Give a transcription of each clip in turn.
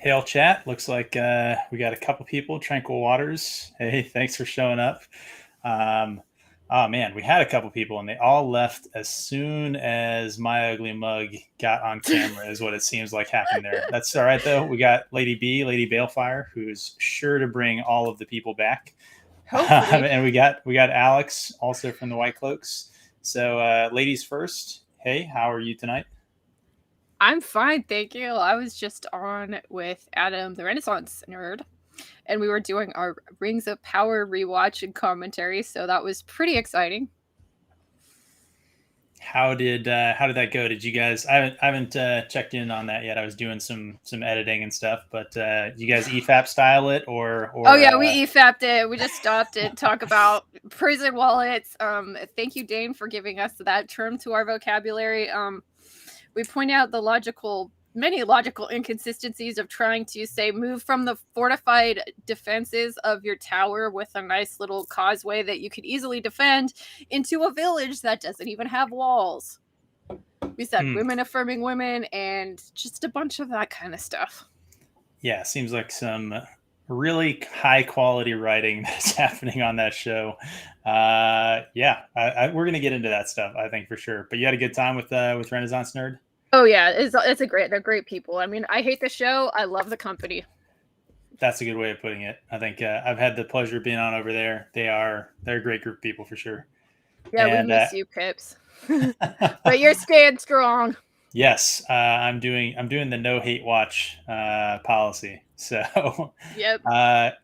Hail chat. Looks like we got a couple people. Tranquil Waters. Hey, thanks for showing up. Um, oh man, we had a couple people and they all left as soon as my ugly mug got on camera. Is what it seems like happened there. That's all right though. We got Lady B, Lady Balefire, who's sure to bring all of the people back. Hopefully. And we got Alex also from the White Cloaks. So ladies first. Hey, how are you tonight? I'm fine, thank you. I was just on with Adam, the Renaissance nerd, and we were doing our Rings of Power rewatch and commentary, so that was pretty exciting. How did that go? Did you guys? I haven't checked in on that yet. I was doing some editing and stuff, but you guys EFAP style it or Oh or yeah, we EFAP'd it. We just stopped it, talk about prison wallets. Thank you, Dane, for giving us that term to our vocabulary. We point out the many logical inconsistencies of trying to say move from the fortified defenses of your tower with a nice little causeway that you could easily defend into a village that doesn't even have walls. We said Hmm. women affirming women and just a bunch of that kind of stuff. Yeah, seems like some really high quality writing that's happening on that show. Yeah, we're gonna get into that stuff, I think for sure. But you had a good time with Renaissance Nerd. Oh yeah, they're great people. I mean, I hate the show. I love the company. That's a good way of putting it. I think I've had the pleasure of being on over there. They're a great group of people for sure. Yeah, we And miss you, Pips. But you're staying strong. yes, I'm doing the no hate watch policy. So, Yep.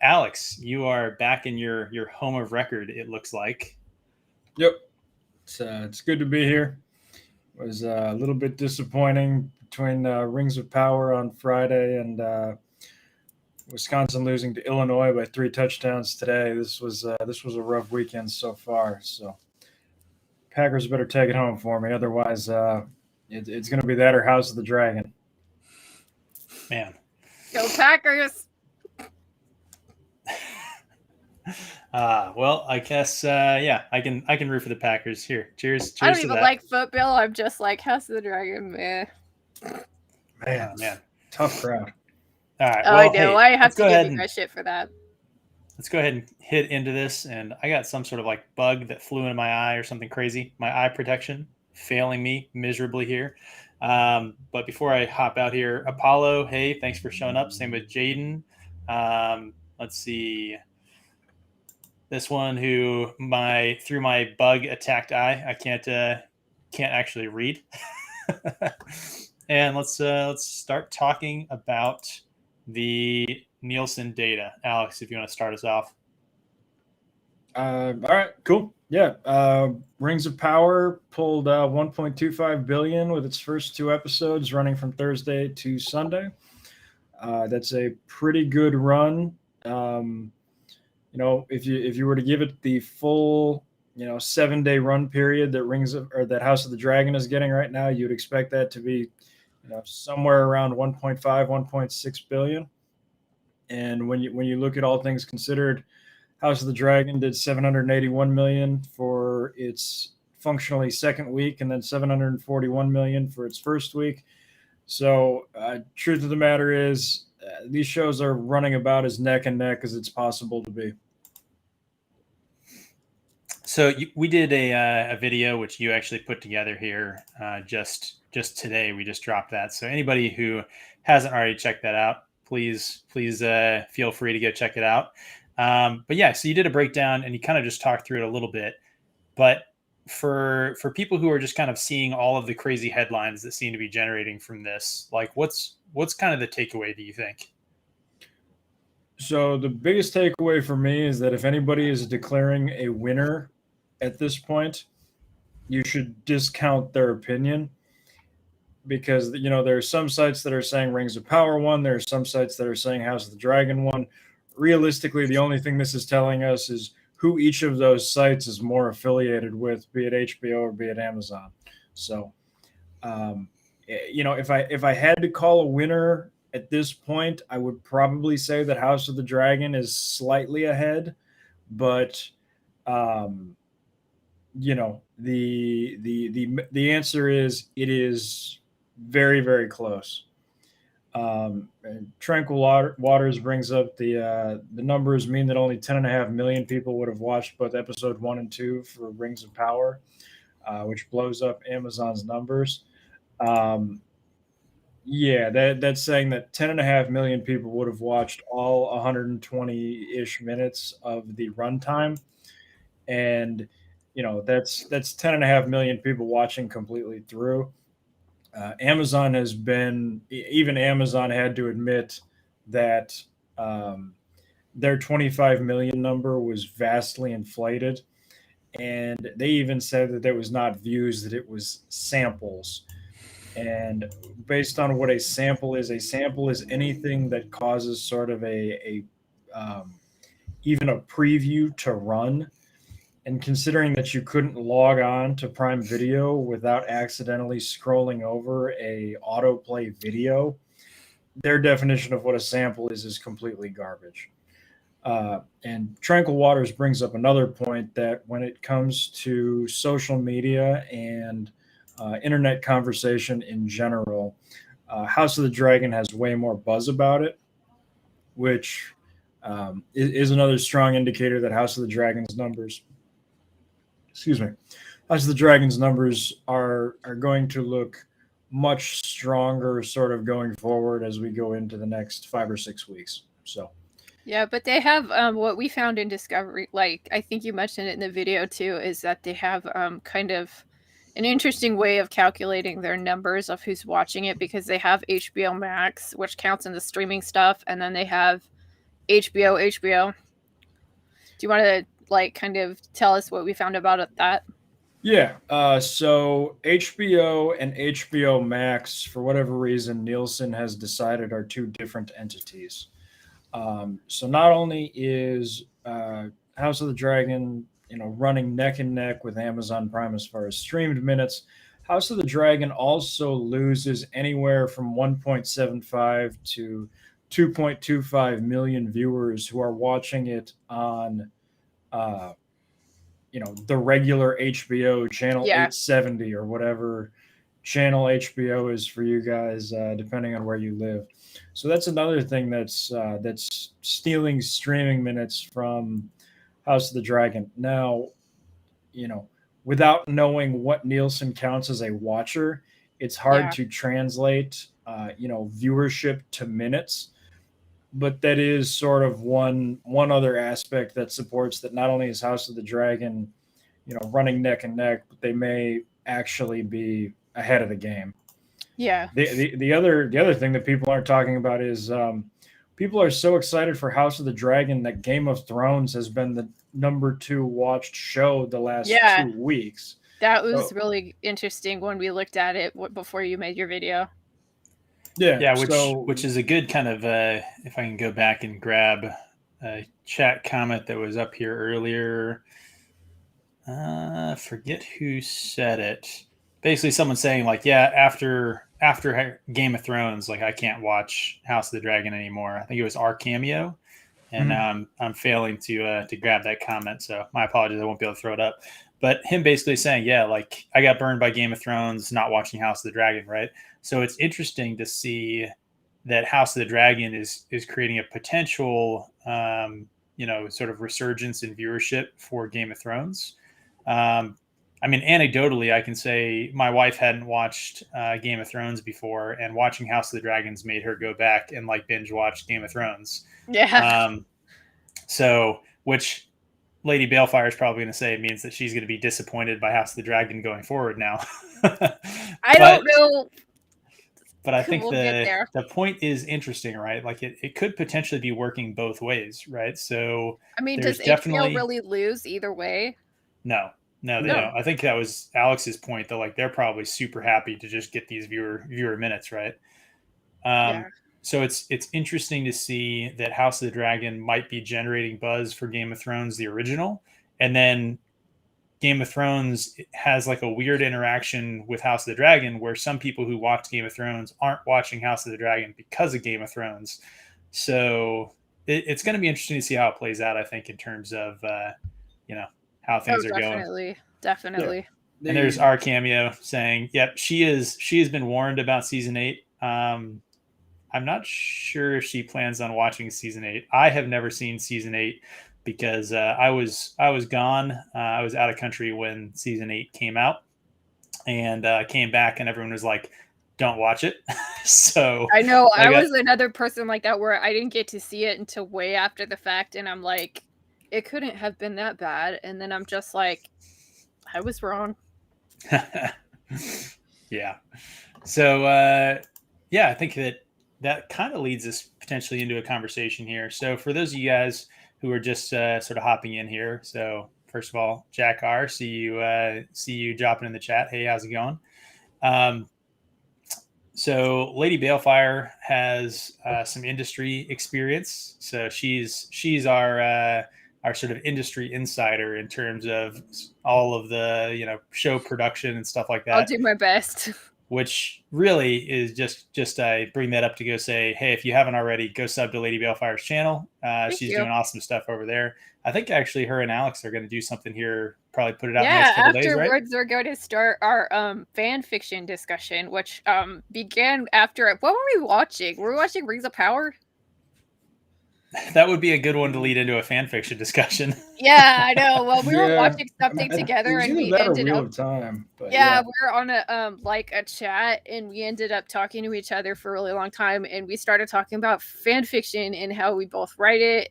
Alex, you are back in your home of record. It looks like. Yep, it's good to be here. It was a little bit disappointing between Rings of Power on Friday and Wisconsin losing to Illinois by 3 touchdowns today. This was a rough weekend so far. So Packers better take it home for me, otherwise it's going to be that or House of the Dragon. Man. Go Packers. Well, I guess yeah, I can root for the Packers here. Cheers, I cheers don't to even that. like football. I'm just like House of the Dragon, man. Man, Oh man. tough crowd. All right. Oh, I Well, know. hey, I have let's to go give ahead you and guys shit for that. let's go ahead and hit into this. And I got some sort of like bug that flew into my eye or something crazy. My eye protection failing me miserably here. But before I hop out here, Apollo, hey, thanks for showing up. Same with Jaden. Let's see. This one who my through my bug attacked eye, I can't actually read. And let's start talking about the Nielsen data. Alex, if you want to start us off. All right, cool. Yeah, Rings of Power pulled 1.25 billion with its first 2 episodes, running from Thursday to Sunday. That's a pretty good run. Um, if you were to give it the full 7 day run period that that House of the Dragon is getting right now, you'd expect that to be somewhere around 1.5, 1.6 billion. And when you look at all things considered, House of the Dragon did 781 million for its functionally second week, and then 741 million for its first week. So, truth of the matter is, these shows are running about as neck and neck as it's possible to be. So we did a video which you actually put together here just today. We just dropped that. So anybody who hasn't already checked that out, please feel free to go check it out. But yeah, so you did a breakdown and you kind of just talked through it a little bit. But for people who are just kind of seeing all of the crazy headlines that seem to be generating from this, like what's kind of the takeaway, do you think? So the biggest takeaway for me is that if anybody is declaring a winner at this point, you should discount their opinion, because there are some sites that are saying Rings of Power won. There are some sites that are saying House of the Dragon won. Realistically, the only thing this is telling us is who each of those sites is more affiliated with, be it HBO or be it Amazon. So, if I had to call a winner at this point, I would probably say that House of the Dragon is slightly ahead, but the answer is it is very, very close. And Tranquil Waters brings up the numbers mean that only 10.5 million people would have watched both episode 1 and 2 for Rings of Power, which blows up Amazon's numbers. Um, yeah, that's saying that 10.5 million people would have watched all 120-ish minutes of the runtime, and that's 10.5 million people watching completely through. Amazon has been even Amazon had to admit that um, their 25 million number was vastly inflated, and they even said that it was not views, that it was samples. And based on what a sample is anything that causes sort of a even a preview to run. And considering that you couldn't log on to Prime Video without accidentally scrolling over a autoplay video, their definition of what a sample is completely garbage. And Tranquil Waters brings up another point, that when it comes to social media and internet conversation in general, House of the Dragon has way more buzz about it, which is another strong indicator that House of the Dragon's numbers, excuse me, House of the Dragon's numbers are going to look much stronger, sort of going forward as we go into the next 5 or 6 weeks. So. Yeah, but they have what we found in Discovery, like I think you mentioned it in the video too, is that they have kind of an interesting way of calculating their numbers of who's watching it, because they have HBO Max, which counts in the streaming stuff, and then they have HBO. Do you want to like kind of tell us what we found about that? Yeah. So HBO and HBO Max, for whatever reason, Nielsen has decided are two different entities. So not only is House of the Dragon, running neck and neck with Amazon Prime as far as streamed minutes, House of the Dragon also loses anywhere from 1.75 to 2.25 million viewers who are watching it on, uh, the regular HBO channel Yeah. 870 or whatever channel HBO is for you guys, depending on where you live. So that's another thing that's stealing streaming minutes from House of the Dragon. Now, without knowing what Nielsen counts as a watcher, it's hard Yeah. to translate, viewership to minutes. But that is sort of one other aspect that supports that not only is House of the Dragon, running neck and neck, but they may actually be ahead of the game. Yeah. The other thing that people aren't talking about is people are so excited for House of the Dragon that Game of Thrones has been the number 2 watched show the last 2 weeks. That was really interesting when we looked at it before you made your video. Yeah, which is a good kind of if I can go back and grab a chat comment that was up here earlier. Forget who said it. Basically, someone saying like, yeah, after Game of Thrones, like I can't watch House of the Dragon anymore. I think it was our cameo, and now I'm failing to grab that comment. So my apologies, I won't be able to throw it up. But him basically saying, yeah, like I got burned by Game of Thrones, not watching House of the Dragon, right? So it's interesting to see that House of the Dragon is creating a potential, sort of resurgence in viewership for Game of Thrones. I mean, anecdotally, I can say my wife hadn't watched Game of Thrones before, and watching House of the Dragons made her go back and like binge watch Game of Thrones. Yeah. So, which Lady Balefire is probably going to say means that she's going to be disappointed by House of the Dragon going forward now. I don't know. But I think the point is interesting, right? Like it could potentially be working both ways, right? So I mean, does HBO really lose either way? No, they don't. I think that was Alex's point, though. Like they're probably super happy to just get these viewer minutes, right? So it's interesting to see that House of the Dragon might be generating buzz for Game of Thrones, the original, and then Game of Thrones has like a weird interaction with House of the Dragon, where some people who watch Game of Thrones aren't watching House of the Dragon because of Game of Thrones. So it's going to be interesting to see how it plays out, I think, in terms of how things are going. Definitely. Yeah. And there's our cameo saying, "Yep, she has been warned about season 8." I'm not sure if she plans on watching season 8. I have never seen season 8 because I was gone. I was out of country when season 8 came out, and came back, and everyone was like, "Don't watch it." So I know I got, was another person like that where I didn't get to see it until way after the fact, and I'm like, it couldn't have been that bad. And then I'm just like, I was wrong. yeah. So yeah, I think that kind of leads us potentially into a conversation here. So for those of you guys who are just sort of hopping in here, so first of all, Jack R, see you dropping in the chat. Hey, how's it going? So Lady Balefire has some industry experience. So she's our sort of industry insider in terms of all of the show production and stuff like that. I'll do my best. Which really is just I bring that up to go say, hey, if you haven't already, go sub to Lady Balefire's channel. She's doing awesome stuff over there. I think actually her and Alex are going to do something here. Probably put it out in the next couple days, right? Afterwards, we're going to start our fan fiction discussion, which began after. What were we watching? Were we watching Rings of Power? That would be a good one to lead into a fan fiction discussion. Yeah, I know. Well, we were watching something together, and we ended up. Time, but yeah, we were on a like a chat, and we ended up talking to each other for a really long time, and we started talking about fan fiction and how we both write it,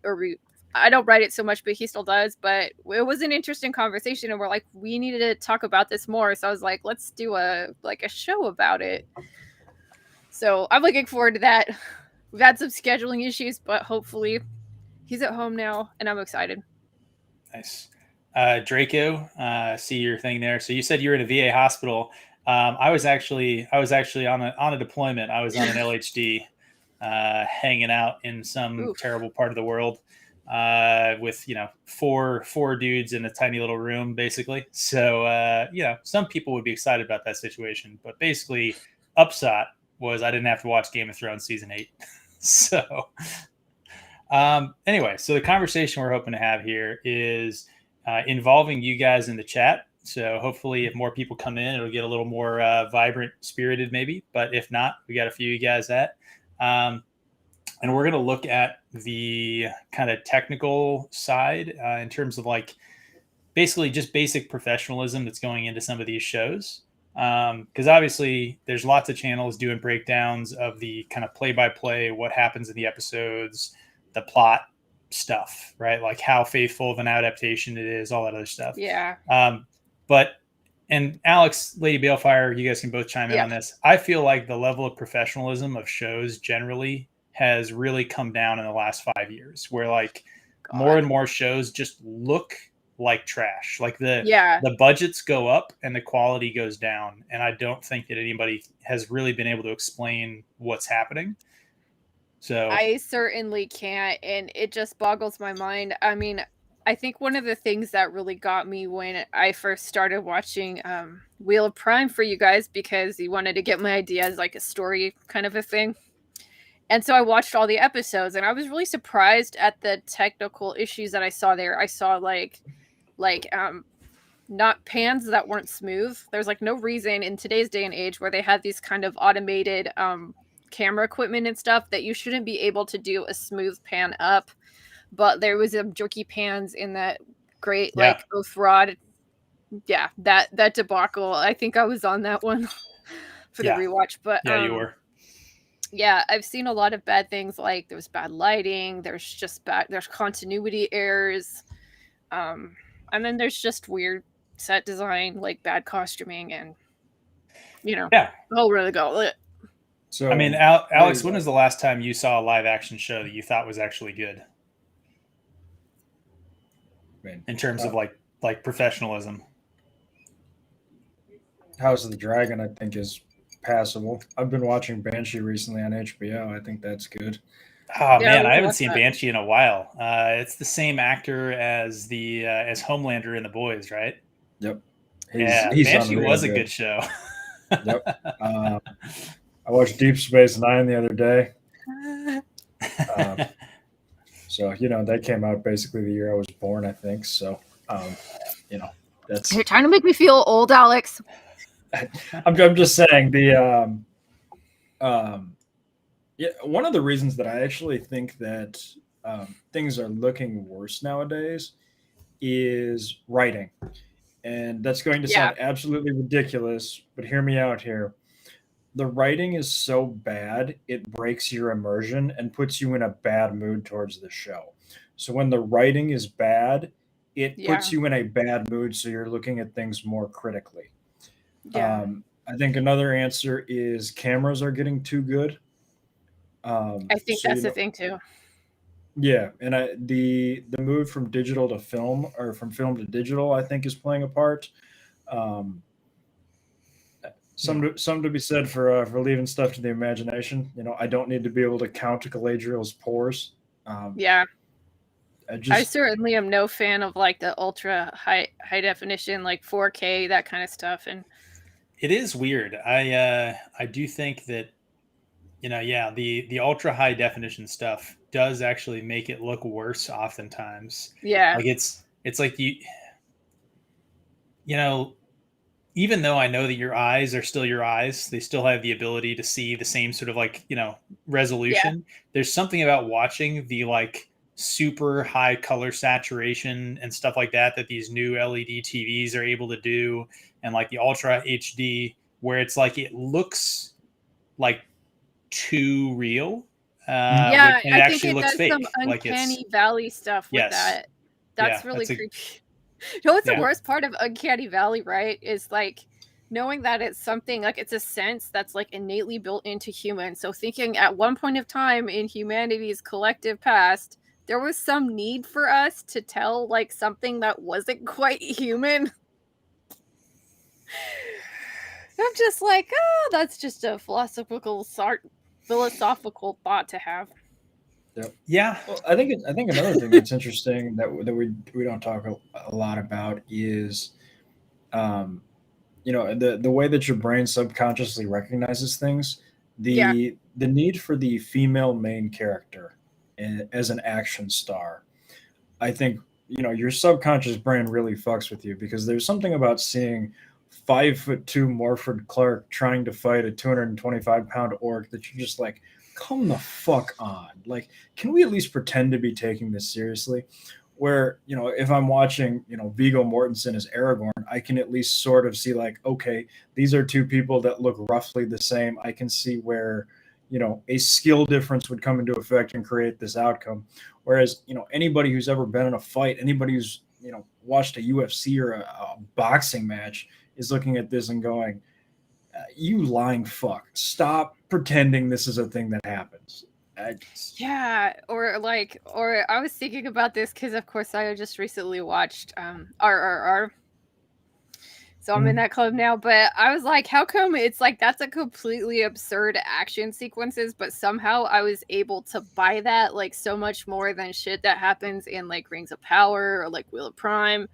I don't write it so much, but he still does. But it was an interesting conversation, and we're like, we needed to talk about this more. So I was like, let's do a show about it. So I'm looking forward to that. We've had some scheduling issues, but hopefully he's at home now, and I'm excited. Nice. Draco, see your thing there. So you said you were in a VA hospital. I was actually on a deployment. I was on an LHD, hanging out in some terrible part of the world, with four dudes in a tiny little room, basically. So some people would be excited about that situation, but basically, upshot was I didn't have to watch Game of Thrones season 8. So anyway, so the conversation we're hoping to have here is involving you guys in the chat. So hopefully if more people come in, it'll get a little more vibrant, spirited maybe. But if not, we got a few of you guys at. And we're going to look at the kind of technical side in terms of like basically just basic professionalism that's going into some of these shows. Because obviously there's lots of channels doing breakdowns of the kind of play-by-play, what happens in the episodes, the plot stuff, right? Like how faithful of an adaptation it is, all that other stuff. Yeah. And Alex, Lady Balefire, you guys can both chime in on this. I feel like the level of professionalism of shows generally has really come down in the last 5 years, where like more and more shows just look like trash. Like the budgets go up and the quality goes down. And I don't think that anybody has really been able to explain what's happening. So I certainly can't. And it just boggles my mind. I mean, I think one of the things that really got me when I first started watching Wheel of Prime for you guys, because he wanted to get my ideas like a story kind of a thing. And so I watched all the episodes, and I was really surprised at the technical issues that I saw there. I saw like not pans that weren't smooth. There's like no reason in today's day and age where they have these kind of automated camera equipment and stuff that you shouldn't be able to do a smooth pan up. But there was jerky pans in that great like Oath Rod. Yeah, that debacle. I think I was on that one for the rewatch. But you were. Yeah, I've seen a lot of bad things. Like there's bad lighting. There's continuity errors. And then there's just weird set design, like bad costuming, and really go. So I mean, Alex, when was the last time you saw a live action show that you thought was actually good? In terms of like professionalism. House of the Dragon, I think, is passable. I've been watching Banshee recently on HBO. I think that's good. Oh man, I haven't seen Banshee in a while. It's the same actor as as Homelander in The Boys, right? Yep. He's Banshee was a good show. Yep. I watched Deep Space Nine the other day. So they came out basically the year I was born, I think. So that's. You're trying to make me feel old, Alex. I'm just saying Yeah, one of the reasons that I actually think that things are looking worse nowadays is writing. And that's going to Yeah, sound absolutely ridiculous, but hear me out here. The writing is so bad, it breaks your immersion and puts you in a bad mood towards the show. So when the writing is bad, it puts yeah, you in a bad mood, so you're looking at things more critically. yeah. I think another answer is cameras are getting too good. I think So you that's the know, thing too. yeah, and the move from digital to film or from film to digital, I think, is playing a part. Um, Hmm. some to be said for leaving stuff to the imagination. You know, I don't need to be able to count Galadriel's pores. Um, Yeah. I I just certainly am no fan of like the ultra high definition, like 4K, that kind of stuff. And It is weird. I do think that, yeah, the ultra high definition stuff does actually make it look worse oftentimes. yeah, Like it's like you know even though I know that your eyes are still your eyes, they still have the ability to see the same sort of like, yeah, resolution. There's something about watching the like super high color saturation and stuff like that that these new LED TVs are able to do, and like the ultra HD, where it's like it looks like too real, mm, which, yeah. and it I think actually it looks does some fake. Like uncanny it's valley stuff with yes, that. yeah, That's really that's a creepy. You know what's the yeah. worst part of uncanny valley, right? Is like knowing that it's something like it's a sense that's like innately built into humans. So thinking at one point of time in humanity's collective past, there was some need for us to tell like something that wasn't quite human. I'm just like, oh, that's just a philosophical thought to have. yep. Yeah. Well, I think another thing that's interesting that we don't talk a lot about is um, the way that your brain subconsciously recognizes things, Yeah, the need for the female main character as an action star. I think your subconscious brain really fucks with you because there's something about seeing 5'2" Morford Clark trying to fight a 225-pound orc that you're just like, come the fuck on. Like, can we at least pretend to be taking this seriously? Where, if I'm watching, Vigo Mortensen as Aragorn, I can at least sort of see, like, okay, these are two people that look roughly the same. I can see where, a skill difference would come into effect and create this outcome. Whereas, anybody who's ever been in a fight, anybody who's, watched a UFC or a boxing match is looking at this and going, you lying fuck, stop pretending this is a thing that happens. I just, yeah, or I was thinking about this because, of course, I just recently watched RRR. So I'm in mm, that club now, but I was like, how come it's like that's a completely absurd action sequences, but somehow I was able to buy that like so much more than shit that happens in like Rings of Power or like Wheel of Prime.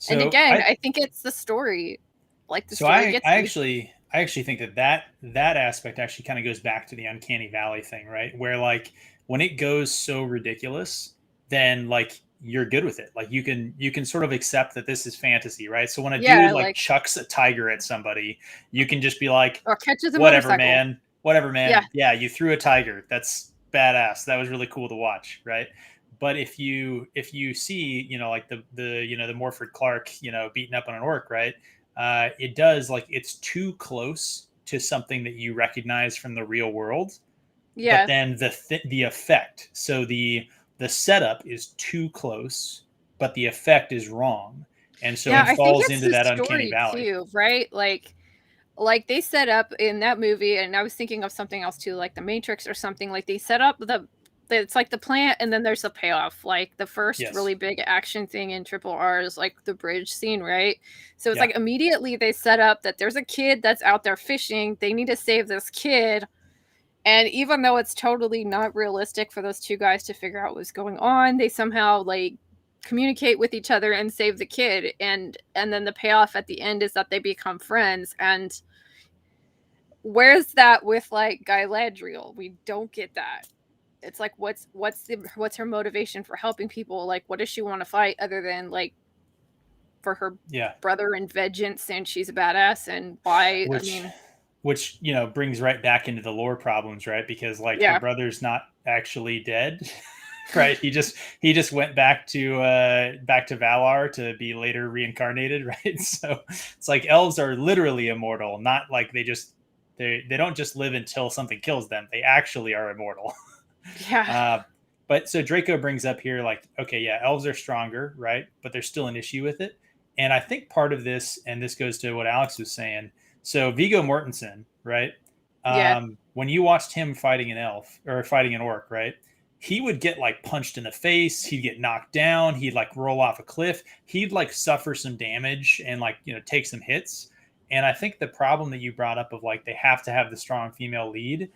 And So again, I I think it's the story. Like the So story I gets I me. actually I actually think that aspect actually kind of goes back to the uncanny valley thing, right? Where like when it goes so ridiculous, then like you're good with it. Like you can sort of accept that this is fantasy, right? So when a dude Yeah, like like chucks a tiger at somebody, you can just be like, or catches a whatever, motorcycle. man. Whatever, Yeah, man. Yeah, you threw a tiger. That's badass. That was really cool to watch, right? But if you see, like the Morford Clark, beating up on an orc, right? It does like it's too close to something that you recognize from the real world, but yeah, then the effect, so the setup is too close, but the effect is wrong, and so yeah. it I think falls it's into the that uncanny story valley. too, right? Like they set up in that movie, and I was thinking of something else too, like the Matrix or something. Like they set up it's like the plant, and then there's a payoff. Like the first Yes. really big action thing in Triple R is like the bridge scene, right? So it's Yeah. like immediately they set up that there's a kid that's out there fishing. They need to save this kid, and even though it's totally not realistic for those two guys to figure out what's going on, they somehow like communicate with each other and save the kid. And then the payoff at the end is that they become friends. And where's that with like Galadriel? We don't get that. It's like what's her motivation for helping people? Like what does she want to fight other than like for her Yeah. brother and vengeance and she's a badass and why I Which mean which brings right back into the lore problems, right? Because like her brother's not actually dead. Right, he just went back to Valar to be later reincarnated, right? So it's like elves are literally immortal, not like they don't just live until something kills them. They actually are immortal. But so Draco brings up here, like, okay, yeah, elves are stronger, right? But there's still an issue with it. And I think part of this, and this goes to what Alex was saying. So Viggo Mortensen, right? When you watched him fighting an elf or fighting an orc, right? He would get like punched in the face. He'd get knocked down. He'd like roll off a cliff. He'd like suffer some damage and like, take some hits. And I think the problem that you brought up of like, they have to have the strong female lead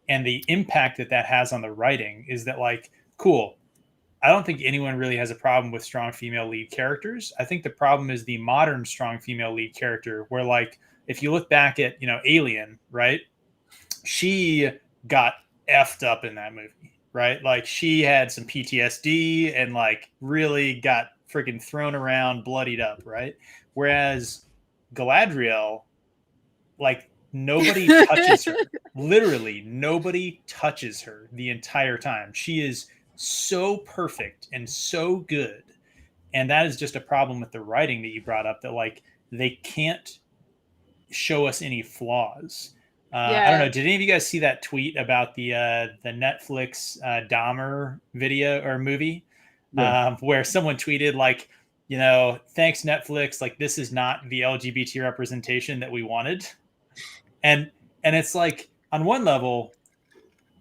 and the impact that has on the writing is that like, cool. I don't think anyone really has a problem with strong female lead characters. I think the problem is the modern strong female lead character where like, if you look back at, Alien, right? She got effed up in that movie. Right? Like she had some PTSD and like really got freaking thrown around, bloodied up, right? Whereas Galadriel, like nobody touches her. Literally, nobody touches her the entire time. She is so perfect and so good. And that is just a problem with the writing that you brought up that like they can't show us any flaws. I don't know. Did any of you guys see that tweet about the Netflix Dahmer video or movie where someone tweeted like, thanks Netflix, like this is not the LGBT representation that we wanted. And it's like on one level,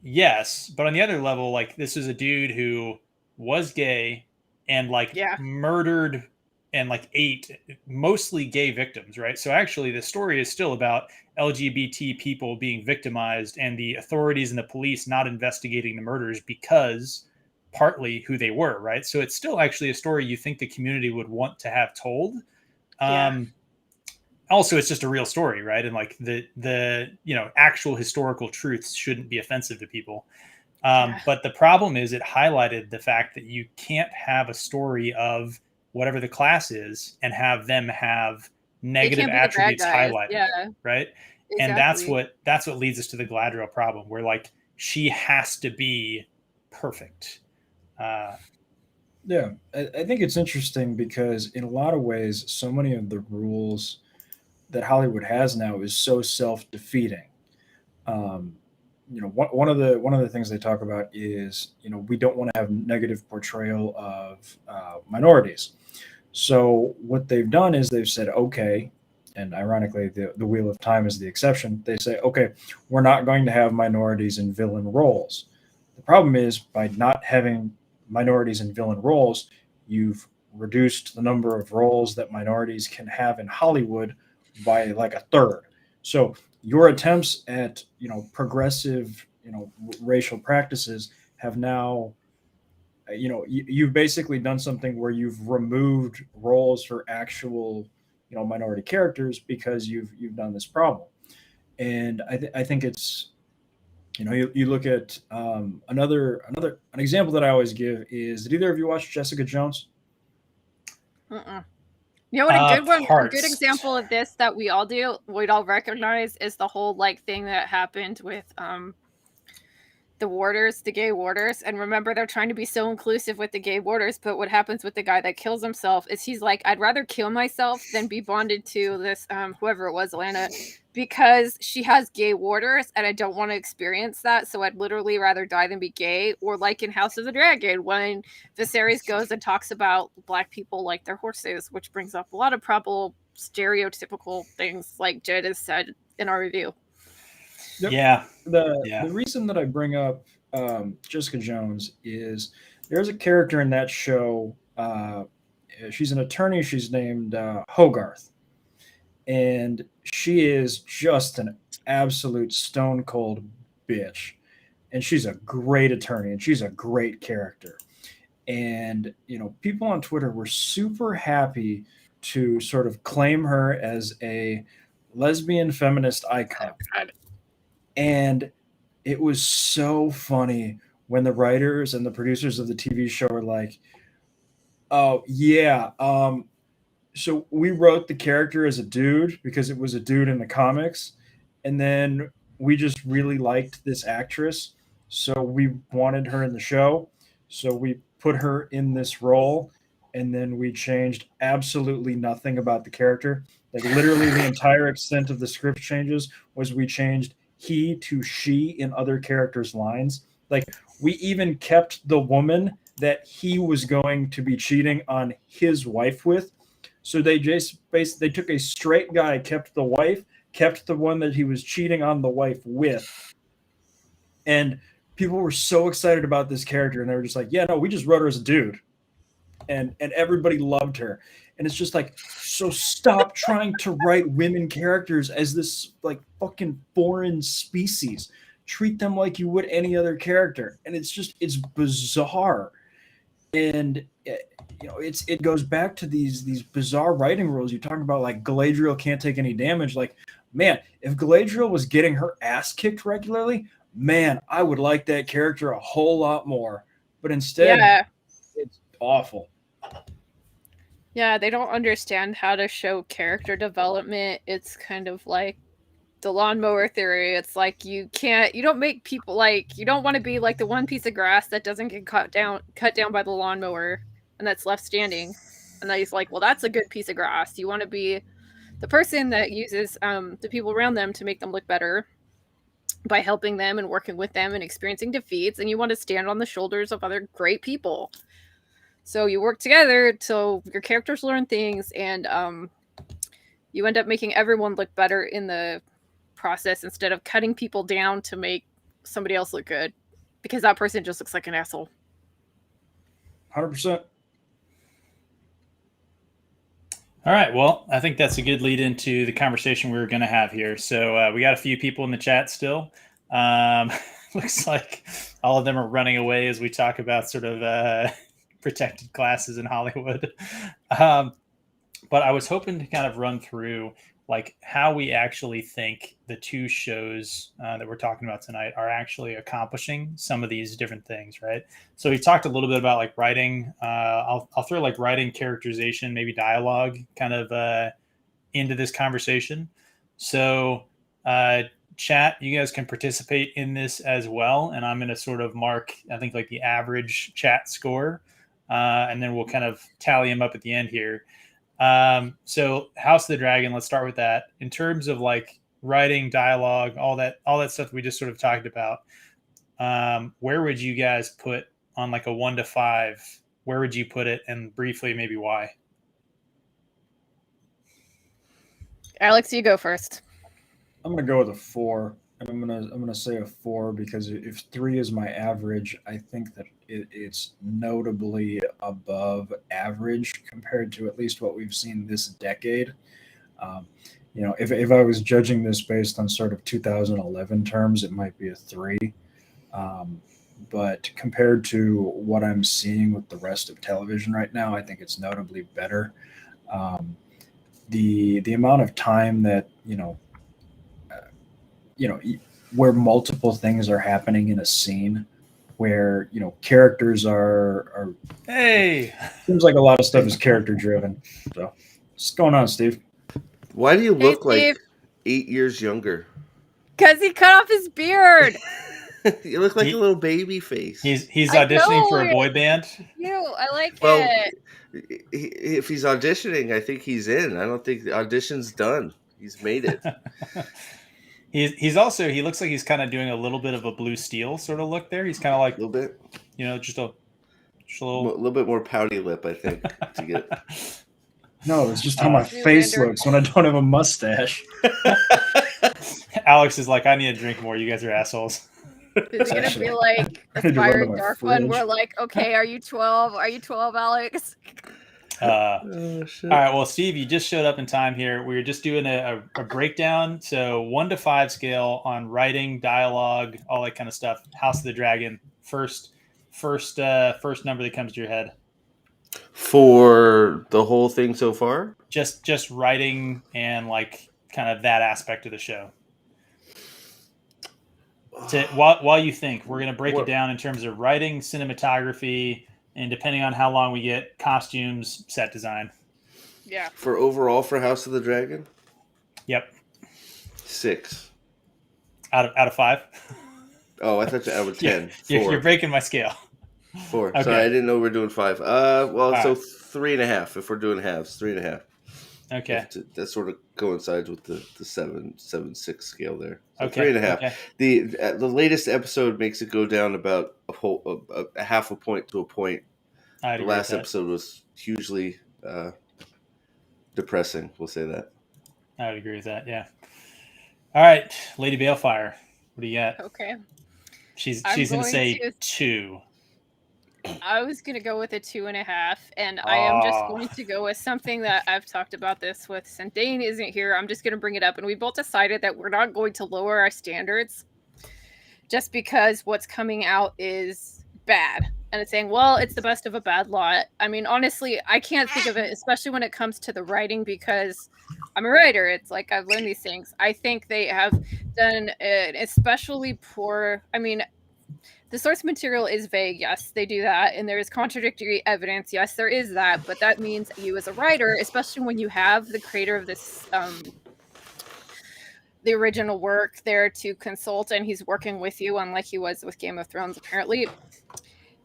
yes, but on the other level, like this is a dude who was gay and like murdered and like ate mostly gay victims, right? So actually the story is still about LGBT people being victimized and the authorities and the police not investigating the murders because partly who they were, right? So it's still actually a story you think the community would want to have told. Also, it's just a real story, right? And like the actual historical truths shouldn't be offensive to people. But the problem is it highlighted the fact that you can't have a story of whatever the class is and have them have negative attributes highlighted, right? Exactly. And that's what leads us to the Galadriel problem, where like she has to be perfect. I think it's interesting because in a lot of ways, so many of the rules that Hollywood has now is so self-defeating. One of the things they talk about is we don't want to have negative portrayal of minorities. So what they've done is they've said, okay, and ironically, the Wheel of Time is the exception. They say, okay, we're not going to have minorities in villain roles. The problem is by not having minorities in villain roles, you've reduced the number of roles that minorities can have in Hollywood by like a third. So your attempts at progressive racial practices have now you've basically done something where you've removed roles for actual minority characters because you've done this problem. And I think it's you look at an example that I always give is, did either of you watch Jessica Jones? You know what a good example of this that we'd all recognize is the whole like thing that happened with the gay warders. And remember, they're trying to be so inclusive with the gay warders, but what happens with the guy that kills himself is he's like, I'd rather kill myself than be bonded to this whoever it was, Lana, because she has gay warders and I don't want to experience that, so I'd literally rather die than be gay. Or like in House of the Dragon, when Viserys goes and talks about black people like their horses, which brings up a lot of stereotypical things like Jed has said in our review. Yep. The reason that I bring up Jessica Jones is there's a character in that show. She's an attorney. She's named Hogarth. And she is just an absolute stone cold bitch. And she's a great attorney and she's a great character. And, people on Twitter were super happy to sort of claim her as a lesbian feminist icon. And it was so funny when the writers and the producers of the TV show were like, oh, yeah, so we wrote the character as a dude because it was a dude in the comics. And then we just really liked this actress, so we wanted her in the show. So we put her in this role, and then we changed absolutely nothing about the character. Like literally the entire extent of the script changes was we changed he to she in other characters' lines. Like we even kept the woman that he was going to be cheating on his wife with. So they took a straight guy, kept the wife, kept the one that he was cheating on the wife with, and people were so excited about this character, and they were just like, "Yeah, no, we just wrote her as a dude," and everybody loved her. And it's just like, so stop trying to write women characters as this like fucking foreign species. Treat them like you would any other character, and it's bizarre. And it goes back to these bizarre writing rules. You talk about like Galadriel can't take any damage. Like, man, if Galadriel was getting her ass kicked regularly, man, I would like that character a whole lot more. But instead, Yeah. it's awful. Yeah, they don't understand how to show character development. It's kind of like the lawnmower theory. It's like you don't make people like, you don't want to be like the one piece of grass that doesn't get cut down by the lawnmower and that's left standing. And then he's like, well, that's a good piece of grass. You want to be the person that uses the people around them to make them look better by helping them and working with them and experiencing defeats. And you want to stand on the shoulders of other great people. So you work together so your characters learn things, and you end up making everyone look better in the process instead of cutting people down to make somebody else look good, because that person just looks like an asshole. 100%. All right. Well, I think that's a good lead into the conversation we were going to have here. So we got a few people in the chat still. Looks like all of them are running away as we talk about sort of protected classes in Hollywood. But I was hoping to kind of run through like how we actually think the two shows that we're talking about tonight are actually accomplishing some of these different things, right? So we talked a little bit about like writing. I'll throw like writing, characterization, maybe dialogue kind of into this conversation. So chat, you guys can participate in this as well. And I'm going to sort of mark, I think, like the average chat score. And then we'll kind of tally them up at the end here. So House of the Dragon, let's start with that. In terms of like writing, dialogue, all that stuff we just sort of talked about, where would you guys put on like a 1 to 5? Where would you put it, and briefly maybe why? Alex, you go first. I'm gonna go with a 4, and I'm gonna say a 4 because if 3 is my average, I think that it's notably above average compared to at least what we've seen this decade. If I was judging this based on sort of 2011 terms, it might be a 3. But compared to what I'm seeing with the rest of television right now, I think it's notably better. The amount of time that where multiple things are happening in a scene, where characters are Hey, seems like a lot of stuff is character driven. So what's going on, Steve? Why do you Hey, look like Steve. 8 years younger? Because he cut off his beard. You look like a little baby face. he's I auditioning for a know. boy band. I like Well, it. if he's auditioning, I think he's in. I don't think the audition's done. He's made it. He's also, he looks like he's kind of doing a little bit of a Blue Steel sort of look there. He's kind of like A little bit. just a A little. little bit more pouty lip, I think, to get. No, it's just how my face looks when I don't have a mustache. Alex is like, I need to drink more. You guys are assholes. Is it gonna be like I need to run to Aspiring my Dark one? fridge. We're like, okay, are you 12? Are you 12, Alex? Oh, shit. All right. Well, Steve, you just showed up in time here. We were just doing a breakdown. So 1 to 5 scale on writing, dialogue, all that kind of stuff. House of the Dragon. First number that comes to your head. For the whole thing so far? Just writing and like kind of that aspect of the show. While you think, we're going to break it down in terms of writing, cinematography, and depending on how long we get, costumes, set design. Yeah. For overall for House of the Dragon? Yep. 6. Out of 5. Oh, I thought you out of 10. You're 4. breaking my scale. 4. Okay. Sorry, I didn't know we were doing 5. Well, All so right. 3.5 if we're doing halves. 3.5. Okay. That sort of coincides with the 7.6 scale there. So Okay. 3.5. Okay. The latest episode makes it go down about a half a point to a point. I'd The agree last with that. episode was hugely depressing. We'll say that. I would agree with that. Yeah. All right, Lady Balefire. What do you got? Okay. She's I'm gonna going say to- 2. I was going to go with a 2.5, and I am just going to go with something that I've talked about this with. Since Dane isn't here, I'm just going to bring it up, and we both decided that we're not going to lower our standards just because what's coming out is bad. And it's saying, well, it's the best of a bad lot. I mean, honestly, I can't think of it, especially when it comes to the writing, because I'm a writer. It's like I've learned these things. I think they have done an especially poor, I mean, the source material is vague. Yes, they do that. And there is contradictory evidence. Yes, there is that. But that means you as a writer, especially when you have the creator of this, the original work there to consult, and he's working with you, unlike he was with Game of Thrones, apparently,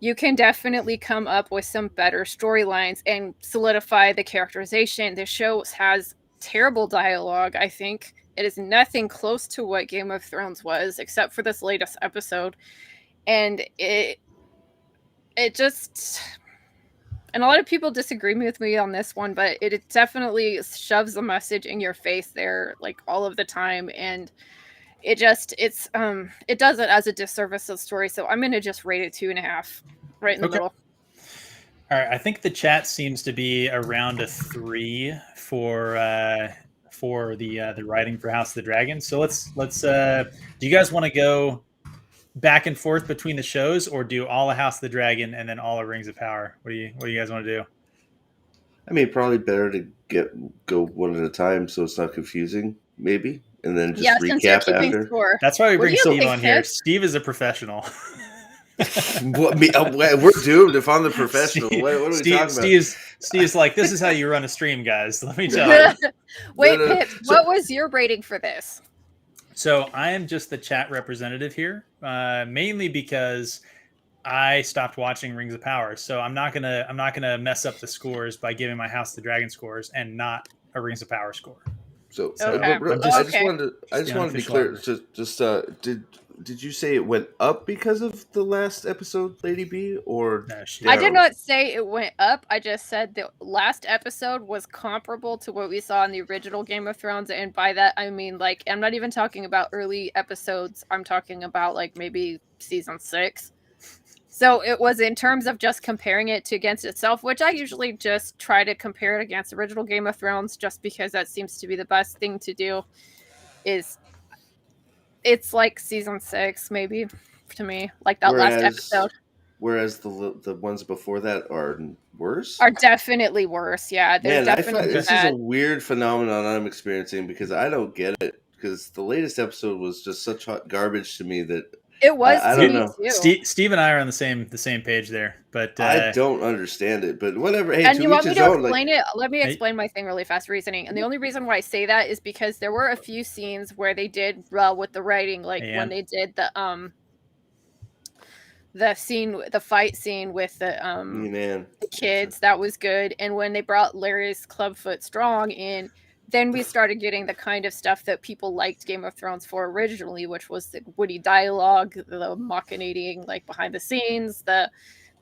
you can definitely come up with some better storylines and solidify the characterization. The show has terrible dialogue, I think. It is nothing close to what Game of Thrones was, except for this latest episode. And it just, and a lot of people disagree with me on this one, but it definitely shoves a message in your face there, like, all of the time. And it does it as a disservice to the story. So I'm going to just rate it 2.5, right in the middle. All right. I think the chat seems to be around a 3 for the writing for House of the Dragon. So let's do you guys want to go back and forth between the shows, or do all of House of the Dragon and then all of Rings of Power? What do you guys want to do? I mean, probably better to go one at a time so it's not confusing, maybe, and then just recap after. Score. That's why we bring Steve on here. Pip? Steve is a professional. We're doomed if I'm the professional. What are we talking about? Steve's like, this is how you run a stream, guys. Let me tell you. Wait, Pip, what was your rating for this? So I am just the chat representative here, mainly because I stopped watching Rings of Power. So I'm not gonna mess up the scores by giving my House of the Dragon scores and not a Rings of Power score. So okay. I just wanted to be clear. Did you say it went up because of the last episode, Lady B, or no, I did not say it went up. I just said the last episode was comparable to what we saw in the original Game of Thrones, and by that I mean, like, I'm not even talking about early episodes. I'm talking about, like, maybe season 6. So it was in terms of just comparing it against itself, which I usually just try to compare it against the original Game of Thrones, just because that seems to be the best thing to do. It's like season 6, maybe, to me, like that last episode. Whereas the ones before that are worse? Are definitely worse, yeah. Man, definitely this is a weird phenomenon I'm experiencing because I don't get it. Because the latest episode was just such hot garbage to me that it was. I don't know. Steve and I are on the same page there, but I don't understand it. But whatever. Hey, and you want me to explain like, it? Let me explain my thing really fast. Reasoning, and the only reason why I say that is because there were a few scenes where they did well with the writing, like when they did the fight scene with the kids. That was good, and when they brought Larry's Clubfoot Strong in. Then we started getting the kind of stuff that people liked Game of Thrones for originally, which was the witty dialogue, the machinating, like, behind the scenes, the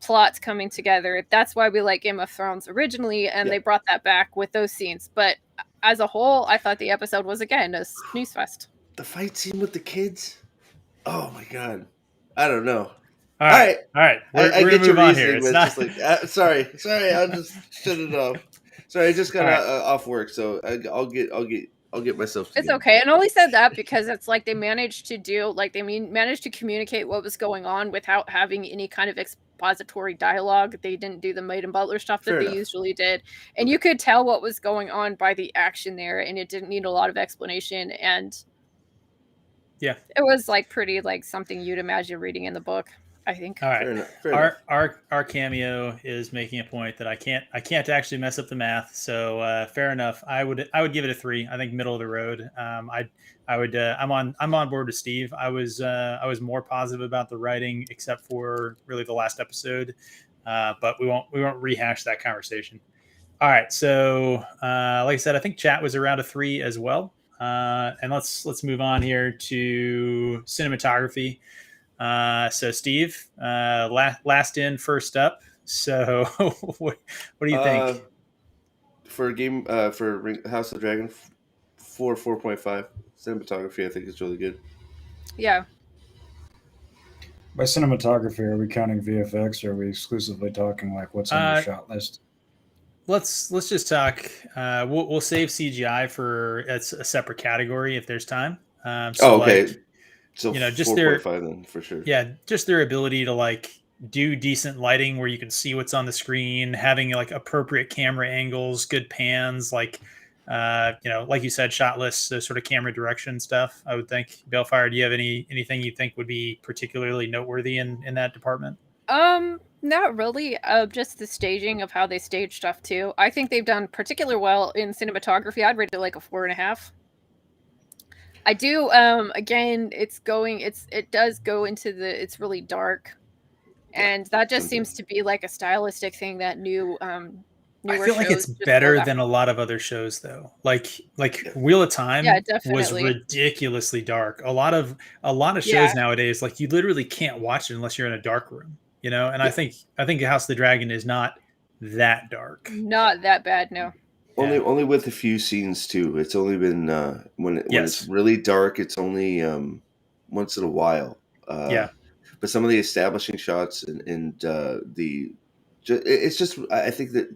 plots coming together. That's why we like Game of Thrones originally, and they brought that back with those scenes. But as a whole, I thought the episode was, again, a snooze fest. The fight scene with the kids? Oh, my God. I don't know. All right. I We're get your on reasoning, here. It's but not... it's just like, sorry, I'll just shut it off. Sorry, I just got off work, so I'll get myself together. It's okay. And I only said that because it's like they managed to communicate what was going on without having any kind of expository dialogue. They didn't do the maid and butler stuff that they usually did. And you could tell what was going on by the action there, and it didn't need a lot of explanation. And yeah, it was like pretty like something you'd imagine reading in the book. I think. All right. Fair enough. Fair enough. Our cameo is making a point that I can't actually mess up the math. So fair enough. I would give it a 3. I think middle of the road. I would I'm on board with Steve. I was more positive about the writing, except for really the last episode. But we won't rehash that conversation. All right. So like I said, I think chat was around a 3 as well. And let's move on here to cinematography. So Steve, last in, first up. So what do you think? For a game, for House of the Dragon, 4.5. Cinematography, I think, is really good. Yeah. By cinematography, are we counting VFX, or are we exclusively talking like what's on your shot list? Let's just talk. We'll save CGI for it's a separate category if there's time. So okay. Like, so just 4.5 then for sure. Yeah, just their ability to like do decent lighting where you can see what's on the screen, having like appropriate camera angles, good pans, like like you said, shot lists, so sort of camera direction stuff. I would think. Balefire, do you have anything you think would be particularly noteworthy in that department? Not really. Just the staging of how they stage stuff too. I think they've done particularly well in cinematography. I'd rate it like a 4.5. I do. Again, it does go into it's really dark, and that just seems to be like a stylistic thing that newer I feel like it's better than a lot of other shows, though. Like Wheel of Time was ridiculously dark. A lot of shows nowadays, like you literally can't watch it unless you're in a dark room, And I think House of the Dragon is not that dark. Not that bad, no. Only with a few scenes too. It's only been when it's really dark. It's only once in a while. But some of the establishing shots and it's just I think that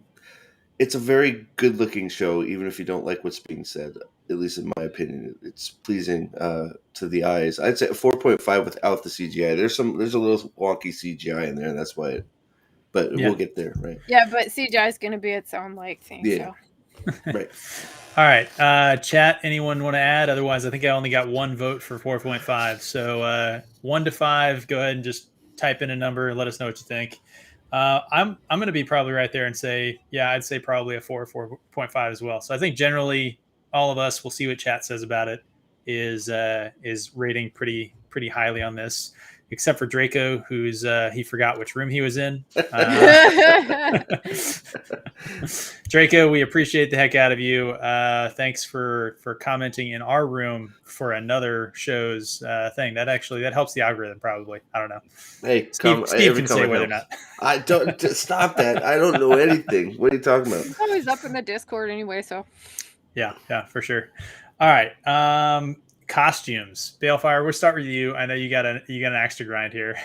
it's a very good looking show, even if you don't like what's being said. At least in my opinion, it's pleasing to the eyes. I'd say 4.5 without the CGI. There's a little wonky CGI in there, and that's why. But we'll get there, right? Yeah, but CGI is going to be its own thing. Yeah. So. Right. All right. Chat, anyone want to add? Otherwise, I think I only got one vote for 4.5. So 1 to 5, go ahead and just type in a number and let us know what you think. I'm going to be probably right there and say, I'd say probably a 4.5 as well. So I think generally all of us, we'll see what chat says about it, is rating pretty highly on this. Except for Draco, who's he forgot which room he was in. Draco, we appreciate the heck out of you. Thanks for commenting in our room for another show's thing. That helps the algorithm probably. I don't know. Hey, Steve can say whether or not. I don't stop that. I don't know anything. What are you talking about? He's always up in the Discord anyway, so. Yeah, for sure. All right. Costumes. Balefire, we'll start with you. I know you got an axe to grind here.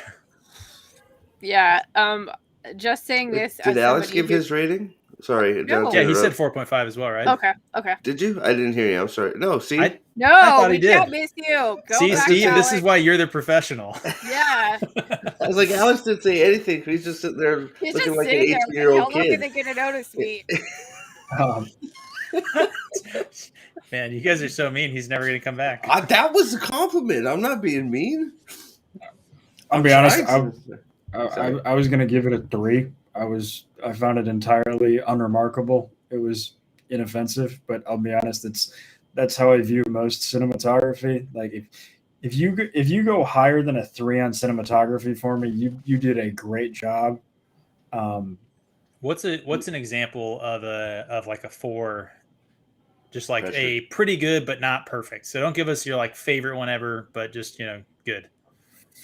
Yeah. Just saying this. Did Alex give his rating? Sorry. No. Yeah, he said 4.5 as well, right? Okay. Did you? I didn't hear you. I'm sorry. No, see? I thought we can't miss you. See, back, Steve, Alex. this is why you're the professional. Yeah. I was like, Alex didn't say anything. He's just sitting there looking like an 18-year-old kid. How long are they going to notice me? Man, you guys are so mean. He's never going to come back. That was a compliment. I'm not being mean. I'll be honest. I was going to give it a 3. I found it entirely unremarkable. It was inoffensive, but I'll be honest. That's how I view most cinematography. Like if you go higher than a 3 on cinematography for me, you did a great job. What's an example of like a 4? Just like Pressure. A pretty good, but not perfect. So don't give us your like favorite one ever, but just, good.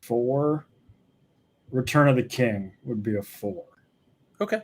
4. Return of the King would be a 4. Okay.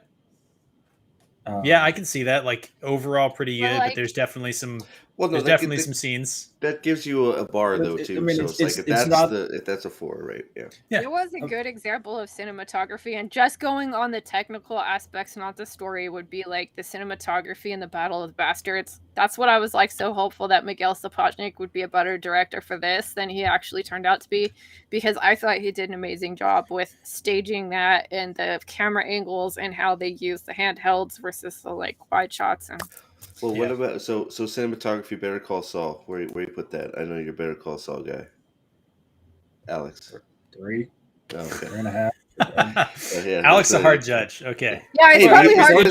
Yeah, I can see that. Like overall pretty good, but there's definitely some. Well, no, definitely some scenes. That gives you a bar though too. So it's like if that's a 4, right? Yeah. It was a good example of cinematography, and just going on the technical aspects, not the story, would be like the cinematography in the Battle of the Bastards. That's what I was like so hopeful that Miguel Sapochnik would be a better director for this than he actually turned out to be, because I thought he did an amazing job with staging that and the camera angles and how they use the handhelds versus the like wide shots. And well, what about so cinematography? Better Call Saul. Where you put that? I know you're Better Call Saul guy. Alex. 3. Okay. 3.5. Alex, a hard judge. Okay. Yeah, it's probably hard.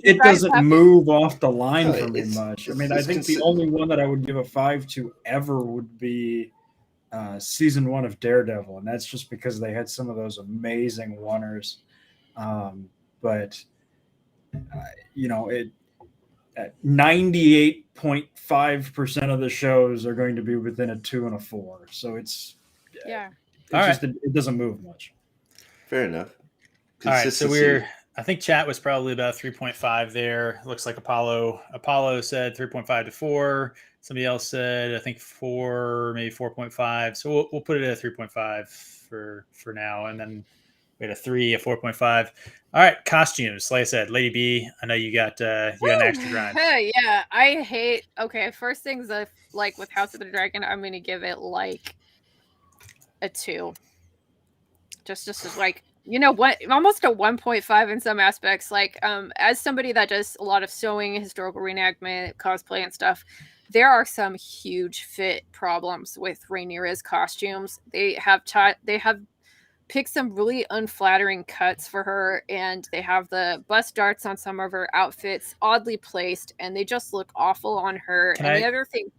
It doesn't move off the line for me much. I mean, I think the only one that I would give a 5 to ever would be season 1 of Daredevil, and that's just because they had some of those amazing oneers. But 98.5% of the shows are going to be within a 2 and a 4. So it doesn't move much. Fair enough. All right, so I think chat was probably about 3.5 there. Looks like Apollo said 3.5 to 4. Somebody else said, I think 4, maybe 4.5. So we'll put it at 3.5 for now. And then we had a 3, a 4.5. All right, costumes. Like I said, Lady B, I know you got an extra grind. Yeah, I hate. Okay, first things like with House of the Dragon, I'm gonna give it like a 2. Just like what, almost a 1.5 in some aspects. Like as somebody that does a lot of sewing, historical reenactment, cosplay, and stuff, there are some huge fit problems with Rhaenyra's costumes. They have picked some really unflattering cuts for her, and they have the bust darts on some of her outfits oddly placed, and they just look awful on her. The other thing.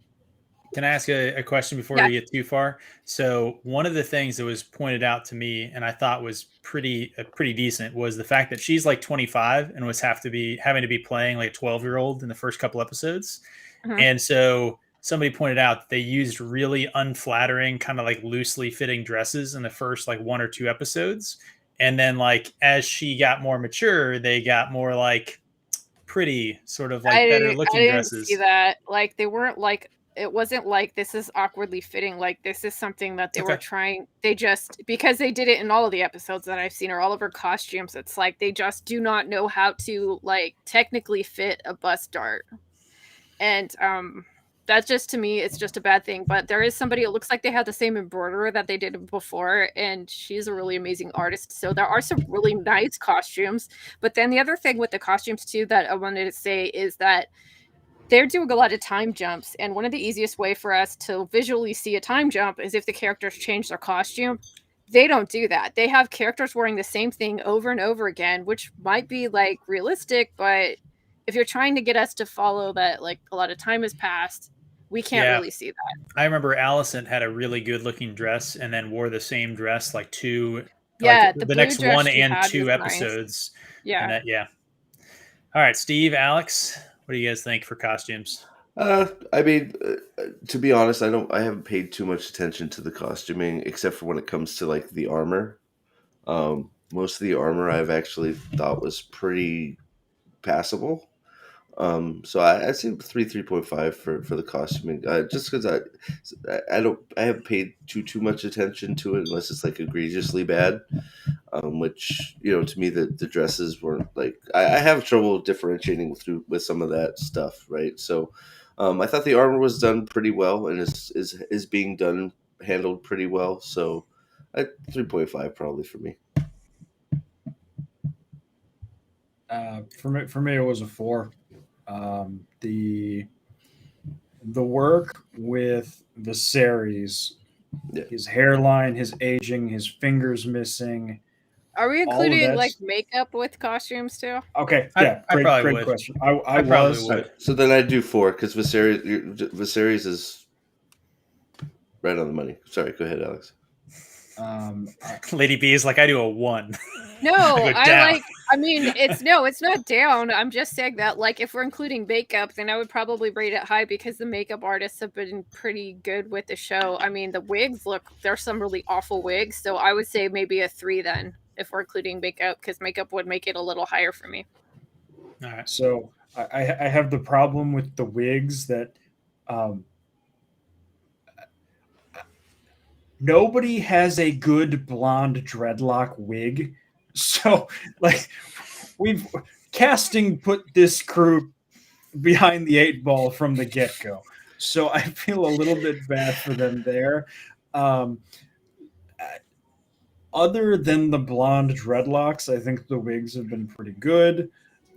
Can I ask a question before we get too far? So one of the things that was pointed out to me, and I thought was pretty decent, was the fact that she's like 25 and was having to be playing like a 12-year-old in the first couple episodes. Mm-hmm. And so somebody pointed out they used really unflattering, kind of like loosely fitting dresses in the first like 1 or 2 episodes. And then like as she got more mature, they got more like pretty sort of like better looking dresses. I didn't see that. Like they weren't like, it wasn't like this is awkwardly fitting. Like this is something that they were trying. They just, because they did it in all of the episodes that I've seen, or all of her costumes, it's like they just do not know how to like technically fit a bust dart. And that's just, to me, it's just a bad thing. But there is somebody, it looks like they had the same embroiderer that they did before, and she's a really amazing artist. So there are some really nice costumes. But then the other thing with the costumes too that I wanted to say is that they're doing a lot of time jumps, and one of the easiest way for us to visually see a time jump is if the characters change their costume. They don't do that. They have characters wearing the same thing over and over again, which might be like realistic, but if you're trying to get us to follow that like a lot of time has passed, we can't really see that. I remember Allison had a really good looking dress and then wore the same dress like the next 1 and 2 episodes. Nice. Yeah. And all right, Steve, Alex, what do you guys think for costumes? I mean, to be honest, I haven't paid too much attention to the costuming, except for when it comes to like the armor. Most of the armor I've actually thought was pretty passable. So I'd say 3.5 for the costuming, just because I haven't paid too much attention to it unless it's like egregiously bad. Which to me the dresses weren't like, I have trouble differentiating with some of that stuff, right? So I thought the armor was done pretty well and is being handled pretty well. So 3.5 probably for me. For me it was a 4. The work with Viserys, his hairline, his aging, his fingers missing. Are we including like makeup with costumes too? Okay, yeah, great question. I probably would. So then I'd do 4 because Viserys is right on the money. Sorry, go ahead, Alex. Lady B is like, I do a 1. No, it's not down. I'm just saying that, like, if we're including makeup, then I would probably rate it high because the makeup artists have been pretty good with the show. I mean, the wigs there's some really awful wigs. So I would say maybe a 3 then, if we're including makeup, because makeup would make it a little higher for me. All right. So I have the problem with the wigs that nobody has a good blonde dreadlock wig. So, like, casting put this crew behind the 8 ball from the get-go. So I feel a little bit bad for them there. Other than the blonde dreadlocks, I think the wigs have been pretty good.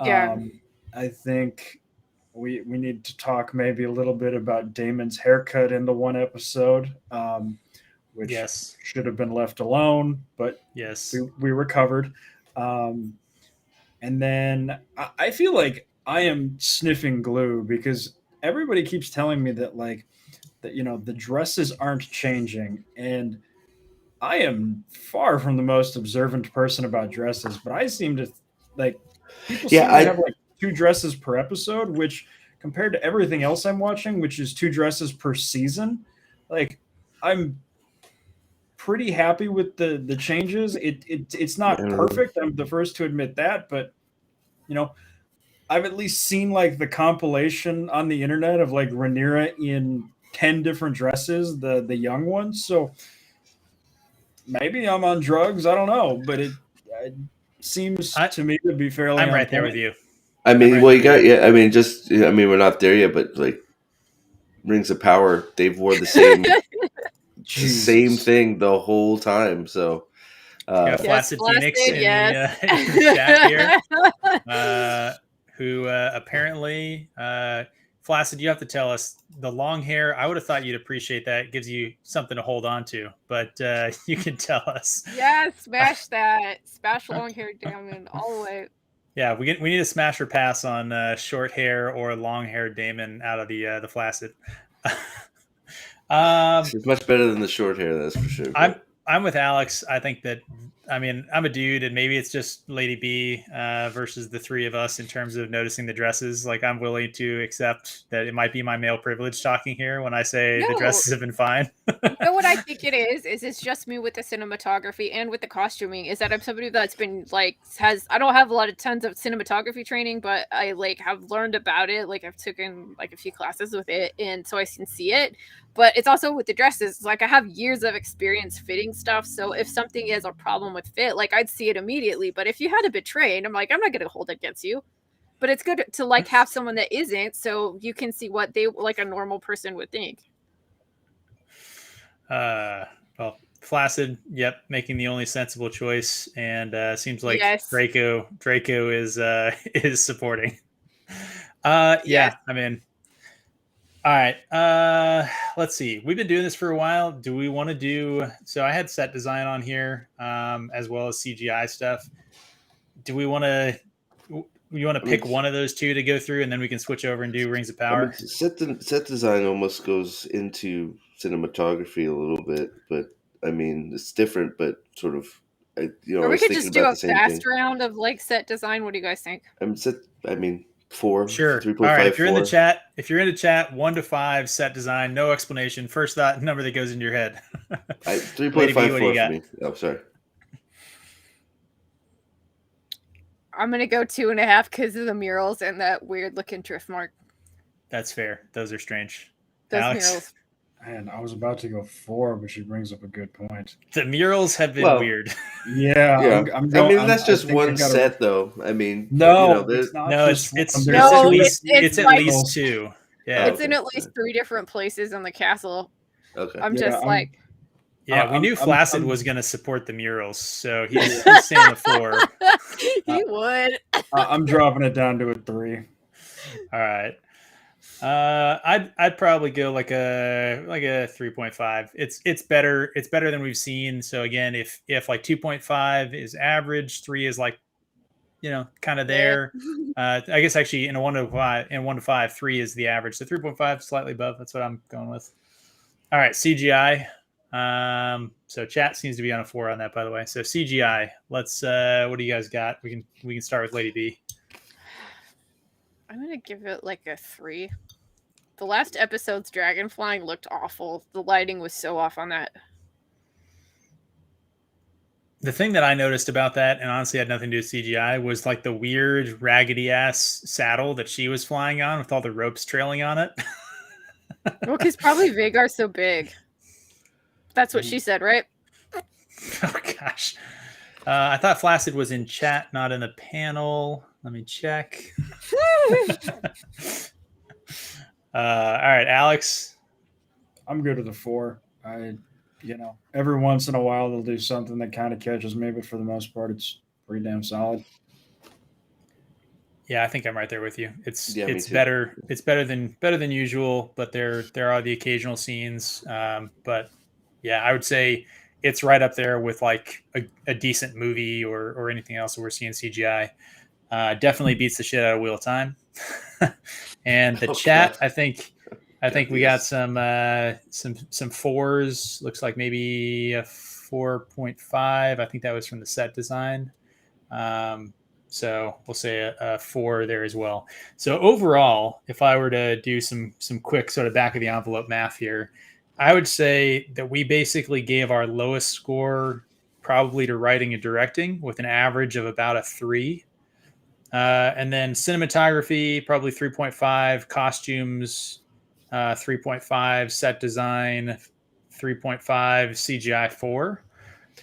Yeah. I think we need to talk maybe a little bit about Damon's haircut in the one episode. which yes, should have been left alone, but yes, we recovered. And then I feel like I am sniffing glue because everybody keeps telling me that the dresses aren't changing, and I am far from the most observant person about dresses, but I seem to like people Yeah, seem to have like 2 dresses per episode, which compared to everything else I'm watching, which is 2 dresses per season, like I'm pretty happy with the changes. It's not perfect. I'm the first to admit that, but you know, I've at least seen like the compilation on the internet of like Rhaenyra in 10 different dresses, the young ones. So maybe I'm on drugs. I don't know, but it seems to me to be fairly. I'm on right there point. with you. I mean, right well, there you got, with you. yeah. I mean, we're not there yet, but like Rings of Power, they've wore the same thing the whole time. So, got Flaccid Phoenix in the chat here, who apparently, Flaccid, you have to tell us the long hair. I would have thought you'd appreciate that. It gives you something to hold on to, but you can tell us. Yeah, smash that. Smash long hair Damon all the way. Yeah, we need a smash or pass on short hair or long hair Damon out of the Flaccid. It's much better than the short hair, that's for sure. I'm with Alex. I think that, I mean, I'm a dude, and maybe it's just Lady B versus the three of us in terms of noticing the dresses. Like, I'm willing to accept that it might be my male privilege talking here when I say the dresses have been fine. You know what I think it is it's just me with the cinematography and with the costuming, is that I'm somebody that's been like I don't have tons of cinematography training, but I like have learned about it. Like I've taken like a few classes with it, and so I can see it. But it's also with the dresses. Like I have years of experience fitting stuff, so if something is a problem with fit, like I'd see it immediately. But if you had to betray, and I'm like, I'm not gonna hold it against you. But it's good to like have someone that isn't, so you can see what they like a normal person would think. Well, Flaccid, yep, making the only sensible choice, and seems like Yes. Draco is is supporting. Yes. Yeah, I mean, all right. Let's see. We've been doing this for a while. Do we want to do? So I had set design on here, as well as CGI stuff. Do we want to? You want to pick one of those two to go through, and then we can switch over and do Rings of Power? Set design almost goes into cinematography a little bit, but I mean it's different, but sort of. Or we could just do a fast round of like set design. What do you guys think? 4. Sure. 3.5. All right. If you're 4. in the chat, 1 to 5 set design, no explanation. First thought number that goes into your head. 3.54 for me. Oh, sorry. I'm gonna go 2.5 because of the murals and that weird looking drift mark. That's fair. Those are strange. Those Alex? murals. Man, I was about to go 4, but she brings up a good point. The murals have been weird. Yeah. That's just one set, though. I mean, no, it's not. It's at least 2. Yeah, it's in at least 3 different places in the castle. Okay, I'm just like. Yeah, we knew Flaccid was going to support the murals, so he's saying the 4. He would. I'm dropping it down to a 3. All right. I'd probably go like a 3.5. It's better than we've seen. So again, if like 2.5 is average, 3 is like, kind of there. I guess actually in a 1 to 5, 3 is the average. So 3.5 slightly above. That's what I'm going with. All right, CGI. So chat seems to be on a 4 on that, by the way. So CGI. Let's what do you guys got? We can start with Lady B. I'm gonna give it like a 3. The last episode's dragon flying looked awful. The lighting was so off on that. The thing that I noticed about that, and honestly had nothing to do with CGI, was like the weird raggedy ass saddle that she was flying on with all the ropes trailing on it. Well, because probably Vhagar's so big. That's what she said, right? Oh gosh. I thought Flaccid was in chat, not in the panel. Let me check. All right, Alex. I'm good with a 4. Every once in a while they'll do something that kind of catches me, but for the most part, it's pretty damn solid. Yeah, I think I'm right there with you. It's better. It's better than usual, but there are the occasional scenes. But Yeah, I would say it's right up there with like a decent movie or anything else that we're seeing CGI. Definitely beats the shit out of Wheel of Time. And the chat, God. I think we got Yes. some fours. Looks like maybe a 4.5. I think that was from the set design. So we'll say a 4 there as well. So overall, if I were to do some quick sort of back of the envelope math here, I would say that we basically gave our lowest score probably to writing and directing with an average of about a 3. And then cinematography, probably 3.5, costumes, 3.5, set design, 3.5, CGI 4.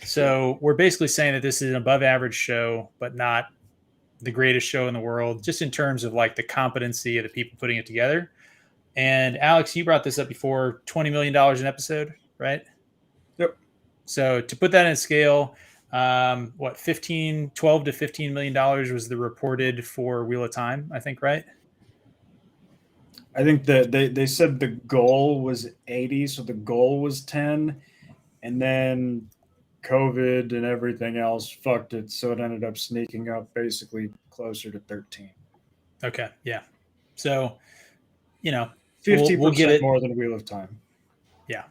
So we're basically saying that this is an above average show, but not the greatest show in the world, just in terms of like the competency of the people putting it together. And Alex, you brought this up before, $20 million an episode, right? Yep. So to put that in scale, 12 to $15 million was the reported for Wheel of Time, I think, right? I think that they said the goal was 80, so the goal was 10, and then COVID and everything else fucked it, so it ended up sneaking up basically closer to 13. Okay, yeah. So, 50% we'll get it more than Wheel of Time. Yeah.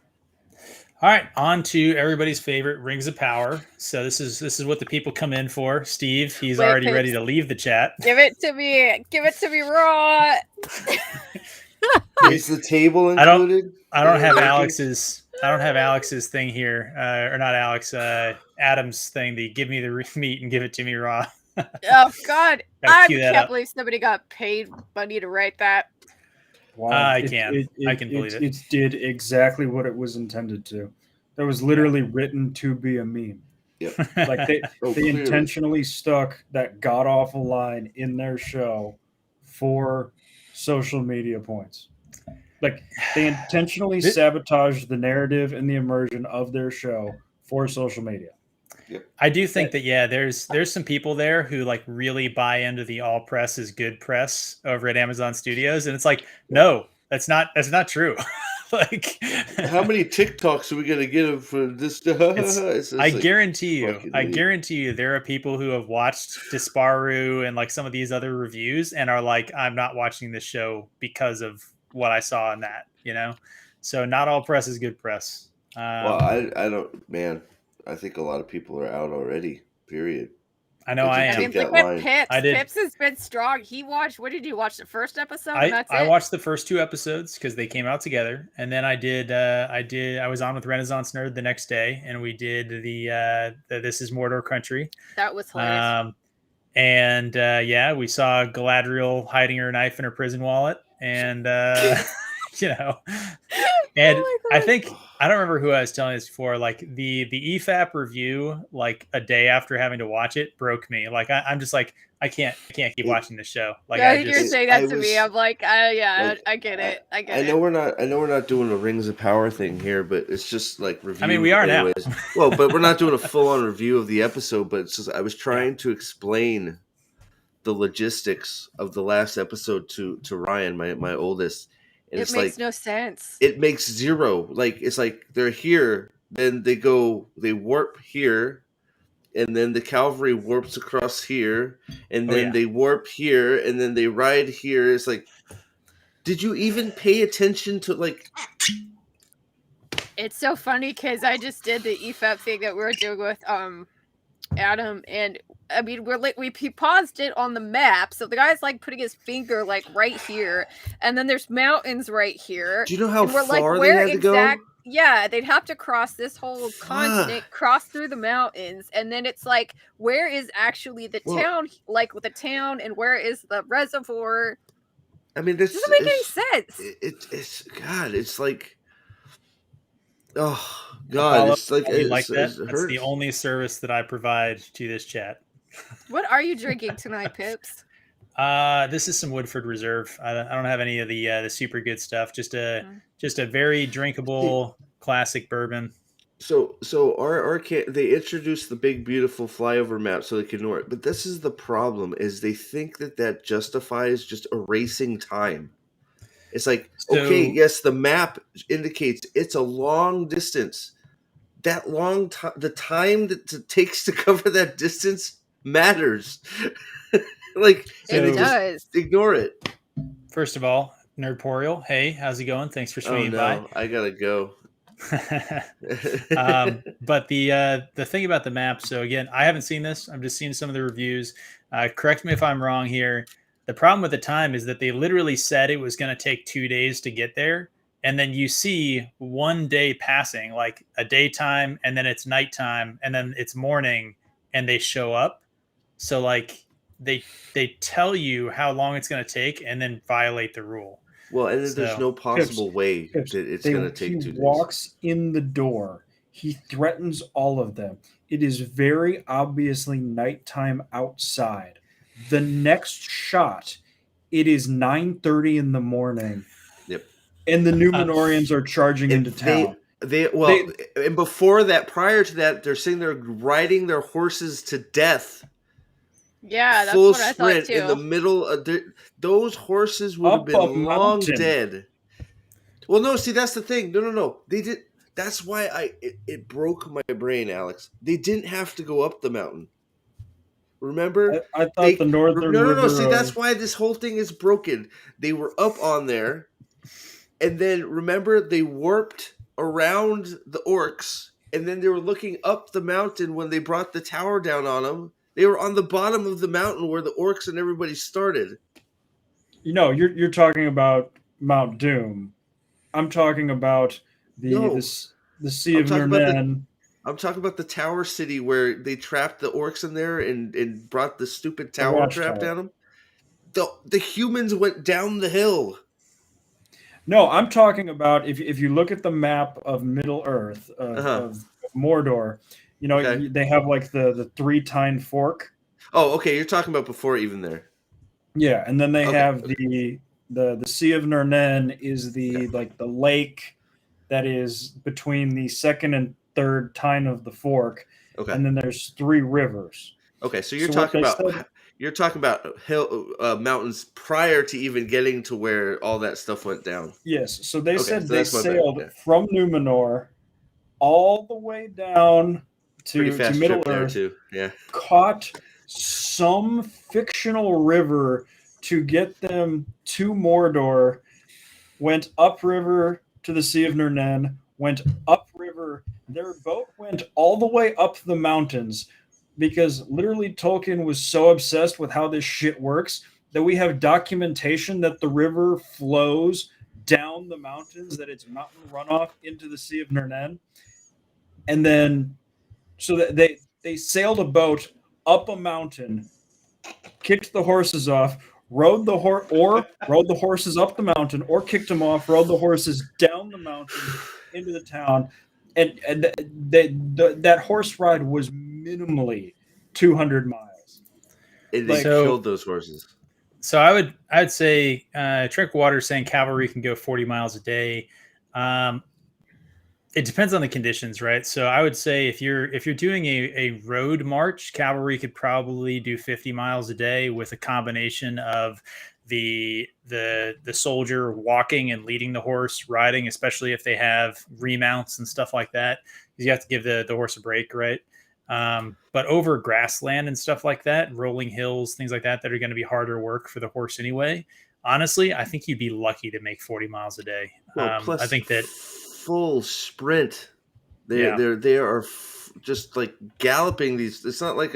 All right, on to everybody's favorite, Rings of Power. So this is what the people come in for. Steve, he's already Pips, ready to leave the chat. Give it to me. Give it to me raw. Is the table included? I don't have Alex's thing here, or not Alex. Adam's thing. The give me the meat and give it to me raw. Oh God, I cue that can't up. believe somebody got paid money to write that. Wow. I can believe it. It did exactly what it was intended to. That was literally written to be a meme. Yep. Like they intentionally stuck that god awful line in their show for social media points. Like they intentionally sabotaged the narrative and the immersion of their show for social media. Yep. I do think that there's some people there who like really buy into the all press is good press over at Amazon Studios, and it's like, no, that's not true. Like, how many TikToks are we gonna get for this? I guarantee you, there are people who have watched Disparu and like some of these other reviews and are like, I'm not watching this show because of what I saw in that. So not all press is good press. Well, I don't, man. I think a lot of people are out already. Period. I know I am. I mean, look at Pips. Pips has been strong. He watched. What did you watch? The first episode. I watched the first 2 episodes because they came out together, and then I was on with Renaissance Nerd the next day, and we did the This Is Mordor Country. That was hilarious. And we saw Galadriel hiding her knife in her prison wallet, and and I think I don't remember who I was telling this before. Like the EFAP review, like a day after having to watch it, broke me. Like I'm just like I can't keep watching this show. Like you're saying that to me. I'm like, I get it. I know we're not doing a Rings of Power thing here, but it's just like review. I mean, we are anyways. Now. Well, but we're not doing a full on review of the episode. But it's just I was trying to explain the logistics of the last episode to Ryan, my oldest. And it makes no sense. It makes zero. Like it's like they're here, then they warp here, and then the cavalry warps across here, and then they warp here, and then they ride here. It's like, did you even pay attention to like? It's so funny because I just did the EFAP thing that we were doing with Adam, and I mean we paused it on the map, so the guy's like putting his finger like right here, and then there's mountains right here. Do you know how far they had to go? Yeah, they'd have to cross this whole continent, cross through the mountains, and then it's like, where is actually the town? Like with the town, and where is the reservoir? I mean, this doesn't make any sense. It's God. It's like, oh God, it's like that. That's the only service that I provide to this chat. What are you drinking tonight, Pips? This is some Woodford Reserve. I don't have any of the super good stuff. Just a very drinkable classic bourbon. So our they introduced the big beautiful flyover map so they can ignore it. But this is the problem: is they think that justifies just erasing time. It's like, okay, yes, the map indicates it's a long distance, that long time, the time that it takes to cover that distance matters. Like, and they just ignore it. First of all, Nerdporial, hey, how's it going? Thanks for swinging by. I gotta go. But the thing about the map, so again, I haven't seen this. I'm just seeing some of the reviews. Correct me if I'm wrong here. The problem with the time is that they literally said it was going to take 2 days to get there. And then you see 1 day passing, like a daytime, and then it's nighttime, and then it's morning, and they show up. So like they tell you how long it's going to take, and then violate the rule. Well, and then there's no possible way that it's going to take 2 days. He walks in the door. He threatens all of them. It is very obviously nighttime outside. The next shot, it is 9:30 in the morning. Yep. And the Numenorians are charging into town. And before that, prior to that, they're sitting there riding their horses to death. Yeah, that's full what I sprint thought too. In the middle of those horses would have been long dead. Well, no, see, that's the thing. No. They did. That's why it broke my brain, Alex. They didn't have to go up the mountain. Remember? I thought the northern river. No. See, that's why this whole thing is broken. They were up on there, and then remember they warped around the orcs, and then they were looking up the mountain when they brought the tower down on them. They were on the bottom of the mountain where the orcs and everybody started. You're talking about Mount Doom. I'm talking about the Sea of Nurnen. I'm talking about the Tower City where they trapped the orcs in there and brought the stupid tower trap down them. The humans went down the hill. No, I'm talking about if you look at the map of Middle Earth of Mordor, they have like the 3-tined fork. Oh, okay. You're talking about before even there. Yeah, and then they have the Sea of Nurnen is the lake that is between the second and third tine of the fork. Okay. And then there's 3 rivers. Okay, so you're talking about hill mountains prior to even getting to where all that stuff went down. Yes. So they said they sailed from Numenor all the way down to Middle Earth. Too. Yeah. Caught some fictional river to get them to Mordor, went upriver to the Sea of Nurnen, went upriver. Their boat went all the way up the mountains because literally Tolkien was so obsessed with how this shit works that we have documentation that the river flows down the mountains, that it's mountain runoff into the Sea of Nurnen. And then so that they sailed a boat up a mountain, kicked the horses off, rode the horses up the mountain, or kicked them off, rode the horses down the mountain into the town, and that horse ride was minimally 200 miles. And they killed those horses. So I'd say Trickwater saying cavalry can go 40 miles a day. It depends on the conditions, right? So I would say if you're doing a road march, cavalry could probably do 50 miles a day with a combination of the soldier walking and leading the horse, riding, especially if they have remounts and stuff like that. You have to give the horse a break, right? But over grassland and stuff like that, rolling hills, things like that are going to be harder work for the horse anyway. Honestly, I think you'd be lucky to make 40 miles a day. Plus I think that full sprint. They are just like galloping these. It's not like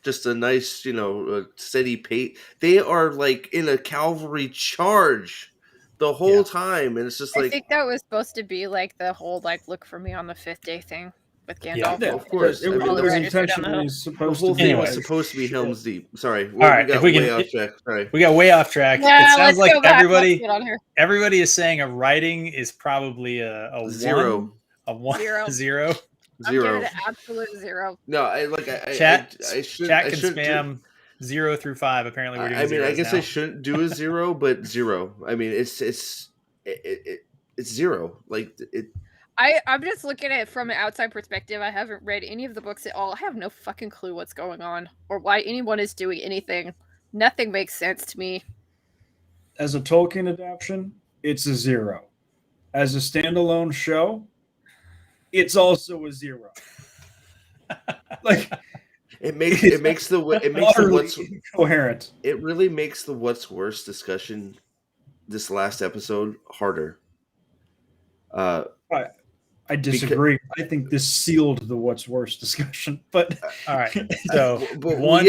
just a nice, steady pace. They are like in a cavalry charge the whole time, and it's just like. I think that was supposed to be like the whole look for me on the 5th day thing with Gandalf. Yeah, of course. It was intentionally supposed to be. It was supposed to be Helm's Deep. Sorry. All right, we got way off track. Sorry. We got way off track. Yeah, it sounds like everybody is saying a writing is probably a 0. A 1 0. 0. I'm giving it an absolute 0. No, chat can spam 0 through 5. Apparently, we're doing I guess now. I shouldn't do a 0, but 0. I mean, it's 0. Like it. I'm just looking at it from an outside perspective. I haven't read any of the books at all. I have no fucking clue what's going on or why anyone is doing anything. Nothing makes sense to me. As a Tolkien adaptation, it's a 0. As a standalone show, it's also a 0. Like it makes the what's coherent. It really makes the what's worse discussion this last episode harder. I disagree. I think this sealed the what's worse discussion. But all right, so we'll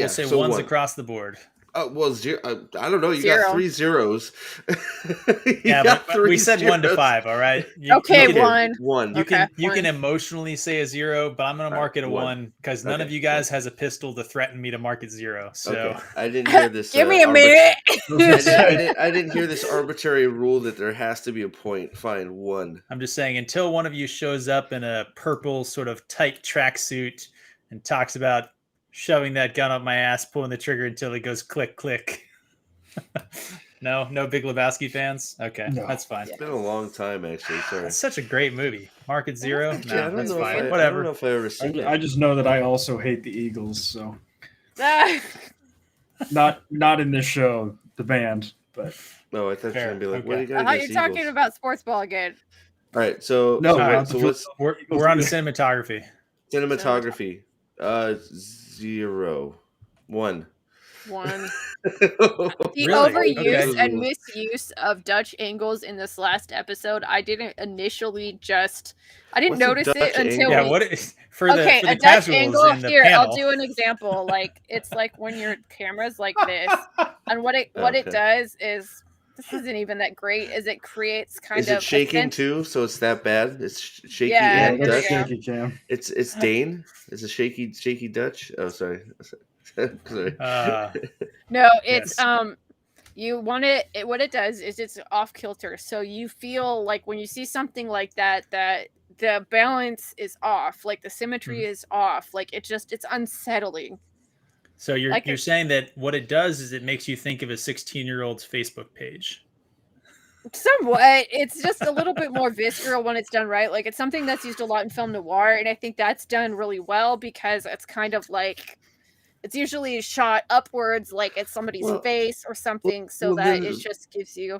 say so one's across the board. Well, 0. I don't know. You 0. got 3 zeros. But we said zeros. 1 to 5. All right. Okay, 1. You can emotionally say a 0, but I'm going to mark it a 1 because none of you guys has a pistol to threaten me to mark it 0. So I didn't hear this. Give me a minute. I didn't hear this arbitrary rule that there has to be a point. Fine, 1. I'm just saying until one of you shows up in a purple sort of tight tracksuit and talks about shoving that gun up my ass, pulling the trigger until it goes click, click. No Big Lebowski fans? Okay, no. That's fine. It's been a long time, actually. Sorry. It's such a great movie. Mark it 0? No, that's fine. Whatever. I don't know if I ever seen it. I just know that I also hate the Eagles, so. not in this show, the band, but. No, I thought you were going to be like, what do you got? I thought you're talking about sports ball again. All right, so. No, we're on to cinematography. Cinematography. 0. 1. 1. The overuse and misuse of Dutch angles in this last episode, I didn't initially I didn't notice it until for the a Dutch angle here. Panel. I'll do an example. Like it's like when your camera's like this, and what it does is this isn't even that great. Is it creates kind of is it shaking too? So it's that bad? It's shaky. Yeah, that's shaky cam. It's Dane. It's a shaky Dutch. Oh, sorry. Sorry. No, it's you want it. What it does is it's off kilter, so you feel like when you see something like that the balance is off, like the symmetry is off, like it's unsettling. So you're saying that what it does is it makes you think of a 16-year-old's Facebook page. Somewhat. It's just a little bit more visceral when it's done right. Like it's something that's used a lot in film noir, and I think that's done really well because it's kind of like it's usually shot upwards, like at somebody's face or something, so that it just gives you.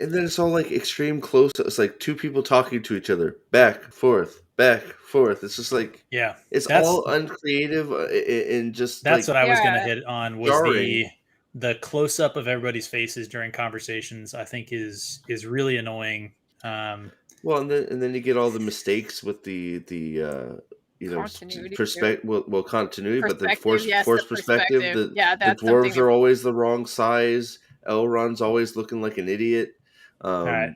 And then it's all like extreme close. It's like 2 people talking to each other, back, forth. It's just like it's all uncreative and just. That's what I was going to hit on was the close up of everybody's faces during conversations. I think is really annoying. Well, and then you get all the mistakes with the continuity continuity, but the forced perspective. The dwarves are always the wrong size. Elrond's always looking like an idiot. All right,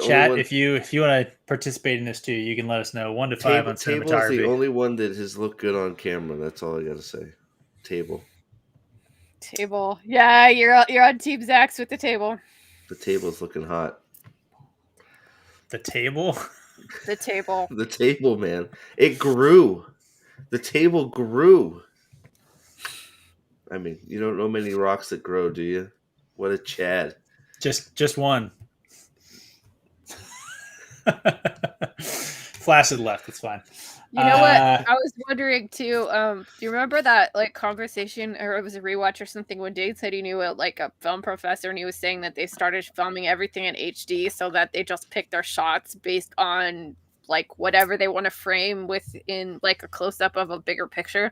chat. If you want to participate in this too, you can let us know. 1 to 5 on cinematography. Table is the only one that has looked good on camera. That's all I got to say. Table. Yeah, you're on Team Zax with the table. The table's looking hot. The table. The table. The table, man. It grew. The table grew. I mean, you don't know many rocks that grow, do you? What a Chad. Just one. Flaccid left. It's fine. You know what? I was wondering too. Do you remember that like conversation, or it was a rewatch or something, when Dave said he knew a film professor, and he was saying that they started filming everything in HD so that they just pick their shots based on like whatever they want to frame within like a close up of a bigger picture.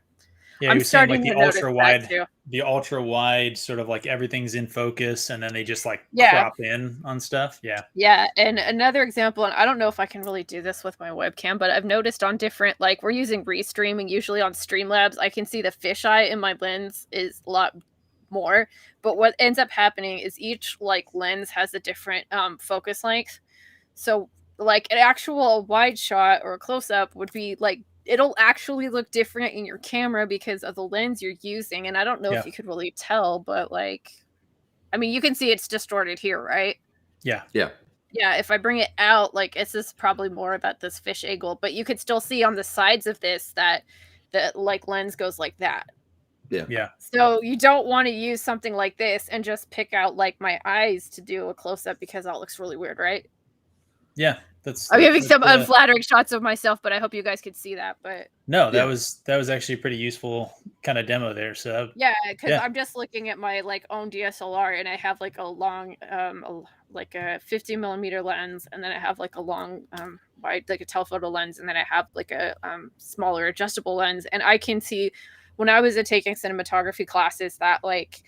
Yeah, I'm starting to notice the ultra wide sort of like everything's in focus, and then they just like crop in on stuff. Yeah. And another example, and I don't know if I can really do this with my webcam, but I've noticed on different, like we're using restreaming usually on Streamlabs, I can see the fisheye in my lens is a lot more. But what ends up happening is each like lens has a different focus length. So like an actual wide shot or a close up would be like, it'll actually look different in your camera because of the lens you're using. And I don't know if you could really tell, but like, I mean, you can see it's distorted here, right? Yeah. If I bring it out, like it's just probably more about this fish angle, but you could still see on the sides of this that the like lens goes like that. Yeah. So you don't want to use something like this and just pick out like my eyes to do a close up because that looks really weird, right? Yeah. That's. I'm giving some unflattering shots of myself, but I hope you guys could see that. But no, that was actually a pretty useful kind of demo there. So yeah, because I'm just looking at my own DSLR, and I have like a long, like a 50mm lens, and then I have like a long, wide, like a telephoto lens, and then I have like a smaller adjustable lens, and I can see when I was taking cinematography classes that like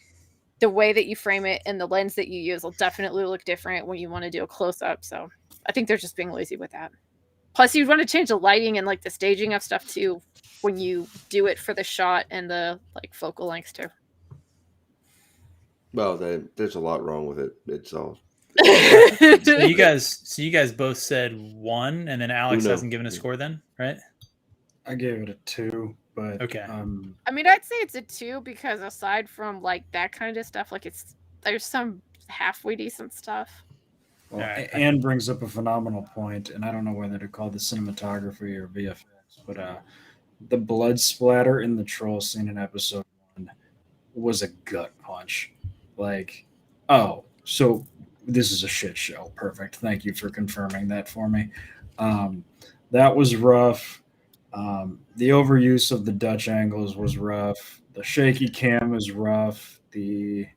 the way that you frame it and the lens that you use will definitely look different when you want to do a close up. So I think they're just being lazy with that. Plus, you want to change the lighting and like the staging of stuff too when you do it for the shot and the like focal lengths too. Well, there's a lot wrong with it. It's all. So you guys both said 1, and then Alex hasn't given a score then, right? I gave it a 2, but okay. I mean, I'd say it's a 2 because aside from like that kind of stuff, like there's some halfway decent stuff. Well, right. Anne brings up a phenomenal point, and I don't know whether to call this cinematography or VFX, but the blood splatter in the troll scene in episode 1 was a gut punch. Like, oh, so this is a shit show. Perfect. Thank you for confirming that for me. That was rough. The overuse of the Dutch angles was rough. The shaky cam was rough. The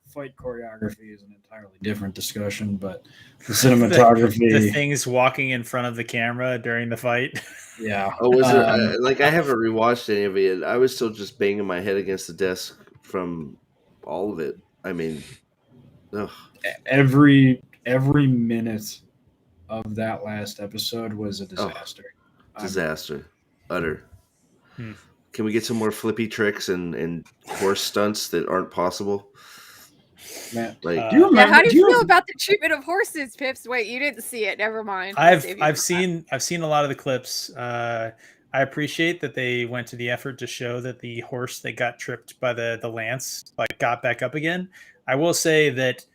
fight choreography is an entirely different discussion, but the cinematography, the things walking in front of the camera during the fight. Yeah. Oh, was it? I haven't rewatched any of it. I was still just banging my head against the desk from all of it. I mean, ugh. Every minute of that last episode was a disaster. Disaster. Utter. Can we get some more flippy tricks and horse stunts that aren't possible? Man, how do you feel about the treatment of horses, Pips? Wait, you didn't see it. Never mind. I've seen a lot of the clips. I appreciate that they went to the effort to show that the horse that got tripped by the lance got back up again. I will say that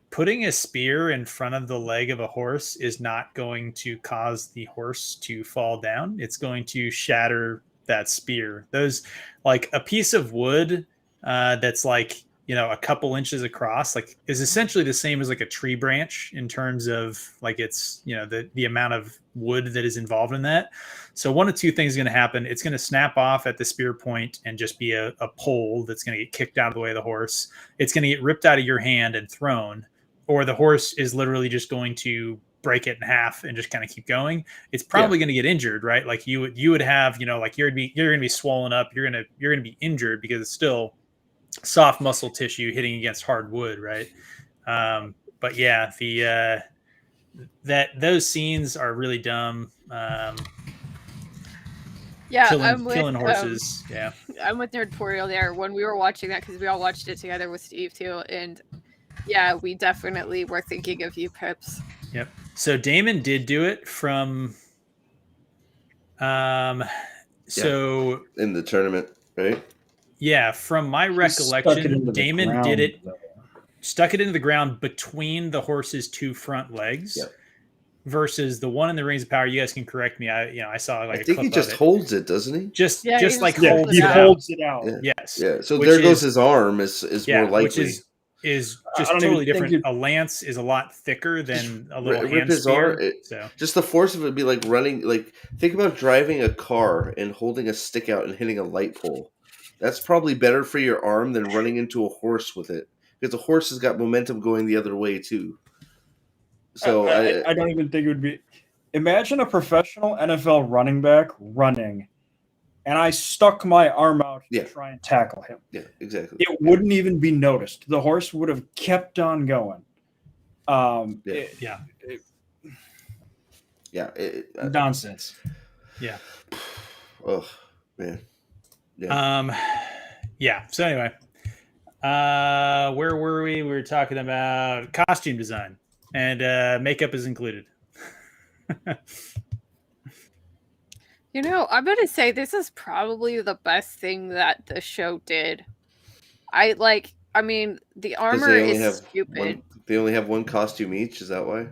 putting a spear in front of the leg of a horse is not going to cause the horse to fall down. It's going to shatter that spear. Those a piece of wood that's a couple inches across is essentially the same as a tree branch in terms of it's the amount of wood that is involved in that. So one of two things is going to happen. It's going to snap off at the spear point and just be a pole that's going to get kicked out of the way of the horse. It's going to get ripped out of your hand and thrown, or the horse is literally just going to break it in half and just kind of keep going. It's probably going to get injured, right? You would have you're going to be swollen up. You're going to be injured because it's still soft muscle tissue hitting against hard wood, right? But yeah, those scenes are really dumb. Killing horses. I'm with Nerdporial there when we were watching that because we all watched it together with Steve too, and yeah, we definitely were thinking of you, Pips. Yep. So Damon did do it from. So in the tournament, right? Yeah, from my recollection, Damon did it, stuck it into the ground between the horse's two front legs. Yep. Versus the one in the Rings of Power. You guys can correct me. I saw I think he just holds it, doesn't he? Just he holds it out. Yeah. Yes. Yeah. So there goes his arm. Is more likely. Which is just totally different. A lance is a lot thicker than a little hand spear. Just the force of it would be like running. Think about driving a car and holding a stick out and hitting a light pole. That's probably better for your arm than running into a horse with it, because the horse has got momentum going the other way too. So I don't even think it would be. Imagine a professional NFL running back running, and I stuck my arm out to try and tackle him. Yeah, exactly. It wouldn't even be noticed. The horse would have kept on going. Nonsense. Yeah. Oh man. Yeah. So anyway, where were we? We were talking about costume design. And makeup is included. I'm going to say this is probably the best thing that the show did. I mean, the armor is stupid. They only have one costume each. Is that why?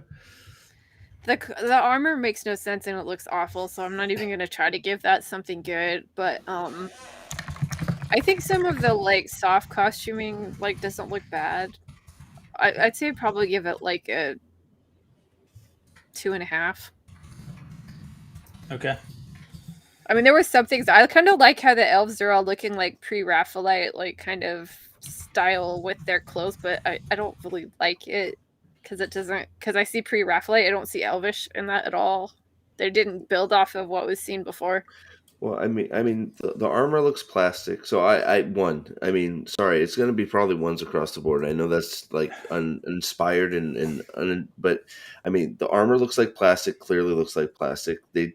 The armor makes no sense and it looks awful. So I'm not even going to try to give that something good. But I think some of the soft costuming doesn't look bad. I'd say probably give it a 2.5. Okay. I mean, there were some things I kind of like how the elves are all looking like pre-Raphaelite, like kind of style with their clothes, but I don't really like it because I see pre-Raphaelite, I don't see elvish in that at all. They didn't build off of what was seen before. Well, the armor looks plastic. So sorry, it's going to be probably ones across the board. I know that's like uninspired but I mean, the armor looks like plastic. Clearly looks like plastic. They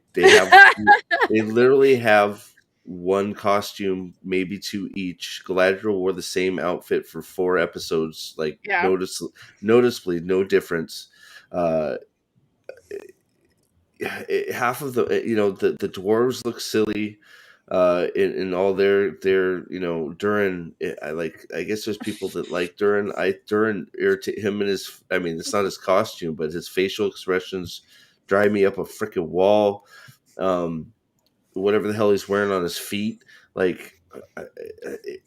literally have one costume, maybe two each. Galadriel wore the same outfit for 4 episodes. Like noticeably no difference. Half of the the dwarves look silly in all their Durin. I guess there's people that like Durin. Durin irritate him and his, I mean, it's not his costume, but his facial expressions drive me up a freaking wall. Whatever the hell he's wearing on his feet, like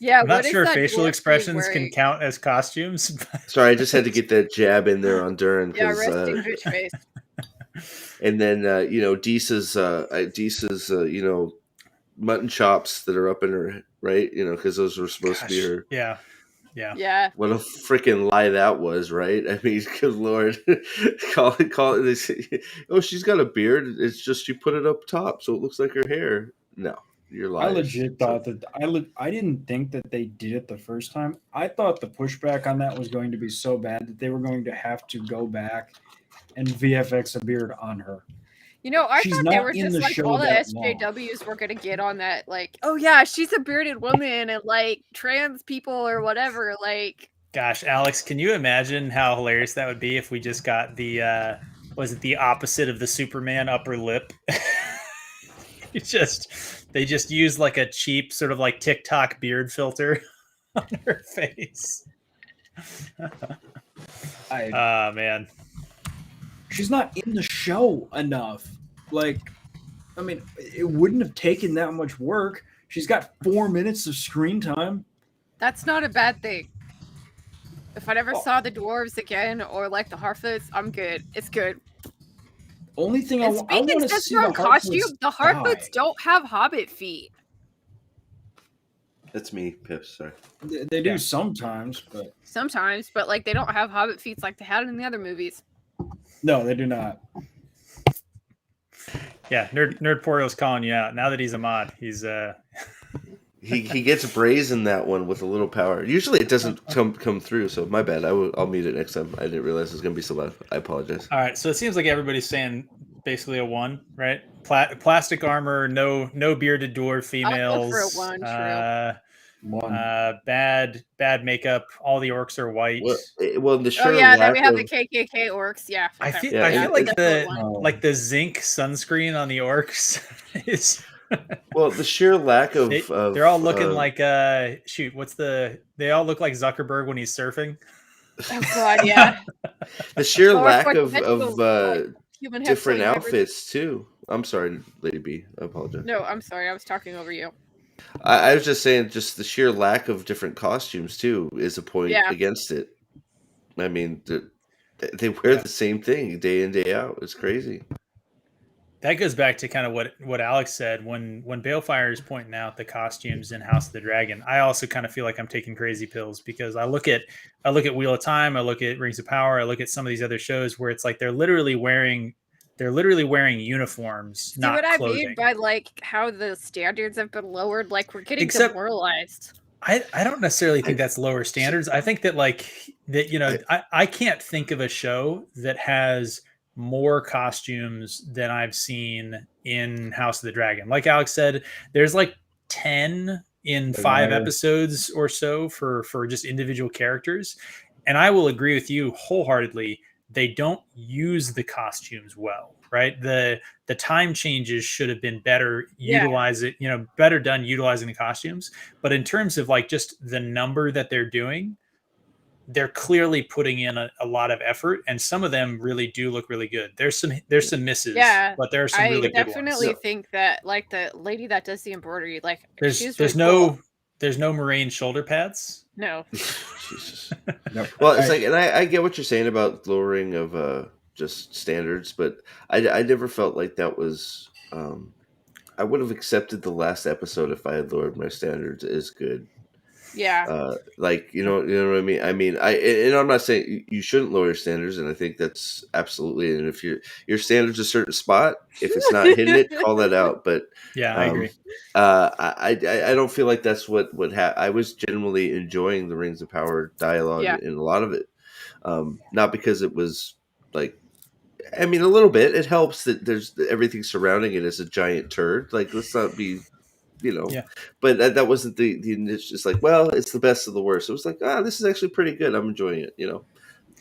I'm not sure facial expressions can count as costumes. Sorry, I just had to get that jab in there on Durin. Yeah, resting bitch face. And then Deesa's mutton chops that are up in her, right? Because those were supposed to be her. Yeah. What a freaking lie that was, right? I mean, good Lord, call it. Oh, she's got a beard. It's just you put it up top, so it looks like her hair. No, you're lying. I legit thought that I didn't think that they did it the first time. I thought the pushback on that was going to be so bad that they were going to have to go back and VFX a beard on her. I thought they were just like all the SJWs were going to get on that. Like, oh yeah, she's a bearded woman and like trans people or whatever. Like, gosh, Alex, can you imagine how hilarious that would be if we just got the, was it the opposite of the Superman upper lip? They just used like a cheap sort of like TikTok beard filter on her face. Oh man. She's not in the show enough. Like, I mean, it wouldn't have taken that much work. She's got 4 minutes of screen time. That's not a bad thing. If I never saw the dwarves again or like the Harfoots, I'm good. It's good. Only thing I want to see the costume. The Harfoots don't have hobbit feet. That's me, Pips. Sorry. They do sometimes, but like they don't have hobbit feet like they had in the other movies. No, they do not. Yeah, Nerd Porio's calling you out. Now that he's a mod, he's he gets brazen that one with a little power. Usually it doesn't come through, so my bad. I'll mute it next time. I didn't realize it was going to be so loud. I apologize. All right, so it seems like everybody's saying basically a 1, right? Plastic armor, no bearded dwarf females. I'll go for a 1. Bad makeup. All the orcs are white. Well, the shirt. Oh yeah, then we have the KKK orcs. Yeah, I feel like the zinc sunscreen on the orcs is. Well, the sheer lack of they're all looking like they all look like Zuckerberg when he's surfing. Oh god, yeah. The sheer lack of different outfits too. I'm sorry, Lady B. I apologize. No, I'm sorry. I was talking over you. I was just saying, just the sheer lack of different costumes too is a point against it. I mean, they wear the same thing day in, day out. It's crazy. That goes back to kind of what Alex said when Balefire is pointing out the costumes in House of the Dragon. I also kind of feel like I'm taking crazy pills because I look at Wheel of Time, I look at Rings of Power, I look at some of these other shows where it's like they're literally wearing uniforms, not clothing. See what I mean by like how the standards have been lowered? Like we're getting demoralized. I don't necessarily think that's lower standards. I think that I can't think of a show that has more costumes than I've seen in House of the Dragon. Like Alex said, there's like 10 in 5 episodes or so for just individual characters. And I will agree with you wholeheartedly. They don't use the costumes well, right? The time changes should have been better better done utilizing the costumes. But in terms of like just the number that they're doing, they're clearly putting in a lot of effort, and some of them really do look really good. There's some misses, but there are some really good ones. I definitely think that like the lady that does the embroidery, like there's no Moraine shoulder pads. No. Jesus. Well, it's like, and I get what you're saying about lowering of just standards, but I never felt like that was. I would have accepted the last episode if I had lowered my standards as good. Yeah. Like you know what I mean. And I'm not saying you shouldn't lower your standards, and I think that's absolutely. And if your standards a certain spot, if it's not hitting it, call that out. But yeah, I agree. I don't feel like that's what I was genuinely enjoying the Rings of Power dialogue in a lot of it, not because it was like. I mean, a little bit. It helps that there's everything surrounding it is a giant turd. Like, let's not be, But that wasn't the it's just like, well, it's the best of the worst. It was like, this is actually pretty good. I'm enjoying it.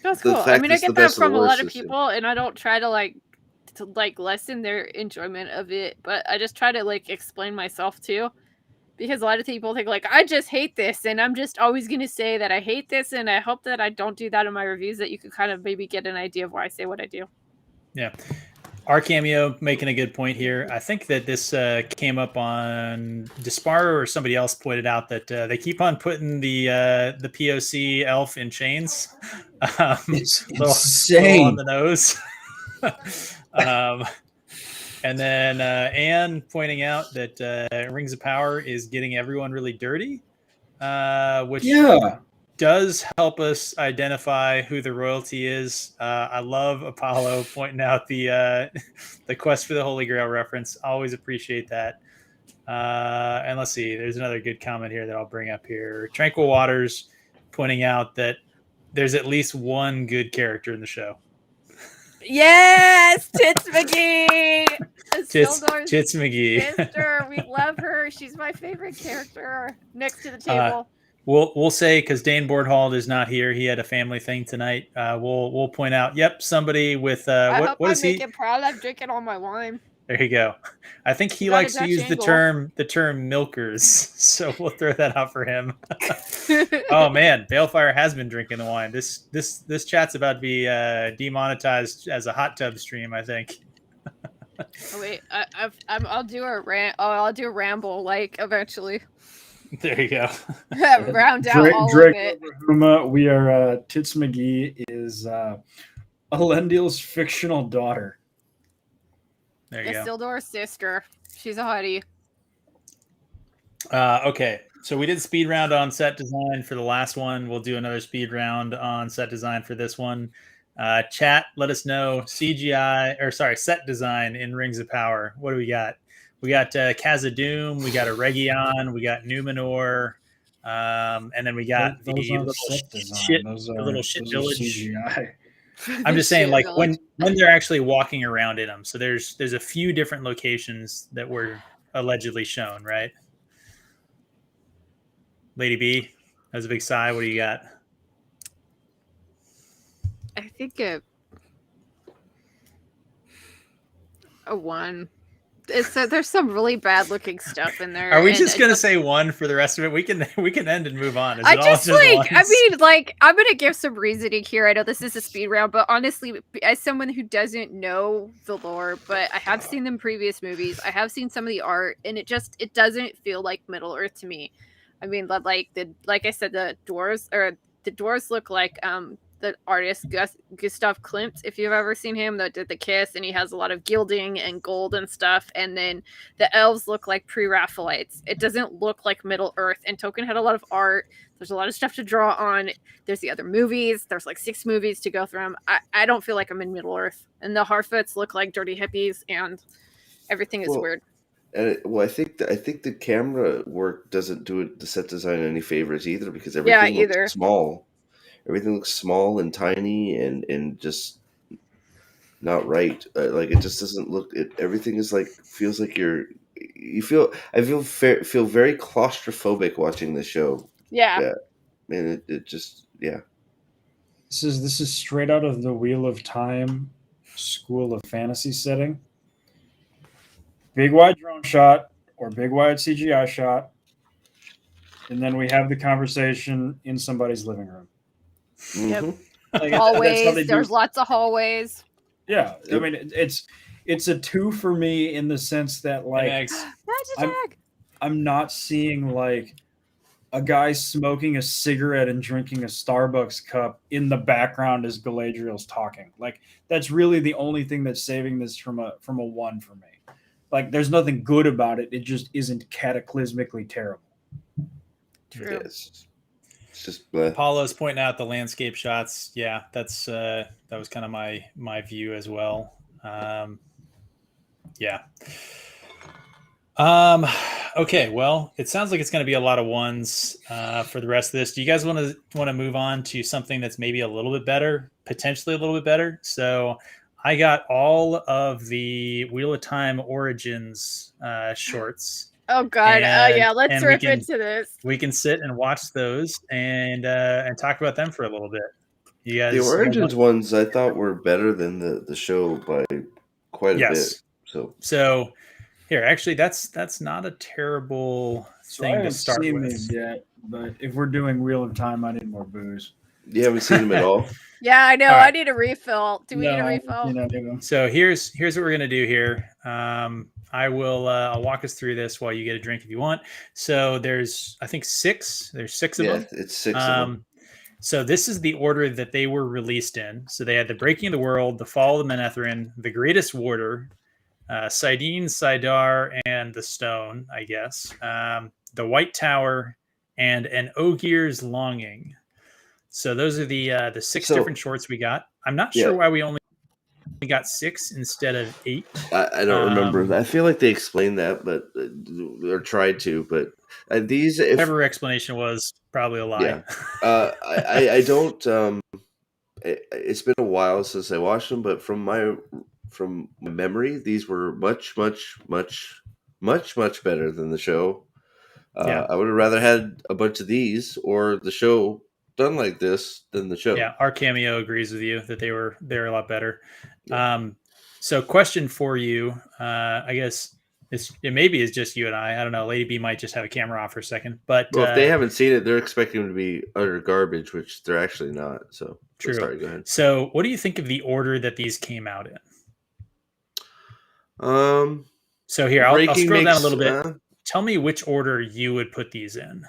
That's cool. I mean, I get that from a lot of people, and I don't try to lessen their enjoyment of it, but I just try to explain myself too. Because a lot of people think I just hate this, and I'm just always going to say that I hate this, and I hope that I don't do that in my reviews, that you could kind of maybe get an idea of why I say what I do. Yeah. Our cameo making a good point here. I think that this came up on Disparro, or somebody else pointed out that they keep on putting the POC elf in chains. It's insane. On the nose. And then Anne pointing out that Rings of Power is getting everyone really dirty, which does help us identify who the royalty is. I love Apollo pointing out the Quest for the Holy Grail reference. Always appreciate that. And let's see, there's another good comment here that I'll bring up here. Tranquil Waters pointing out that there's at least one good character in the show. Yes, Tits McGee. Tits McGee. Sister, we love her. She's my favorite character next to the table. We'll say, because Dane Bordhald is not here, he had a family thing tonight. We'll point out. Yep, somebody with what is he? I make him proud. I'm drinking all my wine. There you go. I think he likes to use the term milkers, so we'll throw that out for him. Oh man, Balefire has been drinking the wine. This chat's about to be demonetized as a hot tub stream, I think. Oh, wait, I'll do a rant. Oh, I'll do a ramble eventually. There you go. Round out all of it. We are Tits McGee is Elendil's fictional daughter. There you go. Isildur's sister. She's a hottie. Okay, so we did speed round on set design for the last one. We'll do another speed round on set design for this one. Chat, let us know set design in Rings of Power. What do we got? We got Khazad-dûm, we got Eregion, we got Numenor, and then we got the little shit village. CGI. I'm just saying, when they're actually walking around in them. So there's a few different locations that were allegedly shown, right? Lady B, that was a big sigh. What do you got? I think a 1. There's some really bad looking stuff in there. Are we just gonna say 1 for the rest of it? We can end and move on. I'm gonna give some reasoning here. I know this is a speed round, but honestly, as someone who doesn't know the lore, but I have seen them previous movies, I have seen some of the art, and it doesn't feel like Middle Earth to me. I mean, like I said, the dwarves look like the artist Gustav Klimt, if you've ever seen him, that did The Kiss, and he has a lot of gilding and gold and stuff. And then the elves look like pre-Raphaelites. It doesn't look like Middle Earth. And Tolkien had a lot of art. There's a lot of stuff to draw on. There's the other movies. There's 6 movies to go through them. I don't feel like I'm in Middle Earth. And the Harfoots look like dirty hippies, and everything is weird. And I think the camera work doesn't do the set design any favors either, because everything looks small. Everything looks small and tiny and just not right. It just doesn't look. Everything is feels like I feel very claustrophobic watching the show. Yeah. And it just This is straight out of the Wheel of Time School of Fantasy setting. Big wide drone shot or big wide CGI shot, and then we have the conversation in somebody's living room. Yep. Hallways. There's lots of hallways. Yeah, I mean it's a 2 for me in the sense that I'm not seeing a guy smoking a cigarette and drinking a Starbucks cup in the background as Galadriel's talking. Like that's really the only thing that's saving this from a 1 for me. Like there's nothing good about it. It just isn't cataclysmically terrible. True. It's just bleh. Paulo's pointing out the landscape shots. Yeah, that's that was kind of my view as well. Yeah. Okay, well, it sounds like it's going to be a lot of ones for the rest of this. Do you guys want to move on to something that's maybe a little bit better, potentially a little bit better? So I got all of the Wheel of Time Origins shorts. Oh God! Yeah, let's rip into this. We can sit and watch those and talk about them for a little bit. You guys, the Origins ones I thought were better than the show by quite a bit. So here, actually, that's not a terrible thing to start with. I haven't seen these yet, but if we're doing Wheel of Time, I need more booze. You haven't seen them at all? Yeah, I know. Right. I need a refill. Do we need a refill? So here's what we're gonna do here. I will I'll walk us through this while you get a drink if you want. So there's I think six. There's six of them. Yeah, it's six of them. So this is the order that they were released in. So they had the Breaking of the World, the Fall of the Manetheren, the Greatest Warder, Sidene, Sidar, and the Stone, I guess. The White Tower, and an Ogier's Longing. So those are the six different shorts we got. I'm not sure why we only got 6 instead of 8. I don't remember. I feel like they explained that, but or tried to. But these, whatever explanation was, probably a lie. Yeah. I don't. It's been a while since I watched them, but from my memory, these were much better than the show. I would have rather had a bunch of these or the show done like this than the show. Yeah, our Cameo agrees with you that they're a lot better. Yeah. So question for you, I guess it maybe is just you and I don't know. Lady B might just have a camera off for a second, but if they haven't seen it, they're expecting them to be utter garbage, which they're actually not. So true. Sorry, go ahead. So what do you think of the order that these came out in? So here, I'll scroll down a little bit. Tell me which order you would put these in.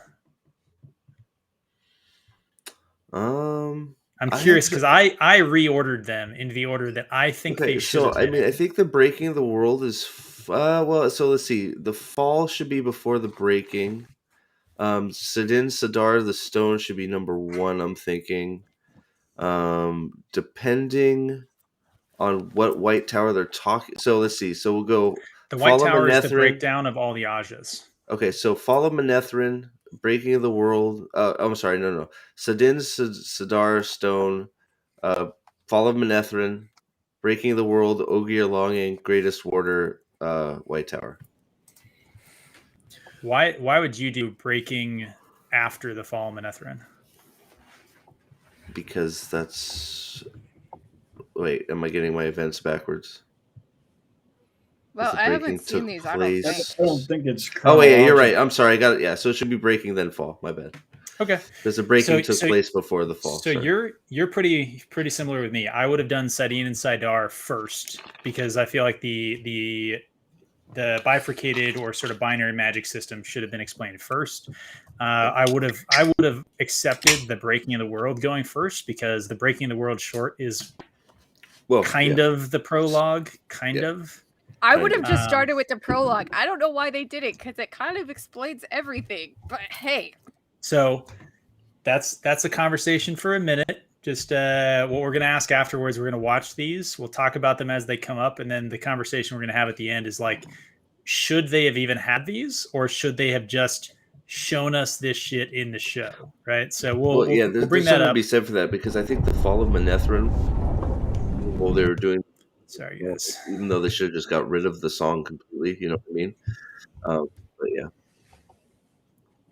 I'm curious because I reordered them into the order that I think they should. So I mean, I think the Breaking of the World is well. So let's see. The Fall should be before the Breaking. Sidin, Sidar, the Stone should be number 1. I'm thinking. Depending on what White Tower they're talking. So let's see. So we'll go. The White Tower is the breakdown of all the Ajas. Okay, so Fall of Manetheren, Breaking of the World. I'm sorry, no. Sidin, Sidar, Stone, Fall of Manetheren, Breaking of the World, Ogier Longing, Greatest Warder, White Tower. Why would you do Breaking after the Fall of Manetheren? Because that's. Wait, am I getting my events backwards? Well, I haven't seen these. I don't think it's. Oh, yeah, you're right. I'm sorry. I got it. Yeah, so it should be Breaking then Fall. My bad. Okay. Because the Breaking took place before the Fall. So you're pretty similar with me. I would have done Sidene and Sidar first because I feel like the bifurcated or sort of binary magic system should have been explained first. I would have accepted the Breaking of the World going first because the Breaking of the World short is kind of the prologue, kind of. I would have just started with the prologue. I don't know why they did it because it kind of explains everything. But hey, so that's a conversation for a minute. Just what we're going to ask afterwards. We're going to watch these. We'll talk about them as they come up, and then the conversation we're going to have at the end is like, should they have even had these, or should they have just shown us this shit in the show? Right. So we'll bring that up. There's something to be said for that because I think the Fall of Manetheren, while they were doing. Sorry, guys. Even though they should have just got rid of the song completely, you know what I mean? But yeah.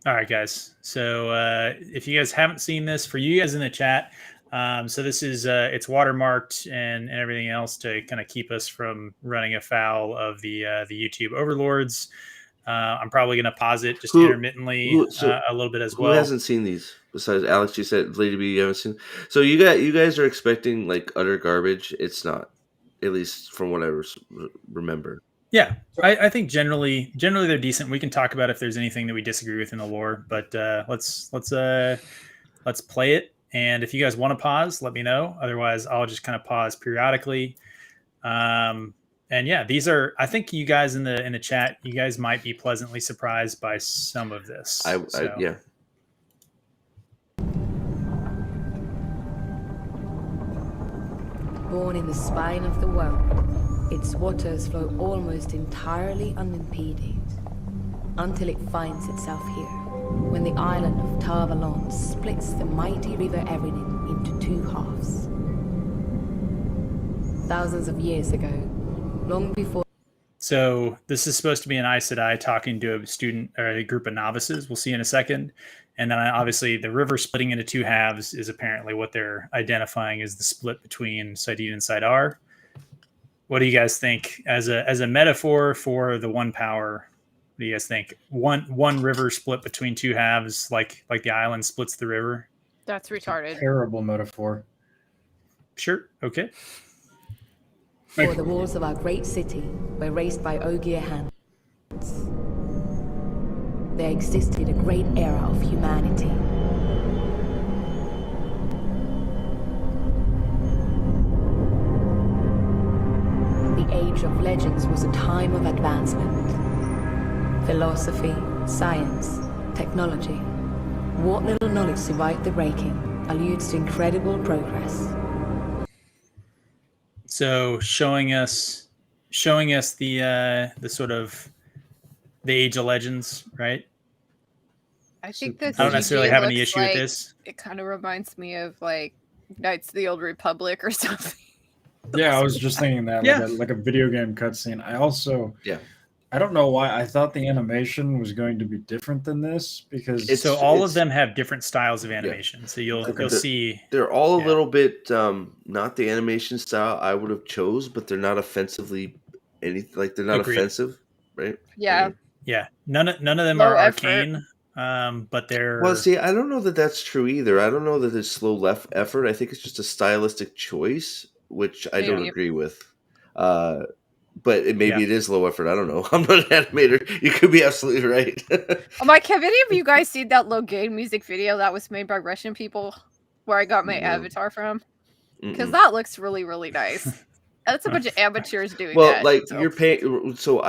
All right, guys. So if you guys haven't seen this, for you guys in the chat, so this is it's watermarked and everything else to kind of keep us from running afoul of the YouTube overlords. I'm probably going to pause it just intermittently a little bit as well. Who hasn't seen these besides Alex? You said Lady B, you haven't seen. So you guys are expecting like utter garbage. It's not. At least from what I remember. Yeah, I think generally they're decent. We can talk about if there's anything that we disagree with in the lore, but let's play it. And if you guys want to pause, let me know. Otherwise, I'll just kind of pause periodically. And yeah, these are. I think you guys in the chat, you guys might be pleasantly surprised by some of this. Yeah. Born in the spine of the world, its waters flow almost entirely unimpeded, until it finds itself here, when the island of Tarvalon splits the mighty river Eridin into two halves. Thousands of years ago, long before... So this is supposed to be an Aes Sedai talking to a student or a group of novices. We'll see in a second. And then obviously the river splitting into two halves is apparently what they're identifying as the split between Saidin and Saidar. What do you guys think as a metaphor for the one power? What do you guys think? One river split between two halves, like the island splits the river? That's retarded. Terrible metaphor. Sure. Okay. For the walls of our great city were raised by Ogier hands. There existed a great era of humanity. The Age of Legends was a time of advancement. Philosophy, science, technology. What little knowledge survived the breaking alludes to incredible progress. So showing us the sort of the Age of Legends, right? I think this. I don't necessarily have any issue with this. It kind of reminds me of like Knights of the Old Republic or something. Yeah, I was just thinking that, Yeah. like a video game cutscene. I don't know why I thought the animation was going to be different than this, because So all of them have different styles of animation. So you'll see they're all a little bit not the animation style I would have chose, but they're not offensively anything. Like they're not Agreed. offensive, right? Yeah. Yeah, none of them Low are effort. arcane, but they're Well, see, I don't know that that's true either. I don't know that it's slow left effort. I think it's just a stylistic choice, which I don't Maybe. agree with. But maybe it is low effort. I don't know. I'm not an animator. You could be absolutely right. Oh, Mike, have any of you guys seen that Logain music video that was made by Russian people, where I got my avatar from? Because that looks really, really nice. That's a bunch of amateurs doing well, that. like so. you're paying. So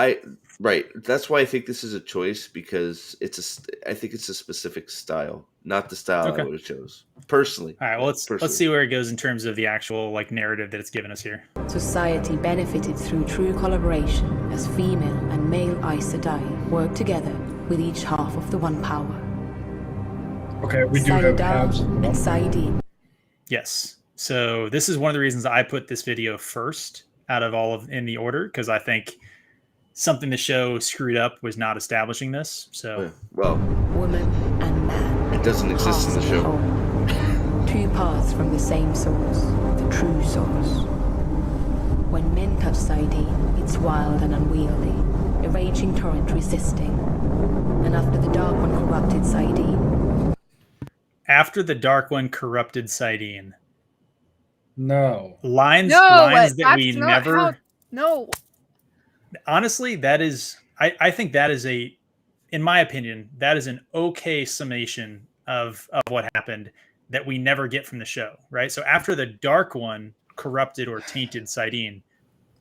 right. That's why I think this is a choice, because I think it's a specific style, not the style I would have chose personally. All right. Well, let's see where it goes in terms of the actual like narrative that it's given us here. Society benefited through true collaboration as female and male Aes Sedai worked together with each half of the one power. Okay, we do have halves of and Saidin. Yes. So this is one of the reasons I put this video first out of all of in the order, because I think something the show screwed up was not establishing this. So well, woman and man. It doesn't exist in the show. Whole. Two paths from the same source, the true source. When men touch Saidin, it's wild and unwieldy, a raging torrent resisting. And after the Dark One corrupted Saidin. After the Dark One corrupted Saidin. No. Lines that we never... No. Honestly, that is... I think that is in my opinion, that is an okay summation of what happened that we never get from the show, right? So after the Dark One corrupted or tainted Saidin,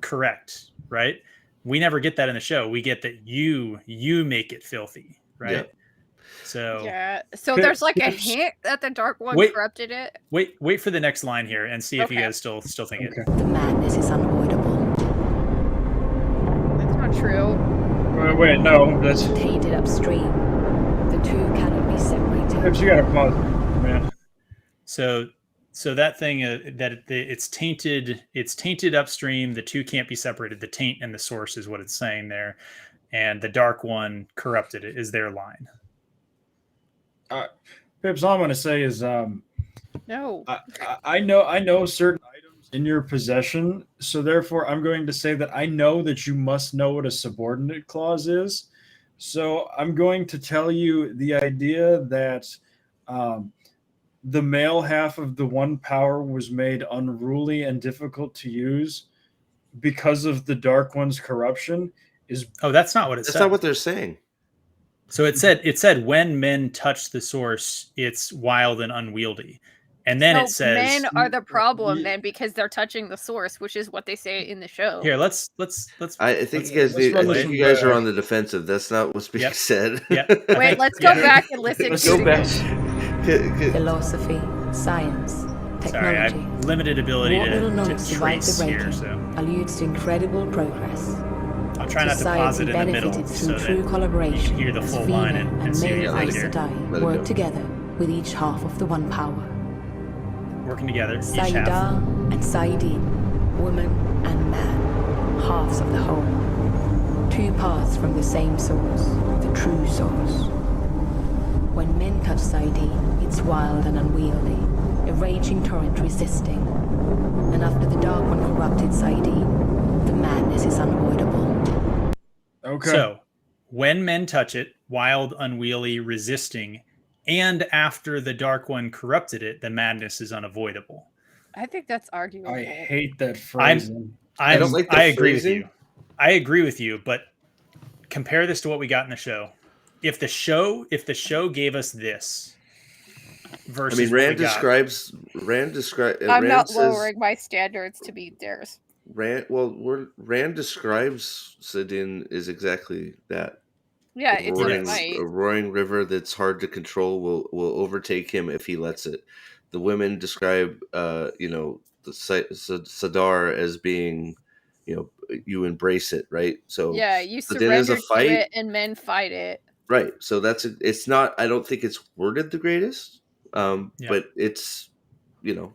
correct, right? We never get that in the show. We get that you make it filthy, right? Yeah. So there's like a hint that the Dark One corrupted it. Wait for the next line here and see if you guys still think it. The madness is unavoidable. That's not true. Wait, no, that's tainted upstream. The two cannot be separated. You gotta pause, man. So that thing it's tainted upstream. The two can't be separated. The taint and the source is what it's saying there, and the Dark One corrupted it is their line. Pips, all I'm gonna say is no. I know certain items in your possession, so therefore I'm going to say that I know that you must know what a subordinate clause is. So I'm going to tell you the idea that the male half of the one power was made unruly and difficult to use because of the Dark One's corruption is. Oh, that's not what it said. That's not what they're saying. So it said when men touch the source, it's wild and unwieldy. And then So it says men are the problem then because they're touching the source, which is what they say in the show. Here, let's I think you guys are on the defensive. That's not what's being said. Yeah. Wait, let's go back and listen. Let's go back. Philosophy, science, technology. Sorry, I have limited ability what little to knowledge survived trace the here, breaking so alludes to incredible progress. I'll try not to pause it in the middle benefited so through that true collaboration you can hear the as full Vina line and see what male you Aes hear. Sedai work together with each half of the One Power. Working together, each Saida half. and Saidin, woman and man, halves of the whole. Two paths from the same source, the true source. When men touch Saidin, it's wild and unwieldy, a raging torrent resisting. And after the Dark One corrupted Saidin, the madness is unavoidable. Okay. So, when men touch it, wild, unwieldy, resisting, and after the Dark One corrupted it, the madness is unavoidable. I think that's arguable. I hate that phrasing. I don't like the I agree phrasing. with you. I agree with you, but compare this to what we got in the show. If the show gave us this versus I mean, Rand describes. I'm not lowering my standards to meet theirs. Rand describes Sidin is exactly that. Yeah, it's a roaring river that's hard to control will overtake him if he lets it. The women describe, the Sadar as being, you embrace it, right? So yeah, you surrender to it, and men fight it. Right. So it's not. I don't think it's worded the greatest, but it's.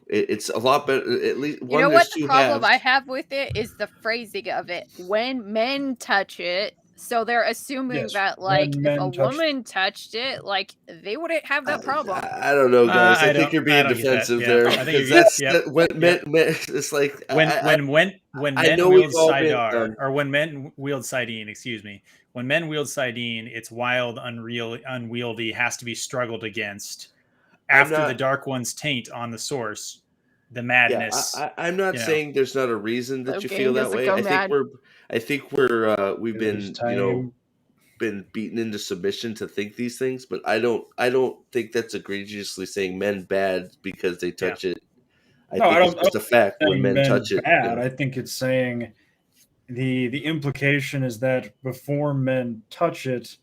It's a lot better. At least you know what the problem I have with it is the phrasing of it. When men touch it, so they're assuming that if a woman touched it, they wouldn't have that problem. I don't know, guys. I think you're being defensive there. I think It's like when men wield Sidar, or when men wield Sidene, excuse me. When men wield Sidene, it's wild, unwieldy, has to be struggled against. After the Dark One's taint on the source, the madness. Yeah, I'm not saying there's not a reason that you feel that way. I think we've been been beaten into submission to think these things, but I don't think that's egregiously saying men bad because they touch it. I think it's just a fact when men touch it. Bad. I think it's saying the implication is that before men touch it,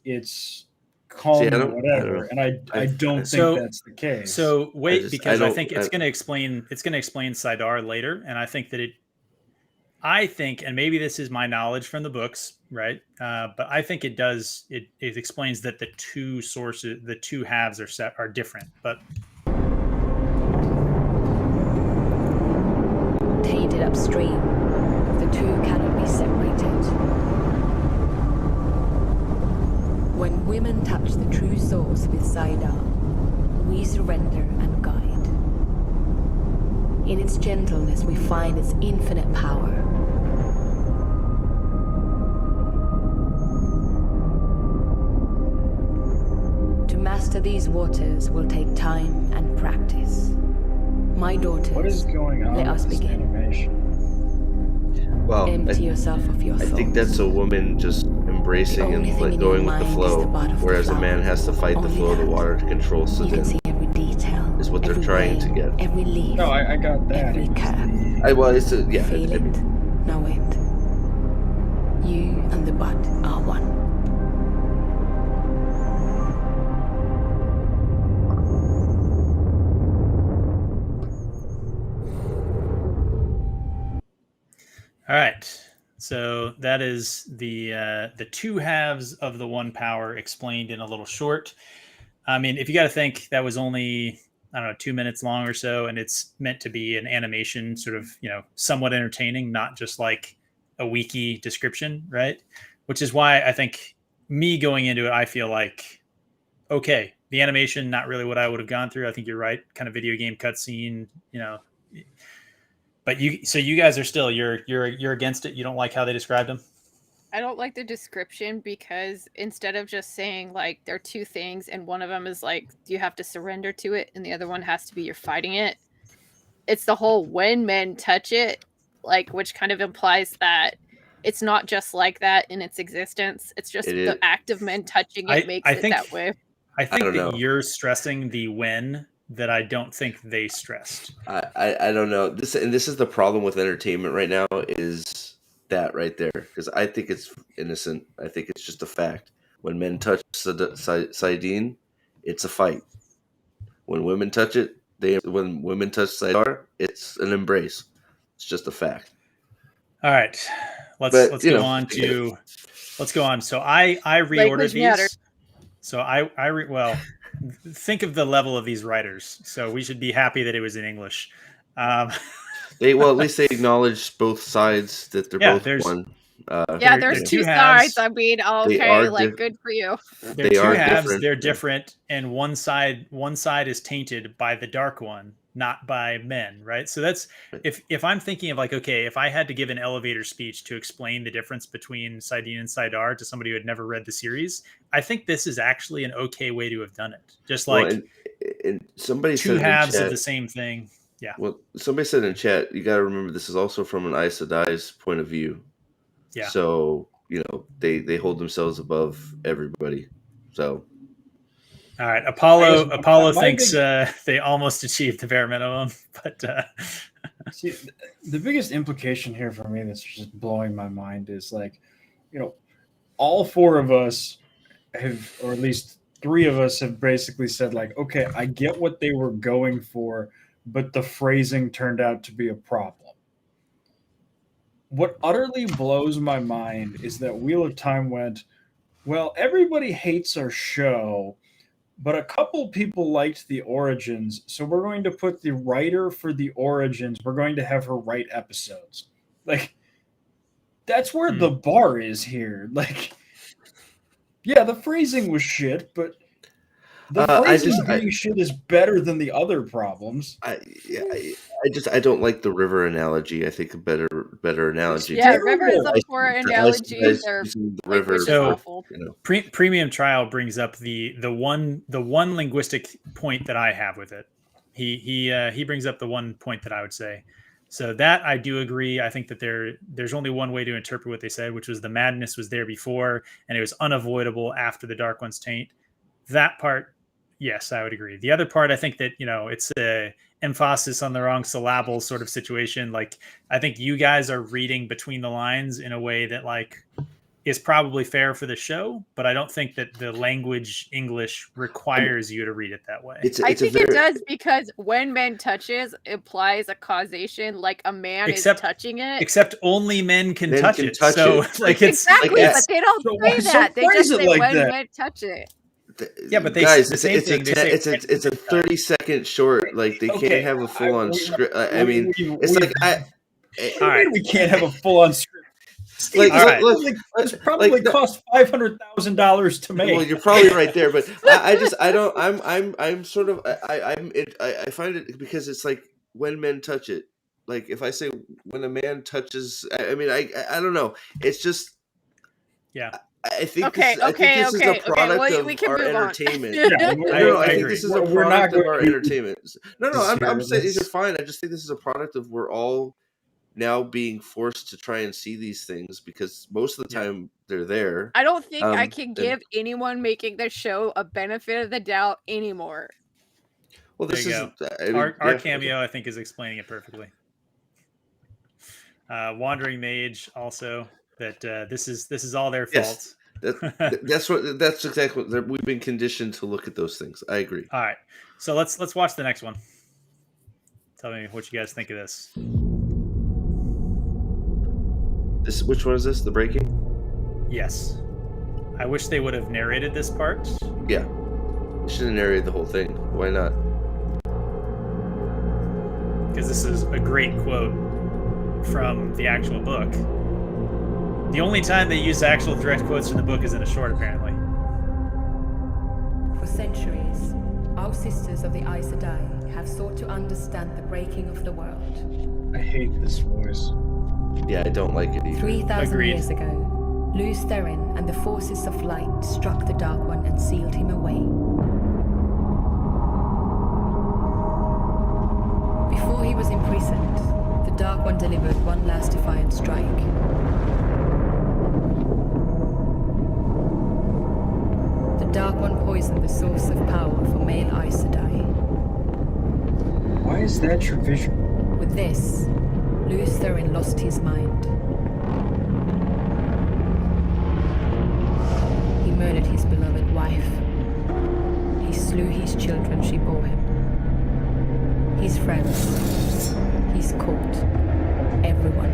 it's calm or whatever, and I don't think that's the case. So wait, because I think it's going to explain Sidar later, and I think that and maybe this is my knowledge from the books, right? But I think it does. It explains that the two sources, the two halves are different, but tainted upstream, the two cannot be separated. When women touch the true source with Saida, we surrender and guide. In its gentleness, we find its infinite power. To master these waters will take time and practice. My daughters, what is going on? Let us begin. Animation? Well, empty yourself of your thoughts. I think that's a woman just embracing and going with the flow, whereas a man has to fight the flow of the water to control Sidin. You can see every detail, is what they're trying to get. Every leaf. No, I got that. Every curve. Feel it, know it. You and the bud are one. all right. So that is the two halves of the one power explained in a little short. I mean, if you got to think that was only, 2 minutes long or so, and it's meant to be an animation, sort of, somewhat entertaining, not just like a wiki description, right? Which is why I think me going into it, I feel like, okay, the animation, not really what I would have gone through. I think you're right, kind of video game cutscene, But you guys are still you're against it. You don't like how they described them. I don't like the description because instead of just saying there are two things and one of them is you have to surrender to it and the other one has to be you're fighting it. It's the whole when men touch it, which kind of implies that it's not just like that in its existence. It's just the act of men touching it makes it that way. I think that you're stressing the when that I don't think they stressed. I don't know. This is the problem with entertainment right now, is that right there, because I think it's innocent. I think it's just a fact. When men touch Saidin, it's a fight. When women touch it, when women touch Saidar, it's an embrace. It's just a fact. All right, let's go on. So I reordered these. Matter. So well, think of the level of these writers. So we should be happy that it was in English. At least they acknowledge both sides, that they're both one. There's two sides. I mean, okay, good for you. They're two halves. Different. They're different, and one side is tainted by the dark one, not by men, right? So that's if I'm thinking of like, okay, if I had to give an elevator speech to explain the difference between Saidin and Saidar to somebody who had never read the series, I think this is actually an okay way to have done it. Just like and somebody two halves of the same thing. Yeah. Well, somebody said in chat, you got to remember this is also from an Aes Sedai's point of view. Yeah. So, they hold themselves above everybody. So. All right. Apollo thinks they almost achieved the bare minimum, but see, the biggest implication here for me that's just blowing my mind is like, all four of us have, or at least three of us have basically said like, okay, I get what they were going for, but the phrasing turned out to be a problem. What utterly blows my mind is that Wheel of Time went, well, everybody hates our show, but a couple people liked the origins, so we're going to put the writer for the origins. We're going to have her write episodes. Like, that's where the bar is here. Like, yeah, the phrasing was shit, but the phrasing being shit is better than the other problems. I don't like the river analogy. I think a better analogy. Yeah, river is a poor analogy. The river. So, Premium Trial brings up the one linguistic point that I have with it. He brings up the one point that I would say. So that I do agree. I think that there's only one way to interpret what they said, which was the madness was there before, and it was unavoidable after the Dark One's taint. That part, yes, I would agree. The other part, I think that, it's a emphasis on the wrong syllables sort of situation. Like, I think you guys are reading between the lines in a way that like is probably fair for the show, but I don't think that the language English requires you to read it that way. I think it does, because when men touches implies a causation, like a man is touching it. Except only men can touch it. So like it's exactly, but they don't say that. They just say when men touch it. Yeah, but guys, it's a 30-second short. Like they can't have a full on script. I mean, it's like all right, we can't have a full on script. It's probably cost $500,000 to make. Well, you're probably right there, but I find it because it's like when men touch it. Like if I say when a man touches, I mean, I don't know. It's just I think this is a product of our entertainment. I think this is a product of our entertainment. No, I'm saying these are fine. I just think this is a product of we're all now being forced to try and see these things because most of the time they're there. I don't think I can give anyone making the show a benefit of the doubt anymore. Well, this is our cameo. I think is explaining it perfectly. Wandering Mage also. That this is all their fault. Yes. That's exactly what we've been conditioned to look at those things. I agree. All right, so let's watch the next one. Tell me what you guys think of this. Which one is this? The breaking? Yes. I wish they would have narrated this part. Yeah, they should have narrated the whole thing. Why not? Because this is a great quote from the actual book. The only time they use actual direct quotes from the book is in a short, apparently. For centuries, our sisters of the Aes Sedai have sought to understand the breaking of the world. I hate this voice. Yeah, I don't like it either. 3,000 years ago, Luz Therin and the forces of light struck the Dark One and sealed him away. Before he was imprisoned, the Dark One delivered one last defiant strike. Dark One poisoned the source of power for male Aes Sedai. Why is that your vision? With this, Luz Therin lost his mind. He murdered his beloved wife. He slew his children she bore him. His friends. His court. Everyone.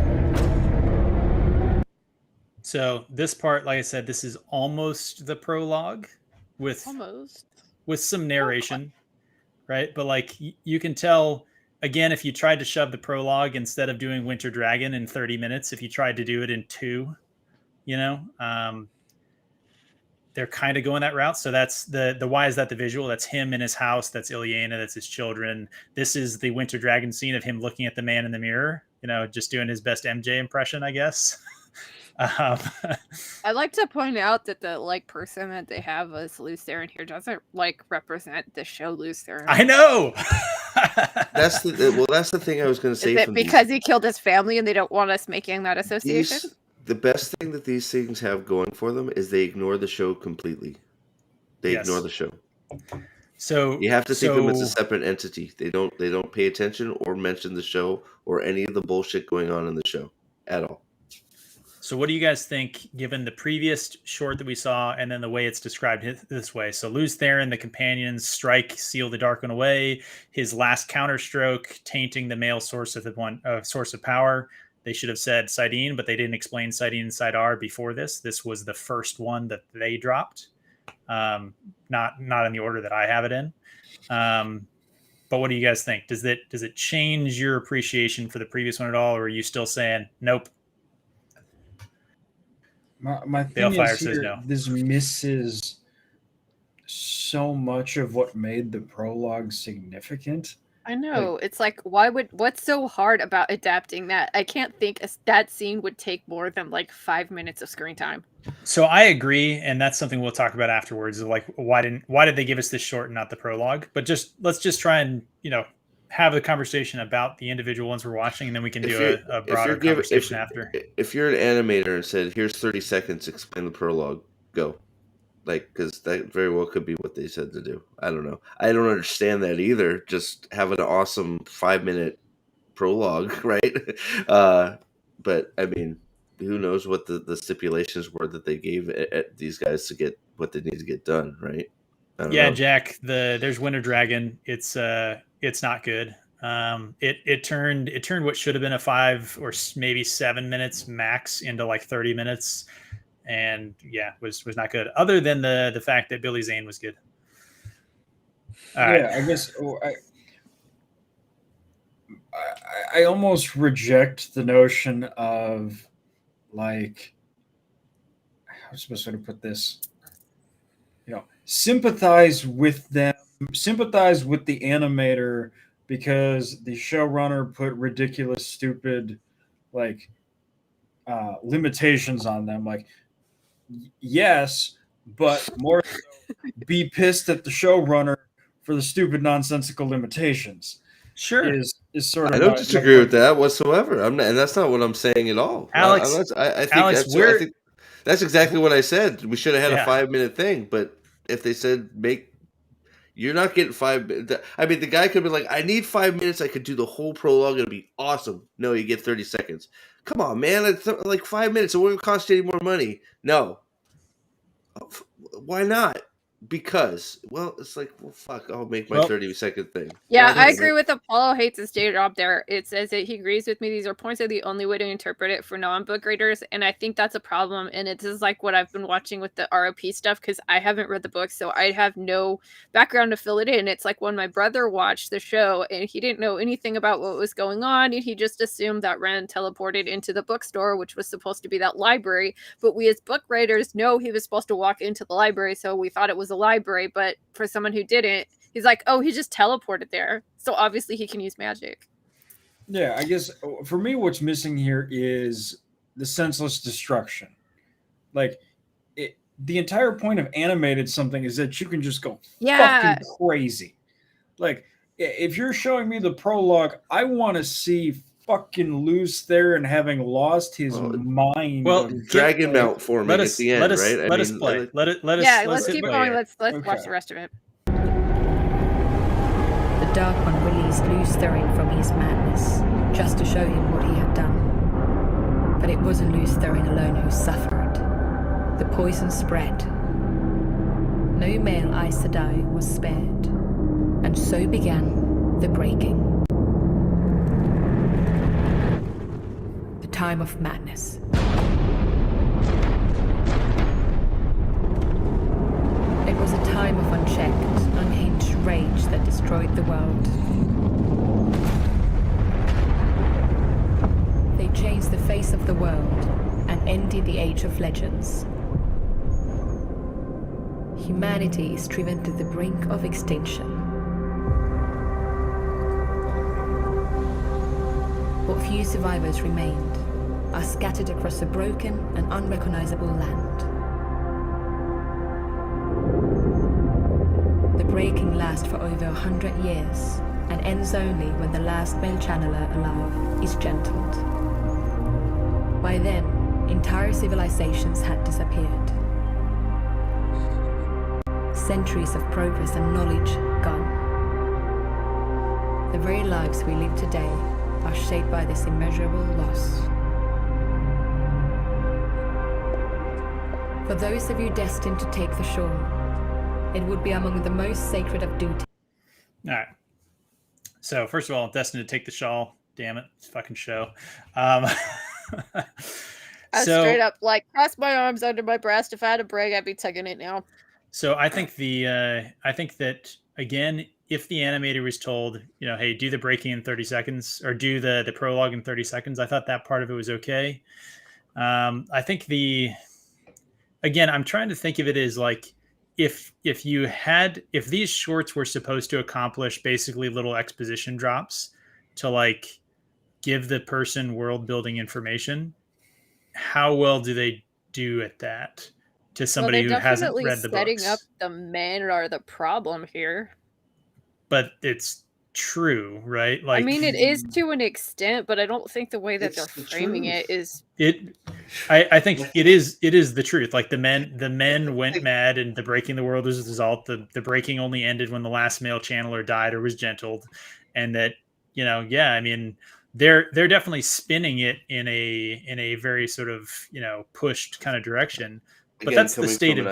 So this part, like I said, this is almost the prologue with some narration, right? But like you can tell, again, if you tried to shove the prologue instead of doing Winter Dragon in 30 minutes, if you tried to do it in 2, they're kind of going that route. So that's the why is that the visual? That's him in his house. That's Ilyena. That's his children. This is the Winter Dragon scene of him looking at the man in the mirror, just doing his best MJ impression, I guess. I'd like to point out that the person that they have as Luz Therin here doesn't represent the show Luz Therin. I know. That's the thing I was going to say. Is it because he killed his family and they don't want us making that association? The best thing that these things have going for them is they ignore the show completely. They ignore the show. So you have to think of them as a separate entity. They don't pay attention or mention the show or any of the bullshit going on in the show at all. So what do you guys think, given the previous short that we saw and then the way it's described this way? So Luz Therin, the companions strike, seal the Dark One away. His last counterstroke, tainting the male source of source of power. They should have said Sidene, but they didn't explain Sidene and Sidar before this. This was the first one that they dropped. Not in the order that I have it in. But what do you guys think? Does it change your appreciation for the previous one at all, or are you still saying nope? My thing Balefire is here, says no. This misses so much of what made the prologue significant. I know. It's like, what's so hard about adapting that? I can't think that scene would take more than 5 minutes of screen time. So I agree, and that's something we'll talk about afterwards. Like, why did they give us this short and not the prologue? But let's just try and have a conversation about the individual ones we're watching, and then we can do a broader conversation after. If you're an animator and said, "Here's 30 seconds, explain the prologue," go. Because that very well could be what they said to do. I don't know. I don't understand that either. Just have an awesome 5-minute prologue, right? But I mean, who knows what the stipulations were that they gave at these guys to get what they need to get done, right? I don't know. Jack. There's Winter Dragon. It's not good. It turned what should have been a 5 or maybe 7 minutes max into 30 minutes. And was not good. Other than the fact that Billy Zane was good. I guess I almost reject the notion of how am I supposed to put this? Sympathize with them, sympathize with the animator because the showrunner put ridiculous, stupid, limitations on them. Yes, but more so be pissed at the showrunner for the stupid, nonsensical limitations. Sure, is sort of. I don't disagree with that whatsoever. I'm not, and that's not what I'm saying at all, Alex. I think that's exactly what I said. We should have had a 5-minute thing, but if they said you're not getting 5 minutes. I mean, the guy could be like, "I need 5 minutes. I could do the whole prologue. It'll be awesome." No, you get 30 seconds. Come on, man. It's 5 minutes. It won't cost you any more money. No. Why not? Because, it's fuck, I'll make my 30-second thing. Yeah, I agree with Apollo hates his day job there. It says that he agrees with me. These are points are the only way to interpret it for non-book readers, and I think that's a problem. And it is what I've been watching with the ROP stuff, because I haven't read the book, so I have no background to fill it in. It's like when my brother watched the show, and he didn't know anything about what was going on, and he just assumed that Ren teleported into the bookstore, which was supposed to be that library. But we as book writers know he was supposed to walk into the library, so we thought it was a library. But for someone who didn't, he's like, oh, he just teleported there, so obviously he can use magic. Yeah, I guess for me what's missing here is the senseless destruction. The entire point of animated something is that you can just go fucking crazy. If you're showing me the prologue, I want to see fucking Luz Theron having lost his mind. Well, Dragon Mount forming at the end, right? Let us play. Let's keep going. Let's watch the rest of it. The Dark One released Luz Theron from his madness, just to show him what he had done. But it wasn't Luz Theron alone who suffered. The poison spread. No male Aes Sedai was spared, and so began the breaking. The time of madness. It was a time of unchecked, unhinged rage that destroyed the world. They changed the face of the world and ended the Age of Legends. Humanity is driven to the brink of extinction. What few survivors remained are scattered across a broken and unrecognizable land. The breaking lasts for over 100 years and ends only when the last male channeler alive is gentled. By then, entire civilizations had disappeared. Centuries of progress and knowledge gone. The very lives we live today are shaped by this immeasurable loss. For those of you destined to take the shore, it would be among the most sacred of duties. All right. So first of all, destined to take the shawl. Damn it, it's a fucking show. I straight up cross my arms under my breast. If I had a break, I'd be tugging it now. So I think that again, if the animator was told, hey, do the breaking in 30 seconds or do the prologue in 30 seconds, I thought that part of it was okay. I think I'm trying to think of it as like, if these shorts were supposed to accomplish basically little exposition drops to like give the person world building information, how well do they do at that to somebody who hasn't read the books? Setting up the men are the problem here. But it's true, right? Like, I mean, it is to an extent, but I don't think the way that they're framing it is. I think it is the truth. Like the men went mad, and the breaking the world was the result. The breaking only ended when the last male channeler died or was gentled, and that I mean, they're definitely spinning it in a very sort of pushed kind of direction. But that's the state of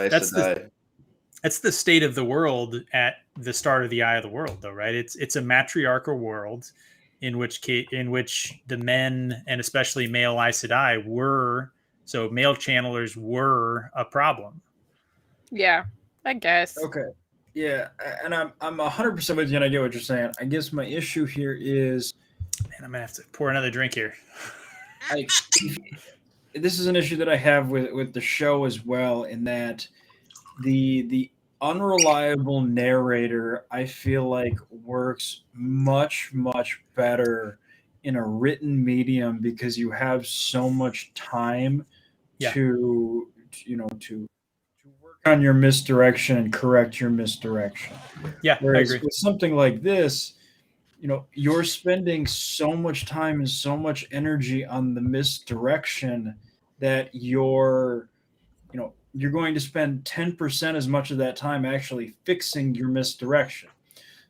that's the state of the world at the start of the Eye of the World, though, right? It's a matriarchal world in which the men and especially male Aes Sedai male channelers were a problem. Yeah, I guess. Okay. Yeah, and I'm 100% with you, and I get what you're saying. I guess my issue here is, man, I'm gonna have to pour another drink here. This is an issue that I have with the show as well, in that the unreliable narrator, I feel like, works much, much better in a written medium because you have so much time to work on your misdirection and correct your misdirection. Yeah, whereas I agree. with something like this, you're spending so much time and so much energy on the misdirection that you're going to spend 10% as much of that time actually fixing your misdirection.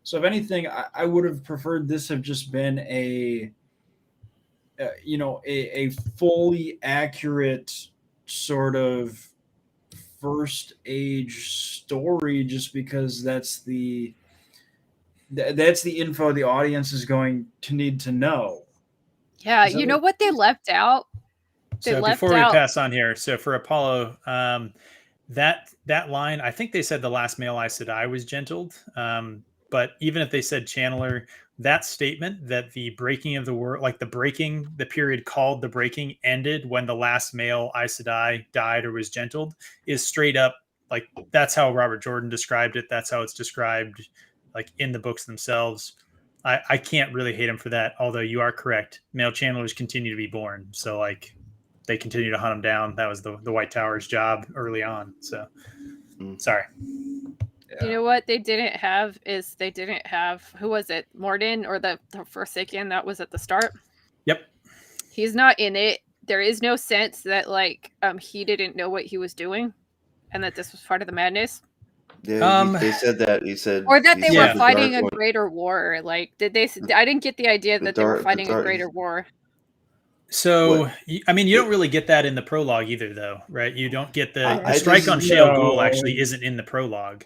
So if anything, I would have preferred this have just been a fully accurate sort of first age story, just because that's the info the audience is going to need to know. Yeah, what they left out? Before we pass on here, so for Apollo, that line, I think they said the last male Aes Sedai was gentled. But even if they said channeler, that statement that the breaking of the world, like the period called the breaking, ended when the last male Aes Sedai died or was gentled, is straight up like that's how Robert Jordan described it. That's how it's described, like in the books themselves. I can't really hate him for that. Although you are correct, male channelers continue to be born. So like, they continue to hunt them down. That was the White Tower's job early on. So, sorry. Yeah. You know what they didn't have, who was it? Morden or the Forsaken that was at the start? Yep. He's not in it. There is no sense that like he didn't know what he was doing, and that this was part of the madness. Yeah, they said that. He said, or that they were the fighting a greater war. Like, did they? I didn't get the idea that they were fighting a greater war. So, I mean, you don't really get that in the prologue either, though, right? You don't get the strike on Shale Ghul actually isn't in the prologue.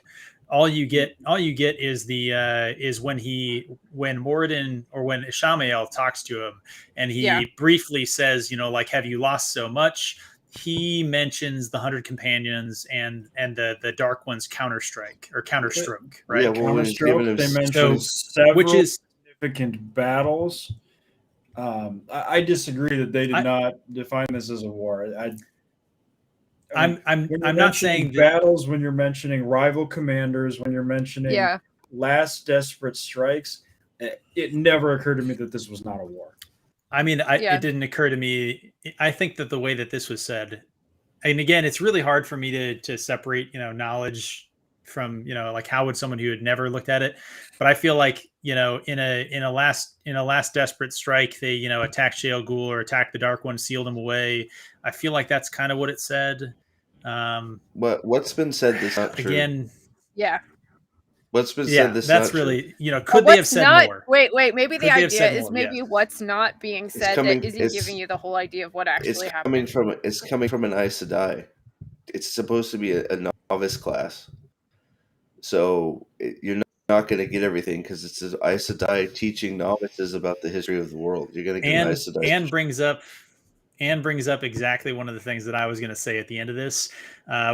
All you get is the is when Moradin or when Ishamael talks to him, and he briefly says, like, have you lost so much? He mentions the 100 Companions and the Dark One's counterstroke, right? Yeah, counterstroke. They mentioned several significant battles. I disagree that they did not define this as a war. I'm not saying battles when you're mentioning rival commanders, when you're mentioning last desperate strikes. It never occurred to me that this was not a war. I mean, it didn't occur to me. I think that the way that this was said, and again, it's really hard for me to separate, knowledge from, like how would someone who had never looked at it. But I feel like, in a last desperate strike, they, attacked Shale Ghul or attacked the Dark One, sealed him away. I feel like that's kind of what it said. What's been said is not true. Again, what's been said this that's not really true. Could they have said more? Wait, maybe the idea is maybe what's not being said that isn't giving you the whole idea of what actually happened. It's coming from an Aes Sedai. It's supposed to be a novice class, so you're not going to get everything because it's an Aes Sedai teaching novices about the history of the world. You're going to get an Aes Sedai. And brings up exactly one of the things that I was going to say at the end of this.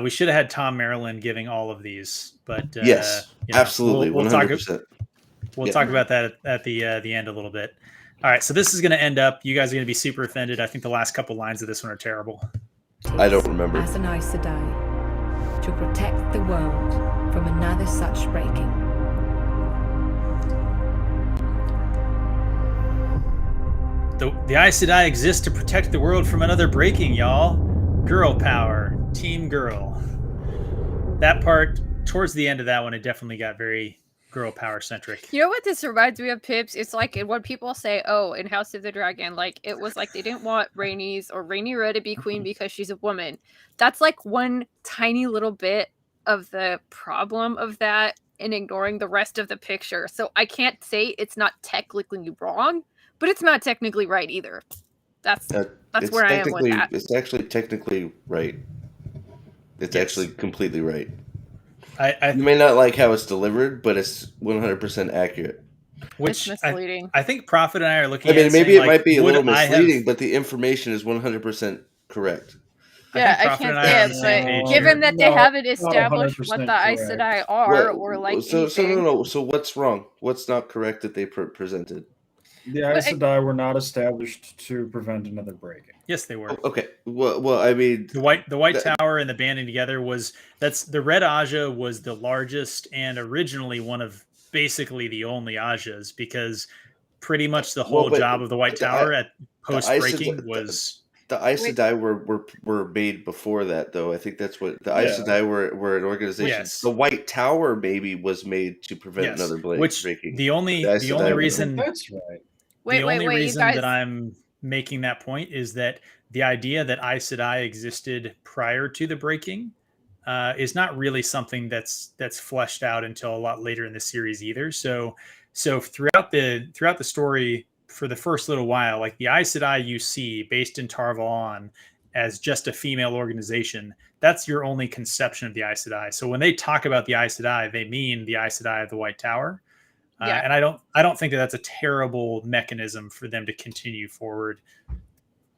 We should have had Tom Maryland giving all of these, but yes, absolutely, 100%. We'll talk about that at the end a little bit. All right, so this is going to end up. You guys are going to be super offended. I think the last couple lines of this one are terrible. I don't remember. As an Aes Sedai, to protect the world from another such breaking. The Aes Sedai exist to protect the world from another breaking, y'all. Girl power, team girl. That part, towards the end of that one, it definitely got very girl power centric. You know what this reminds me of, Pips? It's like when people say, oh, in House of the Dragon, like it was like they didn't want Rhaenyra to be queen because she's a woman. That's like one tiny little bit of the problem of that and ignoring the rest of the picture. So I can't say it's not technically wrong, but it's not technically right either. That's where I am with that. It's actually technically right. It's actually completely right. You may not like how it's delivered, but it's 100% accurate. Which it's misleading. I think Prophet and I are looking at maybe it might be a little misleading, but the information is 100% correct. Yeah, I can't say it, but given that they haven't established what the Aes Sedai are, or like So what's wrong? What's not correct that they presented? The Aes Sedai were not established to prevent another breaking. Yes, they were. Okay. Well, I mean, the White Tower and the banding together the Red Aja was the largest and originally one of basically the only Ajas, because pretty much the whole job of the White Tower at post breaking was. The Aes Sedai were made before that, though. I think that's what the Aes Sedai were an organization. Yes. The White Tower maybe was made to prevent another breaking. The only reason that's right. The only reason that I'm making that point is that the idea that Aes Sedai existed prior to the breaking is not really something that's fleshed out until a lot later in the series either. So throughout the story, for the first little while, like the Aes Sedai you see based in Tar Valon as just a female organization, that's your only conception of the Aes Sedai. So when they talk about the Aes Sedai, they mean the Aes Sedai of the White Tower. And I don't think that that's a terrible mechanism for them to continue forward.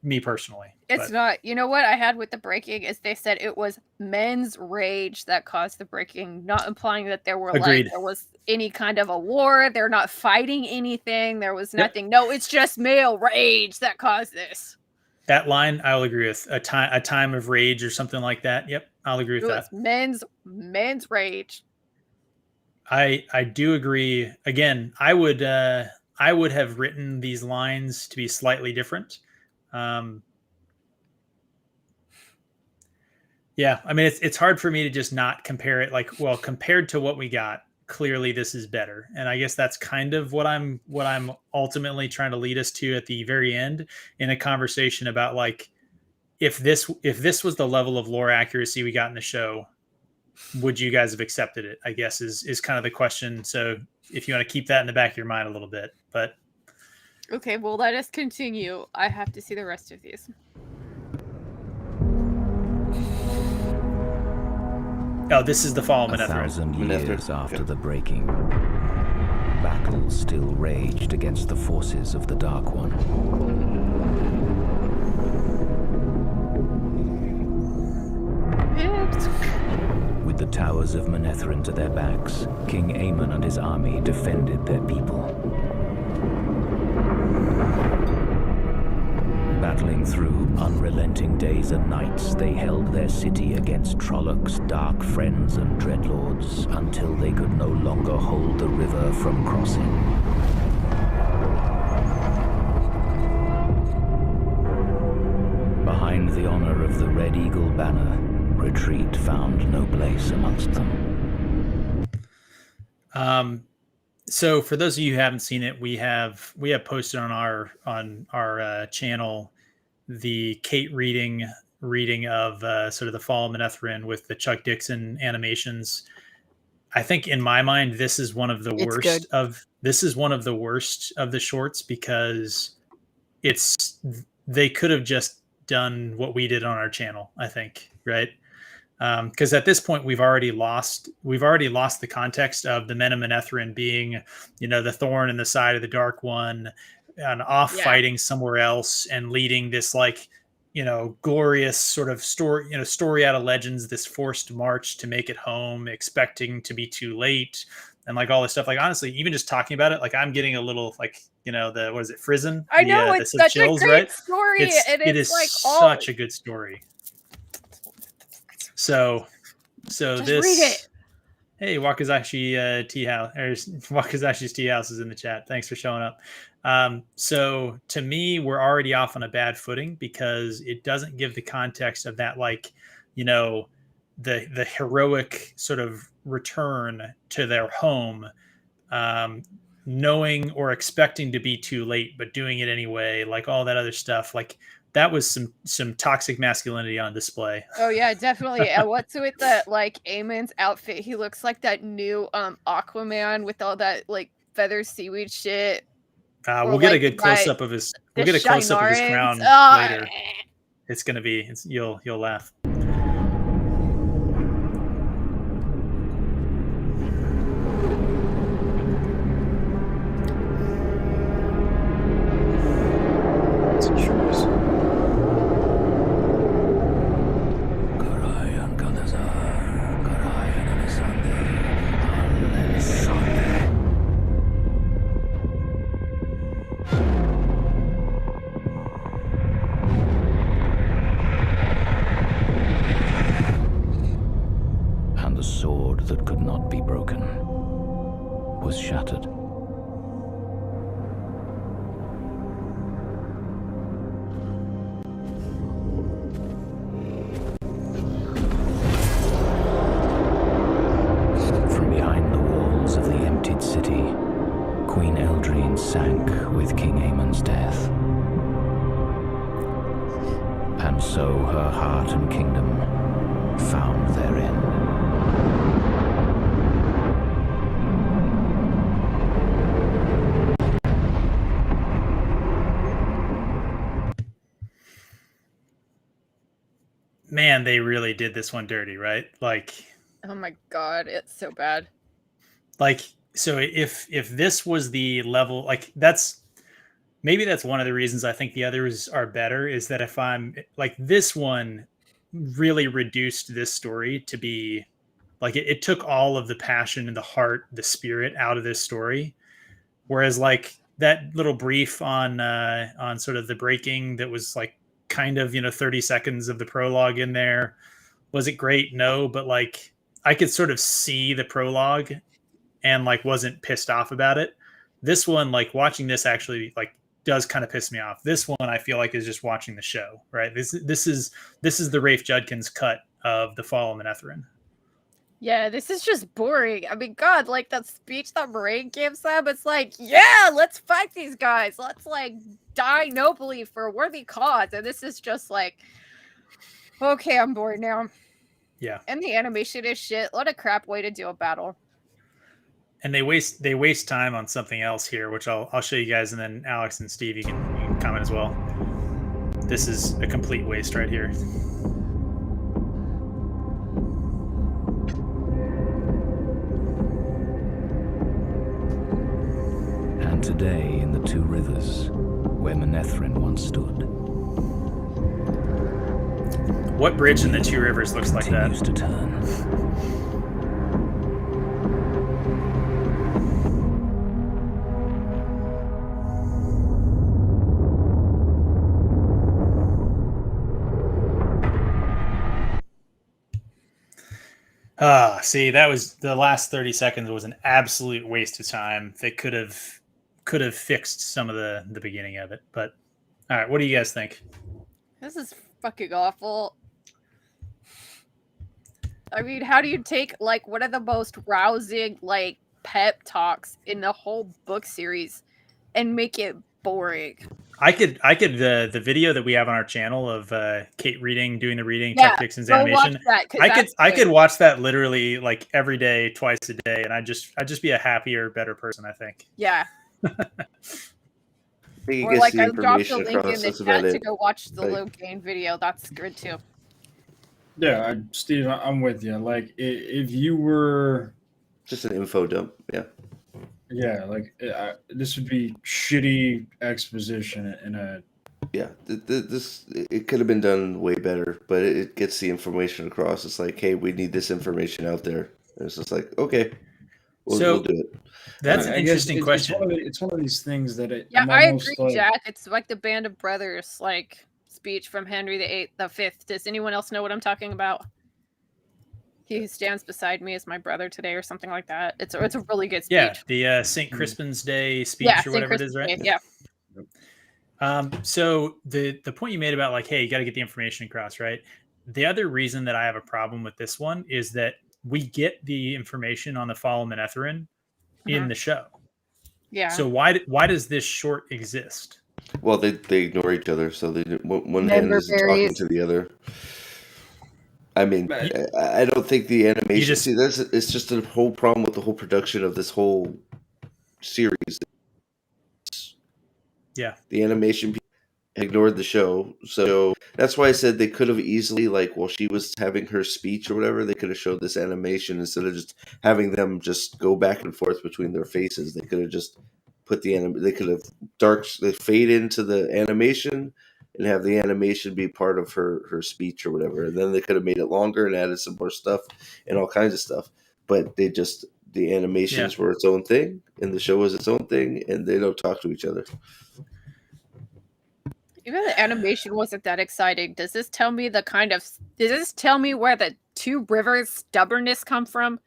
Me personally, it's not. You know what I had with the breaking is they said it was men's rage that caused the breaking, not implying that there was any kind of a war. They're not fighting anything. There was nothing. Yep. No, it's just male rage that caused this. That line I'll agree with. A time of rage or something like that. Yep, I'll agree with that. Men's rage. I do agree. Again, I would have written these lines to be slightly different. Yeah, I mean it's hard for me to just not compare it. Like, well, compared to what we got clearly this is better. And I guess that's kind of what I'm ultimately trying to lead us to at the very end, in a conversation about like, if this was the level of lore accuracy we got in the show, would you guys have accepted it? I guess is kind of the question. So if you want to keep that in the back of your mind a little bit, but okay, well, let us continue. I have to see the rest of these. Oh, this is the fall of Manetheren. 1,000 years after the breaking, battle still raged against the forces of the Dark One. With the towers of Manetheren to their backs, King Aemon and his army defended their people. Battling through unrelenting days and nights, they held their city against Trollocs, dark friends, and dreadlords until they could no longer hold the river from crossing. Behind the honor of the Red Eagle banner, retreat found no place amongst them. So for those of you who haven't seen it, we have posted on our channel the Kate reading of sort of the Fall of Manetheren with the Chuck Dixon animations. I think in my mind, this is one of the worst of the shorts, because they could have just done what we did on our channel, I think, right? Because at this point we've already lost the context of the men of Manetheren being, the thorn in the side of the Dark One, and fighting somewhere else and leading this glorious sort of story out of legends, this forced march to make it home, expecting to be too late, and like all this stuff. Like, honestly, even just talking about it, like, I'm getting a little what is it, Frizzen? I know, it's such chills, a great story. It is like such a good story. So just this. Read it. Hey, Wakazashi Tea House, or Wakazashi's Tea House is in the chat. Thanks for showing up. So to me, we're already off on a bad footing, because it doesn't give the context of that, the heroic sort of return to their home, knowing or expecting to be too late, but doing it anyway, like all that other stuff. Like, that was some toxic masculinity on display. Oh yeah, definitely. And what's with that, Aemon's outfit? He looks like that new Aquaman with all that feather seaweed shit. We'll get a good close up of his. We'll get a close up of his crown later. It's gonna be. You'll laugh. Man, they really did this one dirty, right? Oh my god, it's so bad. So if this was the level, that's one of the reasons I think the others are better, is that if I'm this one really reduced this story to be it took all of the passion and the heart, the spirit out of this story. Whereas that little brief on sort of the breaking that was kind of 30 seconds of the prologue in there, was it great? No, but I could sort of see the prologue and wasn't pissed off about it. This one, watching this actually does kind of piss me off. This one I feel is just watching the show, right? This is the Rafe Judkins cut of the Fall of Manetheren. Yeah, this is just boring. I mean, God, like that speech that Moraine gives them, it's like, yeah, let's fight these guys. Let's like die nobly for a worthy cause. And this is just like, okay, I'm bored now. Yeah. And the animation is shit. What a crap way to do a battle. And they waste time on something else here, which I'll show you guys, and then Alex and Steve, you can comment as well. This is a complete waste right here. And today in the Two Rivers, where Manetheren once stood, what bridge in the Two Rivers looks like that? continues to turn. See, that was the last 30 seconds was an absolute waste of time. They could have fixed some of the beginning of it. But all right, what do you guys think? This is fucking awful. I mean, how do you take like one of the most rousing like pep talks in the whole book series and make it boring? I could the video that we have on our channel of Kate doing the reading, Chuck Dixon's animation. I could watch that literally like every day, twice a day, and I'd just be a happier, better person, I think. Yeah. Or like I dropped the link in the chat to go watch the Logain video. That's good too. Yeah, Steve, I'm with you. Like, if you were just an info dump, yeah, like this would be shitty exposition in a. Yeah, this it could have been done way better, but it gets the information across. It's like, hey, we need this information out there. And it's just like, okay, we'll do it. That's an interesting question. It's one of these things that I agree, like, Jack. It's like the Band of Brothers, like speech from Henry V. Does anyone else know what I'm talking about? He who stands beside me is my brother today, or something like that. It's a really good speech. Yeah, the St. Crispin's Day speech or whatever it is, right? Yeah. So the point you made about like, hey, you got to get the information across, right? The other reason that I have a problem with this one is that we get the information on the fall of Manetheren in the show. Yeah. So why does this short exist? Well, they ignore each other, so one hand is talking to the other. I mean, I don't think the animation. It's just a whole problem with the whole production of this whole series. Yeah, the animation people ignored the show, so that's why I said they could have easily, like, while she was having her speech or whatever, they could have showed this animation instead of just having them just go back and forth between their faces. They could have just put they could have they fade into the animation and have the animation be part of her speech or whatever. And then they could have made it longer and added some more stuff and all kinds of stuff. But the animations were its own thing and the show was its own thing, and they don't talk to each other. Even the animation wasn't that exciting. Does this tell me where the Two Rivers stubbornness come from?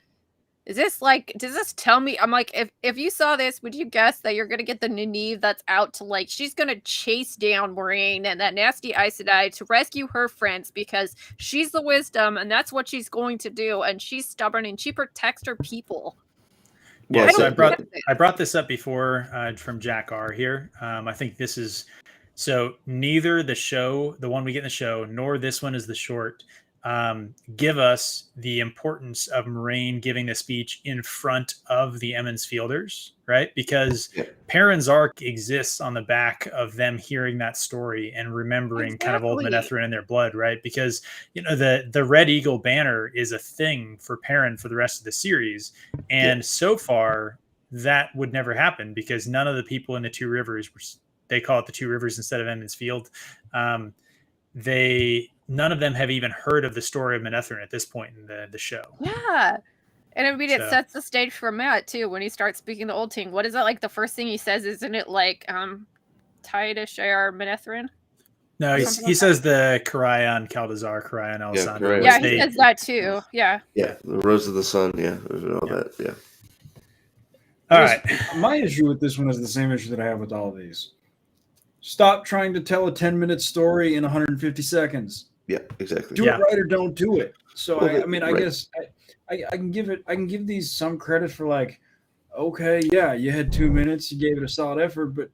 Does this tell me, I'm like, if you saw this, would you guess that you're going to get the Nynaeve that's out to, like, she's going to chase down Moraine and that nasty Aes Sedai to rescue her friends because she's the wisdom and that's what she's going to do, and she's stubborn and she protects her people. Yeah, so I brought this up before from Jack R here. I think this is, so neither the show, the one we get in the show, nor this one is the short, give us the importance of Moraine giving the speech in front of the Emmons Fielders, right? Because Perrin's arc exists on the back of them hearing that story and remembering kind of old Manetheren in their blood, right? Because, you know, the Red Eagle banner is a thing for Perrin for the rest of the series. And so far, that would never happen because none of the people in the Two Rivers, they call it the Two Rivers instead of Emmons Field, none of them have even heard of the story of Manetheren at this point in the show. Yeah. And I mean, it sets the stage for Matt, too, when he starts speaking the Old Ting. What is that, like, the first thing he says? Isn't it, like, Taida Shayar Manetheren? No, he says the Karayan Kaldazar, Karayan Alessandro. Yeah, he says that, too. Yeah. Yeah, the Rose of the Sun, all that, yeah. All right. My issue with this one is the same issue that I have with all of these. Stop trying to tell a 10-minute story in 150 seconds. Yeah, exactly. Do it right or don't do it. So, I guess I can give these some credit for like, okay, yeah, you had 2 minutes, you gave it a solid effort, but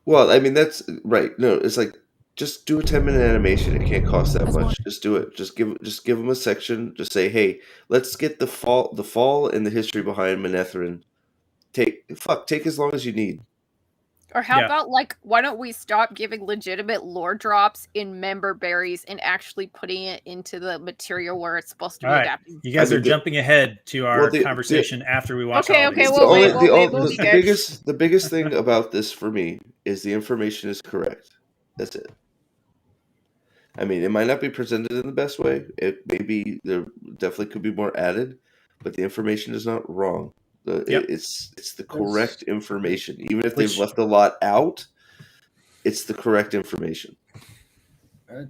well, I mean that's right. No, it's like just do a 10-minute animation. It can't cost that much. Just do it. Just give them a section. Just say, hey, let's get the fall and the history behind Manetheren. Take as long as you need. Or how about, like, why don't we stop giving legitimate lore drops in member berries and actually putting it into the material where it's supposed to be adapted? You guys are jumping ahead to our conversation after we watch all of these. The biggest thing about this for me is the information is correct. That's it. I mean, it might not be presented in the best way. There definitely could be more added, but the information is not wrong. It's the correct information. Even if they've left a lot out, it's the correct information.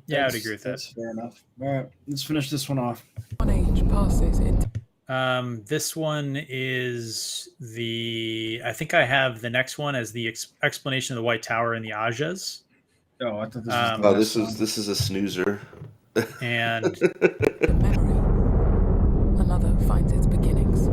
Yeah, I would agree with that. That's fair enough. All right, let's finish this one off. One age passes into. This one is I think I have the next one as the explanation of the White Tower and the Ajas. Oh, I thought this was this is a snoozer. And the memory. Another finds its beginnings.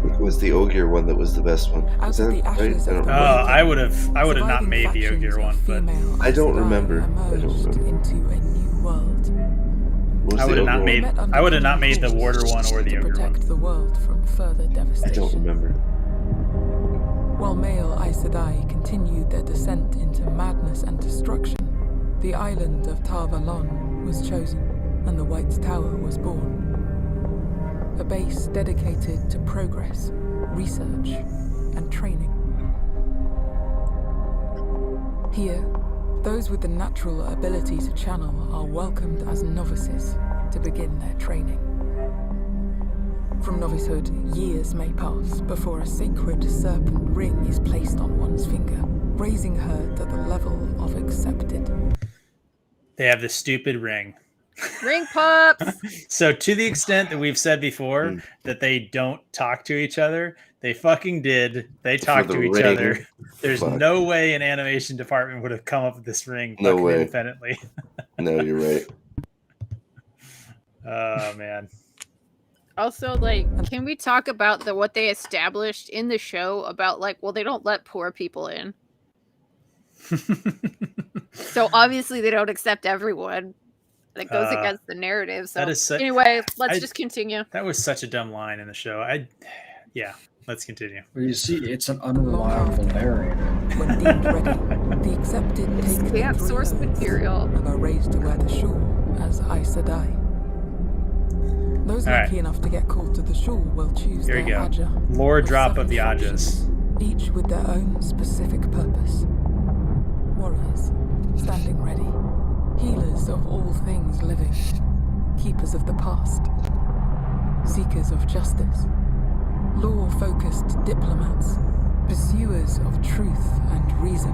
It was the Ogier one that was the best one. Is that right? I would have not made the Ogier one, but I don't remember. Into a new world. I would have not made the Warder one or the Ogre protect one. The world from further devastation. I don't remember. While male Aes Sedai continued their descent into madness and destruction, the island of Tar Valon was chosen, and the White Tower was born. A base dedicated to progress, research, and training. Here, those with the natural ability to channel are welcomed as novices to begin their training. From novicehood, years may pass before a sacred serpent ring is placed on one's finger, raising her to the level of accepted. They have this stupid ring. Ring pups! So to the extent that we've said before that they don't talk to each other, they fucking did. They talk to each other. There's no way an animation department would have come up with this ring independently. No, you're right. Oh, man. Also, like, can we talk about what they established in the show about, like, well, they don't let poor people in. So obviously they don't accept everyone. That goes against the narrative. So anyway, let's just continue. That was such a dumb line in the show. Let's continue. Well, you see, it's an unreliable narrator. When deemed ready, the accepted take the source material and are raised to wear the shawl as Aes Sedai. Those lucky enough to get called to the shawl will choose their Aja. Lore drop of the Ajas. Each with their own specific purpose. Warriors, standing ready. Healers of all things living, keepers of the past, seekers of justice, law-focused diplomats, pursuers of truth and reason,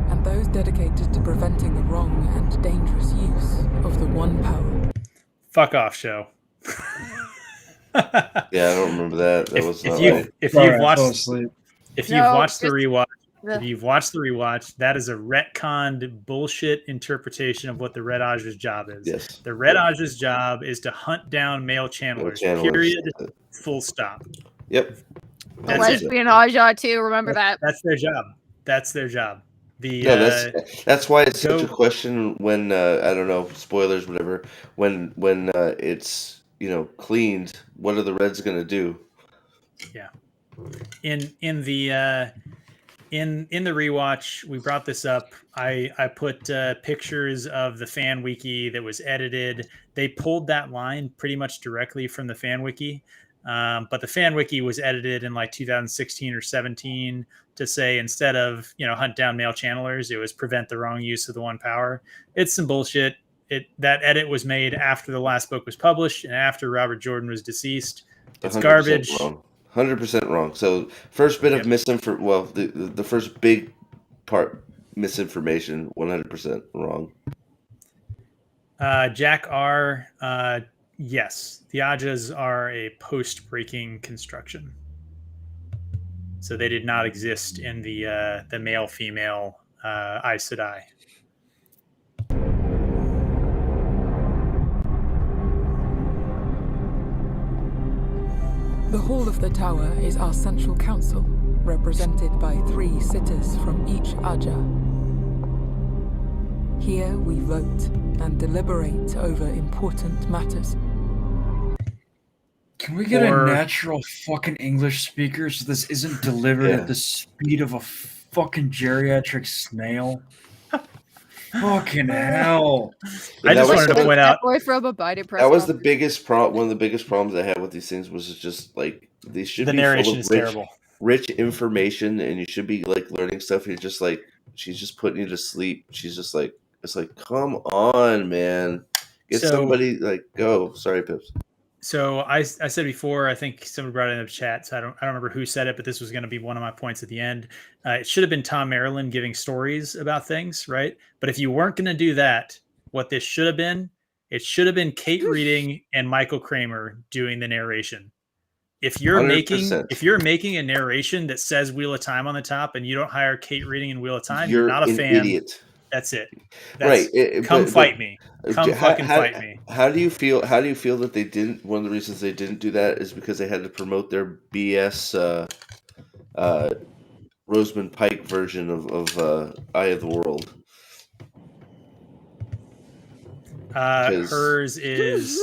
and those dedicated to preventing the wrong and dangerous use of the one power. Fuck off, show. Yeah, I don't remember that. That was not right. If you've watched the rewatch. If you've watched the rewatch, that is a retconned bullshit interpretation of what the Red Aja's job is. Yes. The Red Aja's job is to hunt down male channelers. Period. Full stop. Yep. The lesbian Aja too. Remember that. That's their job. That's their job. That's why it's such a question when I don't know, spoilers, whatever. When it's cleaned, what are the Reds gonna do? Yeah. In the rewatch, we brought this up. I put pictures of the fan wiki that was edited. They pulled that line pretty much directly from the fan wiki, but the fan wiki was edited in like 2016 or 17 to say instead of hunt down male channelers, it was prevent the wrong use of the one power. It's some bullshit. That edit was made after the last book was published and after Robert Jordan was deceased. It's garbage. Wrong. 100% wrong. So first bit of misinformation. Well, the first big part misinformation. 100% wrong. Jack R. Yes, the Ajas are a post-breaking construction, so they did not exist in the male-female Aes Sedai. The hall of the tower is our central council, represented by 3 sitters from each Aja. Here we vote and deliberate over important matters. Can we get a natural fucking English speaker so this isn't delivered at the speed of a fucking geriatric snail? Fucking hell! I just wanted to point out that was the biggest problem. One of the biggest problems I had with these things was just like they should be narration full of is terrible. Rich information, and you should be like learning stuff. And you're just like, she's just putting you to sleep. She's just like, it's like, come on, man, get somebody like go. Sorry, Pips. So I said before, I think somebody brought it in the chat. So I don't remember who said it, but this was going to be one of my points at the end. It should have been Tom Maryland giving stories about things, right? But if you weren't going to do that, what this should have been, it should have been Kate Reading and Michael Kramer doing the narration. If you're 100%. making a narration that says Wheel of Time on the top and you don't hire Kate Reading and Wheel of Time, you're not a fan. Idiot. That's it. Right. Come fight me. Come fucking fight me. How do you feel that they didn't? One of the reasons they didn't do that is because they had to promote their BS Rosamund Pike version of Eye of the World. Hers is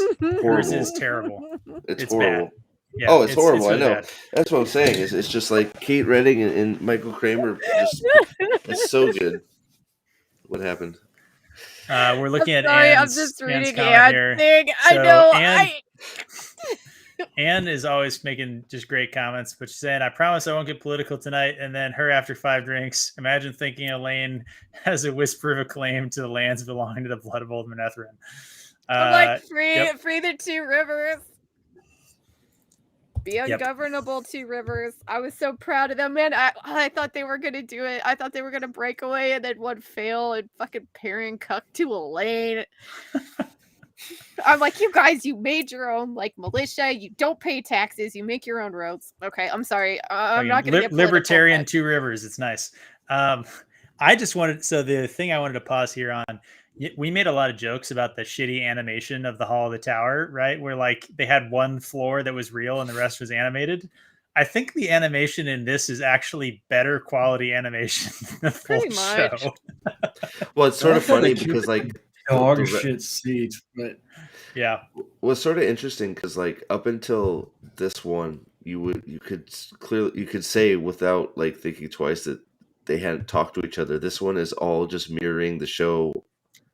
terrible. It's horrible. Bad. Yeah, it's horrible. really I know. Bad. That's what I'm saying. It's just like Kate Reading and Michael Kramer. It's so good. What happened? We're looking at I'm just reading Anne's thing. I know. Anne is always making just great comments, but she's saying, I promise I won't get political tonight. And then her after 5 drinks, imagine thinking Elaine has a whisper of a claim to the lands belonging to the blood of old Manetheren. Like free the 2 rivers. Be ungovernable 2 rivers. I was so proud of them, man. I thought they were gonna do it. I thought they were gonna break away and then one fail and fucking parry and cuck to Elaine. I'm like, you guys, you made your own like militia. You don't pay taxes. You make your own roads. Okay, I'm sorry. I'm not gonna get libertarian 2 rivers. It's nice. I just wanted. So the thing I wanted to pause here on. We made a lot of jokes about the shitty animation of the Hall of the Tower, right? Where like they had one floor that was real and the rest was animated. I think the animation in this is actually better quality animation than the full show. Well, it's sort of funny because like dog shit seats, but yeah. Well, it's sort of interesting because like up until this one, you could say without like thinking twice that they hadn't talked to each other. This one is all just mirroring the show.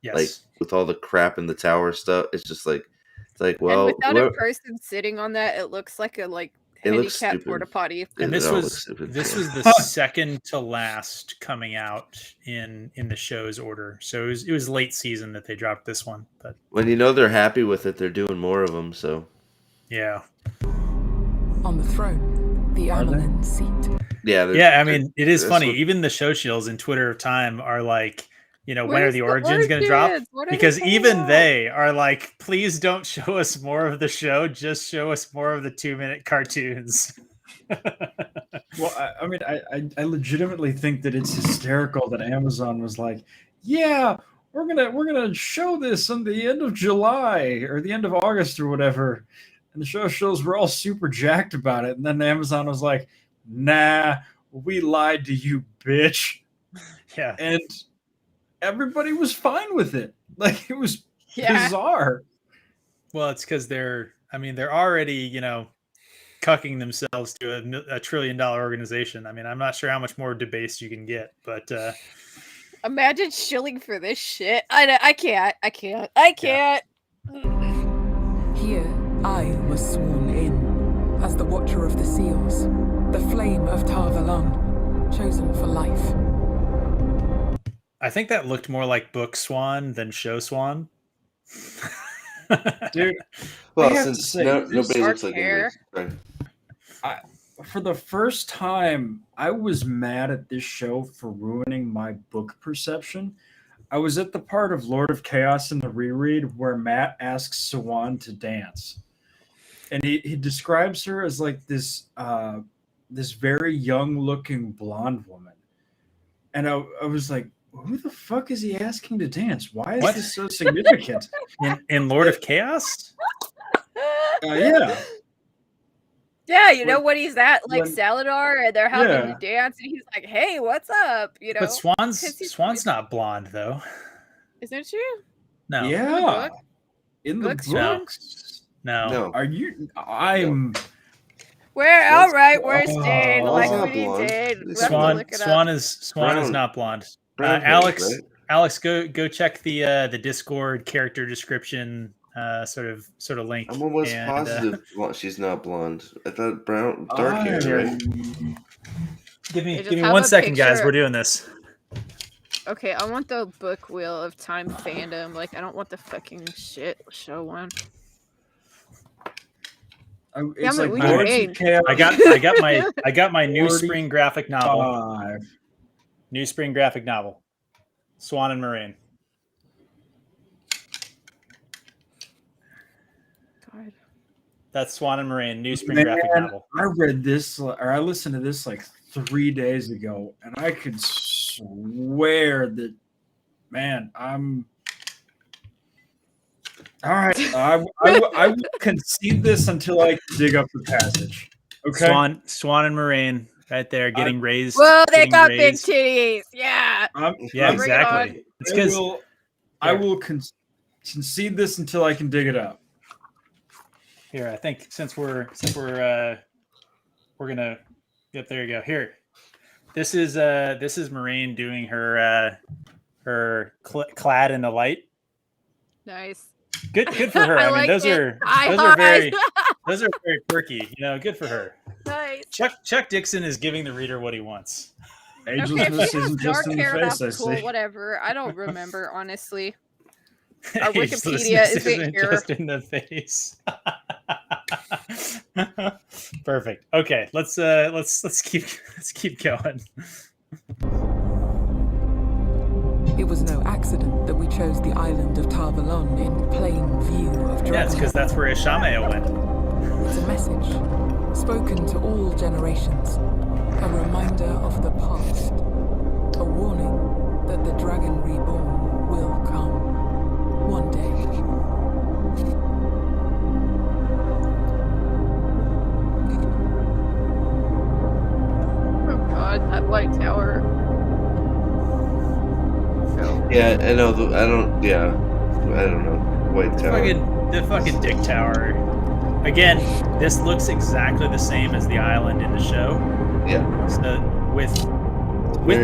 Yes. Like with all the crap in the tower stuff, it's just like well, and without a person sitting on that, it looks like a handicap porta potty. And this was the second to last coming out in the show's order, so it was late season that they dropped this one. But when you know they're happy with it, they're doing more of them. So yeah. On the throne, the Amelin seat. Yeah. I mean, it is funny. Even the show shills in Twitter of Time are like, when are the origins going to drop? Because even they are like, please don't show us more of the show. Just show us more of the 2-minute cartoons. Well, I mean, I legitimately think that it's hysterical that Amazon was like, yeah, we're gonna show this on the end of July or the end of August or whatever. And the shows were all super jacked about it. And then Amazon was like, nah, we lied to you, bitch. Yeah. And everybody was fine with it. Like, it was bizarre. Well, it's because they're already, cucking themselves to a $1 trillion organization. I mean, I'm not sure how much more debased you can get, but imagine shilling for this shit. I can't. Here, I was sworn in as the Watcher of the Seals, the Flame of Tar Valon, chosen for life. I think that looked more like book Swan than show Swan. Dude, well, since nobody looks like hair. For the first time, I was mad at this show for ruining my book perception. I was at the part of Lord of Chaos in the reread where Matt asks Swan to dance. And he describes her as like this very young-looking blonde woman. And I was like, who the fuck is he asking to dance? Why is this so significant? In Lord of Chaos? Yeah. Yeah, you know when he's at like Saladar and they're having Yeah. to dance, and he's like, "Hey, what's up?" You know. But Swan's not blonde though. Isn't she? No. Yeah. In the books? No. Are you? I'm. We're all right. We're staying like not we blonde. did. Swan is not blonde. Alex, go check the Discord character description sort of link. I'm almost positive she's not blonde. I thought brown, dark hair, right? Give me 1 second, guys. We're doing this. Okay, I want the book Wheel of Time fandom. Like, I don't want the fucking shit show one. It's like I got my new spring graphic novel. New spring graphic novel. Swan and Moraine. God. That's Swan and Moraine, new spring graphic novel. I read this, or I listened to this like 3 days ago, and I could swear that, man, I'm. All right, I will concede this until I dig up the passage. Okay. Swan and Moraine, right there, getting raised. Well, they got big titties. Yeah. Yeah, exactly. It's because I will concede this until I can dig it up. Here, I think since we're gonna. Yep, there you go. Here, this is Moraine doing her clad in the light. Nice. Good for her. I mean, those are very quirky. You know, good for her. Nice. Chuck Dixon is giving the reader what he wants. Agelessness isn't just in the face. I see. Whatever. I don't remember, honestly. Our Wikipedia isn't here. Just in the face. Perfect. Okay, let's keep going. It was no accident that we chose the island of Tarvalon in plain view of Dragon. Yeah, it's because that's where Ishameo went. It's a message spoken to all generations, a reminder of the past, a warning that the Dragon Reborn will come one day. Oh God, that white tower. Yeah, I know. I don't know. White tower. The fucking dick tower. Again, this looks exactly the same as the island in the show. Yeah. So with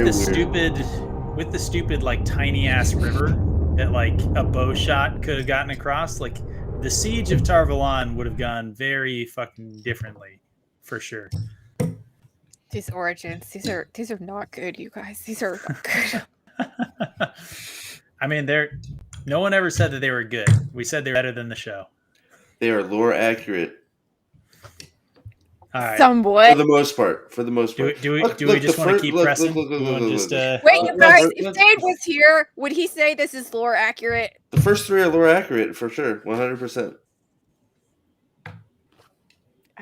the stupid like tiny ass river that like a bow shot could have gotten across, like the siege of Tarvalon would have gone very fucking differently, for sure. These origins, these are not good, you guys. These are not good. I mean, no one ever said that they were good. We said they're better than the show. They are lore accurate. All right. Somewhat. For the most part. Do we just want to keep pressing? Wait, you guys, if Dave was here, would he say this is lore accurate? The first three are lore accurate for sure, 100%. I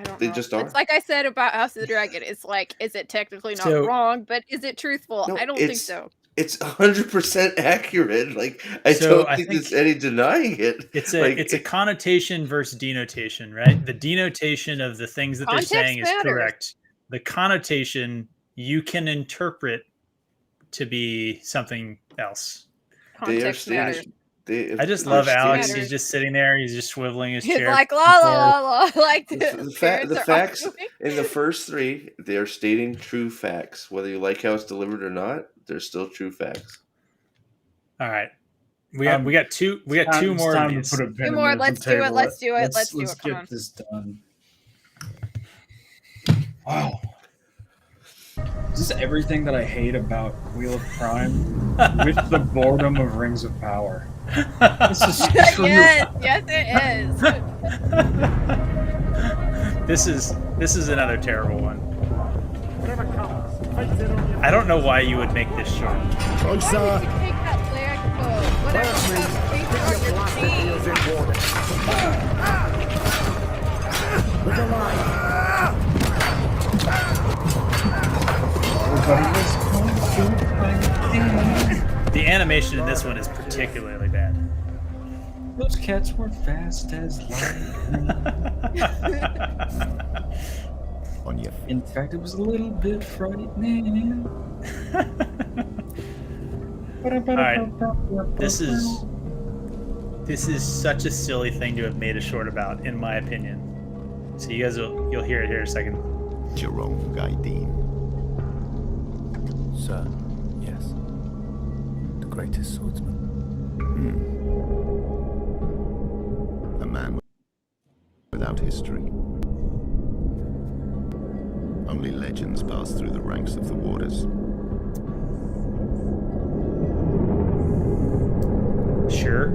don't know. They just are. It's like I said about House of the Dragon. It's like, is it technically not wrong, but is it truthful? No, I don't think so. It's 100% accurate. Like I don't think there's any denying it. It's a connotation versus denotation, right? The denotation of the things that they're saying is correct. The connotation you can interpret to be something else. Context matters. I just love Alex. He's just sitting there. He's just swiveling his chair. He's like, la, la, la, la. Like the facts in the first three, they are stating true facts. Whether you like how it's delivered or not, they're still true facts. All right. We got two more. Time to put a pin two more. in Let's do it. Let's do it. Let's get this done. Wow. Is this everything that I hate about Wheel of Prime with the boredom of Rings of Power? This is true. Yes, it is. This is another terrible one. I don't know why you would make this short. The animation in this one is particularly bad. Those cats were fast as lightning. on your feet. In fact, it was a little bit frightening. All right, this is such a silly thing to have made a short about, in my opinion. So you guys you'll hear it here in a second. Jerome Gaidin. Sir, yes. The greatest swordsman. A man without history. Only legends pass through the ranks of the warders. Sure.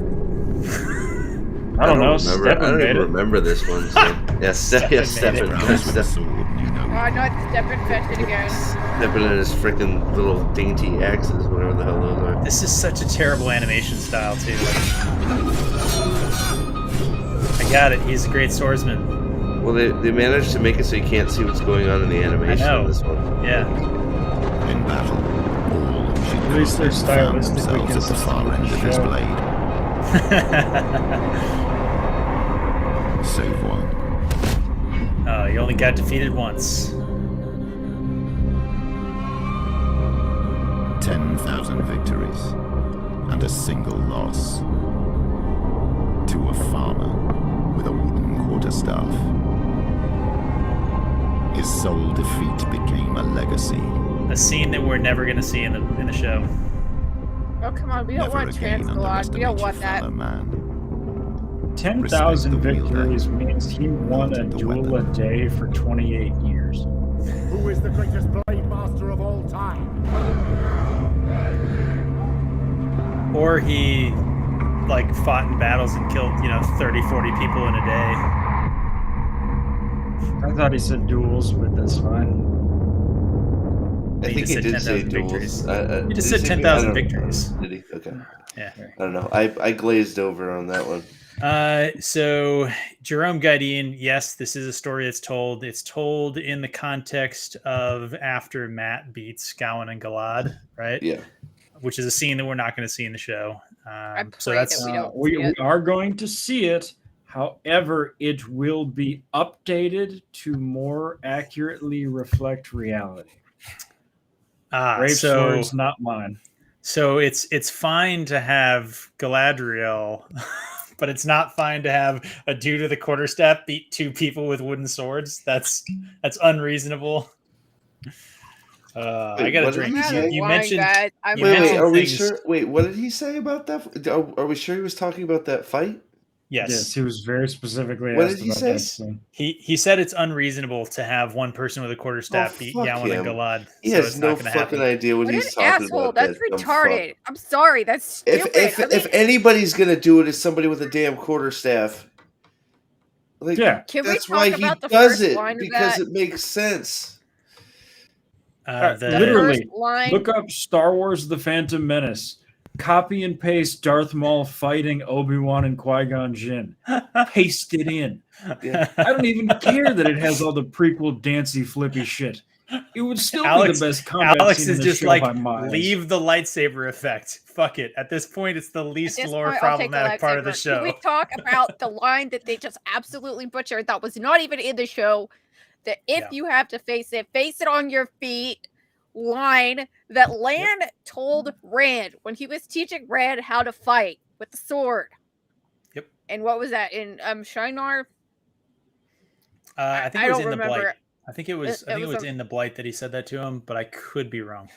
I don't know. I don't even remember this one. So. Yeah, Stefan. With a sword, you know. Oh, not Stefan fetched it again. Stepping in his freaking little dainty axes, whatever the hell those are. This is such a terrible animation style too. I got it. He's a great swordsman. Well, they managed to make it so you can't see what's going on in the animation of this one. Yeah. In battle, all who should At least they're found stylistically themselves at the far end of his show. blade. Save one. Oh, he only got defeated once. 10,000 victories and a single loss to a farmer with a wooden quarterstaff. His sole defeat became a legacy. A scene that we're never going to see in the show. Oh, come on. We don't Never want again Transgalad. We don't underestimate your want that. fellow man. 10,000 Respect the wielder. victories means he won a The duel weapon. a day for 28 years. Who is the greatest blade master of all time? Or he fought in battles and killed 30, 40 people in a day. I thought he said duels, but that's fine. I think he did say victories. duels. He just Did said he say 10,000 I don't- victories. Did he? Okay. Yeah. I don't know. I glazed over on that one. So Jerome Gaidin, yes, this is a story that's told. It's told in the context of after Matt beats Gawain and Galad, right? Yeah. Which is a scene that we're not going to see in the show. So pray that's that we don't we see it. are going to see it. However, it will be updated to more accurately reflect reality. Brave swords, not mine. So it's fine to have Galadriel, but it's not fine to have a dude with a quarterstaff beat two people with wooden swords. That's unreasonable. I got a what did drink. he say? You Lying, mentioned. guys. I'm you Wait, mentioned are we things- sure? Wait, what did he say about that? Are we sure he was talking about that fight? Yes. He was very specifically What asked did he about say? that scene. He said it's unreasonable to have one person with a quarterstaff beat fuck Gawain and him. Galad. He so has it's no not gonna fucking happen. idea what What an he's talking asshole. about. That's that dumb fuck. retarded. I'm sorry. That's stupid. If anybody's gonna do it, it's somebody with a damn quarterstaff. Like, Yeah. Can we that's talk why he about the does first it line of because that? it makes sense. Literally, first line- look up Star Wars: The Phantom Menace. Copy and paste Darth Maul fighting Obi-Wan and Qui-Gon Jinn. Paste it in. Yeah. I don't even care that it has all the prequel dancy flippy shit. It would still Alex- be the best combat Alex scene is in the just show like, by miles. leave the lightsaber effect. Fuck it. At this point, it's the least At this lore point, I'll take the problematic part of the lightsaber. show. Can we talk about the line that they just absolutely butchered that was not even in the show? That if you have to face it on your feet line that Lan told Rand when he was teaching Rand how to fight with the sword. Yep. And what was that in Shinar? I think I it was don't in the remember. Blight. I think it was. I think it was a- in the Blight that he said that to him, but I could be wrong.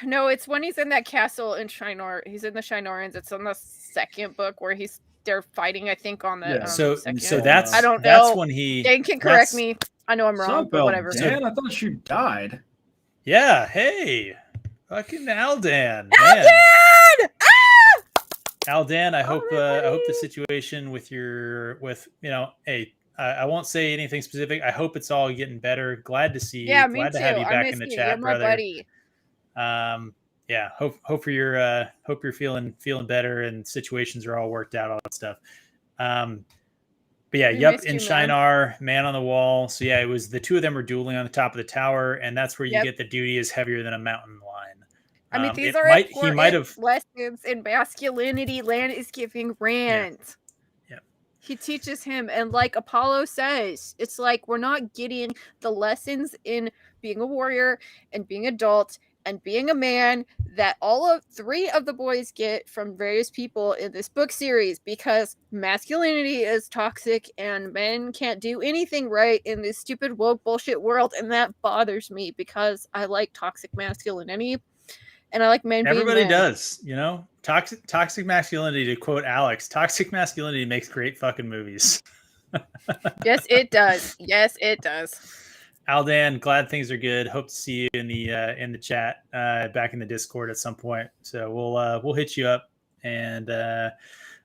No, it's when he's in that castle in Shinar. He's in the Shinarans. It's in the second book where they're fighting. I think on the Yeah. So second. that's I don't that's know. when he. Dan can correct that's- me. I know I'm wrong, Sup, but whatever. Dan, I thought you died. Yeah. Hey. Fucking Aldan. Man. Aldan! Aldan, I hope Alright. the situation with hey, I won't say anything specific. I hope it's all getting better. Glad to see you. Yeah, me Glad too. to have you I back miss in the you. chat, You're my brother. buddy. Yeah, hope you're feeling better and situations are all worked out, all that stuff. But yeah, We yep, missed in you, man. Shinar, man on the wall. So yeah, it was the two of them were dueling on the top of the tower, and that's where you Yep. get the duty is heavier than a mountain line. I mean, these it are might- important he might have lessons in masculinity. Lan is giving Rand. He teaches him, and like Apollo says, it's like we're not getting the lessons in being a warrior and being adult and being a man that all of 3 of the boys get from various people in this book series, because masculinity is toxic and men can't do anything right in this stupid woke bullshit world, and that bothers me because I like toxic masculinity and I like men being Everybody men. does, you know? Toxic masculinity, to quote Alex, toxic masculinity makes great fucking movies. Yes, it does. Yes, it does. Aldan, glad things are good. Hope to see you in the chat, back in the Discord at some point. So we'll hit you up. And all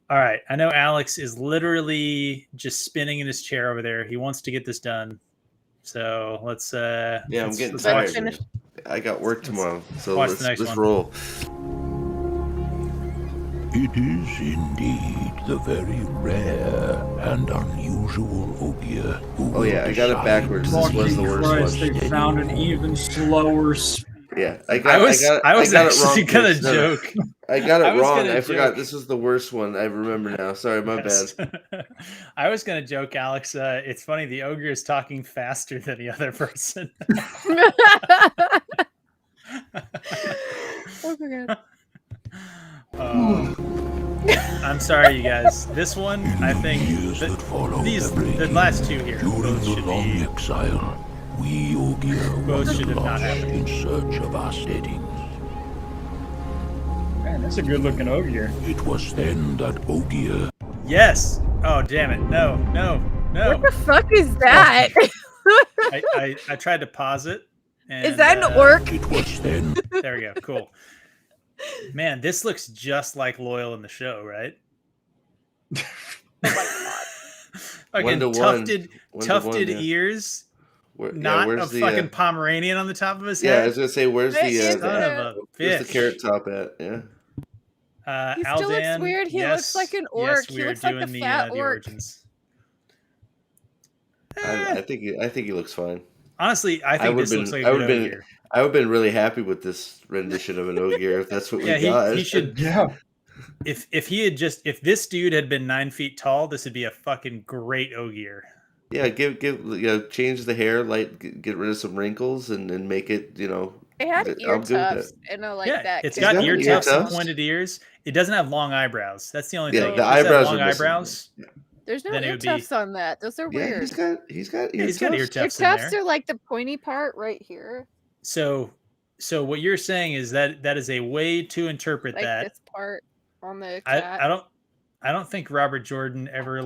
right, I know Alex is literally just spinning in his chair over there. He wants to get this done. So let's I'm getting let's tired. I got work tomorrow, so let's roll. It is indeed the very rare and unusual Ogier who I got it backwards. This was the worst one. They found an even slower. Yeah, I was actually gonna joke. I got it wrong. I forgot this was the worst one. I remember now. Sorry, my bad. I was gonna joke, Alex. It's funny. The ogre is talking faster than the other person. Oh my god. I'm sorry, you guys. This one, I think, the last 2 here, both should be. Exile, we Ogier Both should have not happened. In search of our steadings. Man, that's a good-looking Ogier. It was then that Ogier. Yes. Oh, damn it! No. What the fuck is that? I tried to pause it. And, is that an orc? It was then. There we go. Cool. Man, this looks just like Loyal in the show, right? Oh my god. Fucking tufted ears. Not a fucking Pomeranian on the top of his head. Yeah, I was gonna say, where's son of a bitch? Where's the carrot top at? Yeah. He still looks weird. He looks like an orc. Yes, he looks like a fat orc. I think he looks fine. Honestly, I think this looks like a good Ogier. I would have been really happy with this rendition of an Ogier if that's what we got. He should. Yeah. If this dude had been 9 feet tall, this would be a fucking great Ogier. Yeah, change the hair, get rid of some wrinkles, and make it, It had ear tufts, and I like that. It's got ear tufts and pointed ears. It doesn't have long eyebrows. That's the only thing. Yeah, the eyebrows long are eyebrows. Yeah. There's no ear tufts on that. Those are weird. He's got ear tufts. Ear tufts in there. Are like the pointy part right here. So what you're saying is that is a way to interpret that. This part on the cat. I don't think Robert Jordan ever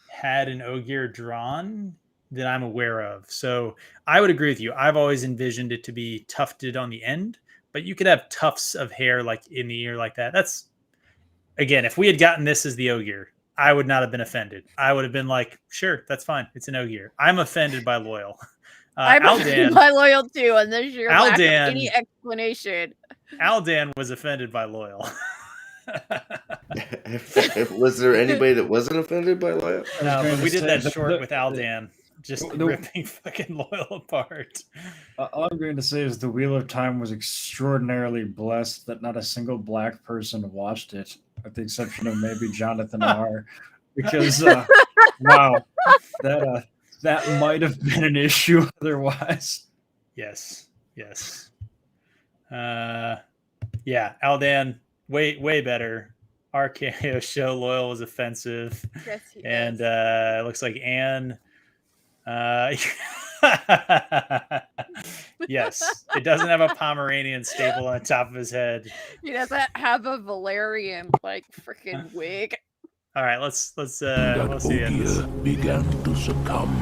had an Ogier drawn that I'm aware of. So I would agree with you. I've always envisioned it to be tufted on the end, but you could have tufts of hair in the ear like that. That's, again, if we had gotten this as the Ogier, I would not have been offended. I would have been like, sure, that's fine. It's an Ogier. I'm offended by Loyal. I'm offended by Loyal too, and there's your lack of any explanation. Aldan was offended by Loyal. Was there anybody that wasn't offended by Loyal? No, but we did that short with Aldan, just ripping fucking Loyal apart. All I'm going to say is the Wheel of Time was extraordinarily blessed that not a single black person watched it, with the exception of maybe Jonathan R. Because wow, that might have been an issue otherwise. Yes. Yeah, Aldan, way better. RKO show Loyal was offensive. Yes, and it looks like Anne. Yes, it doesn't have a Pomeranian staple on top of his head. He doesn't have a Valerian freaking wig. All right, let's see. Ogier began to succumb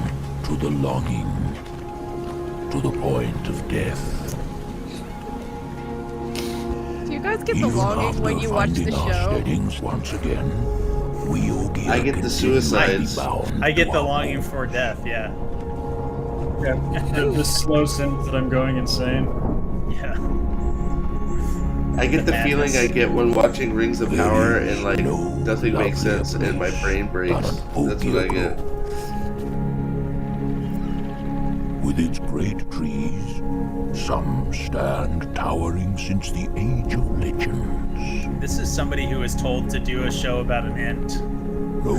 to the longing, to the point of death. Do you guys get the longing when you watch the show? Once again, I get the suicides. I get the longing for death. Yeah. The slow synth that I'm going insane. Yeah. I get the feeling I get when watching Rings of Power and nothing makes sense and my brain breaks. That's what I get. With its great trees, some stand towering since the age of legends. This is somebody who was told to do a show about an end. no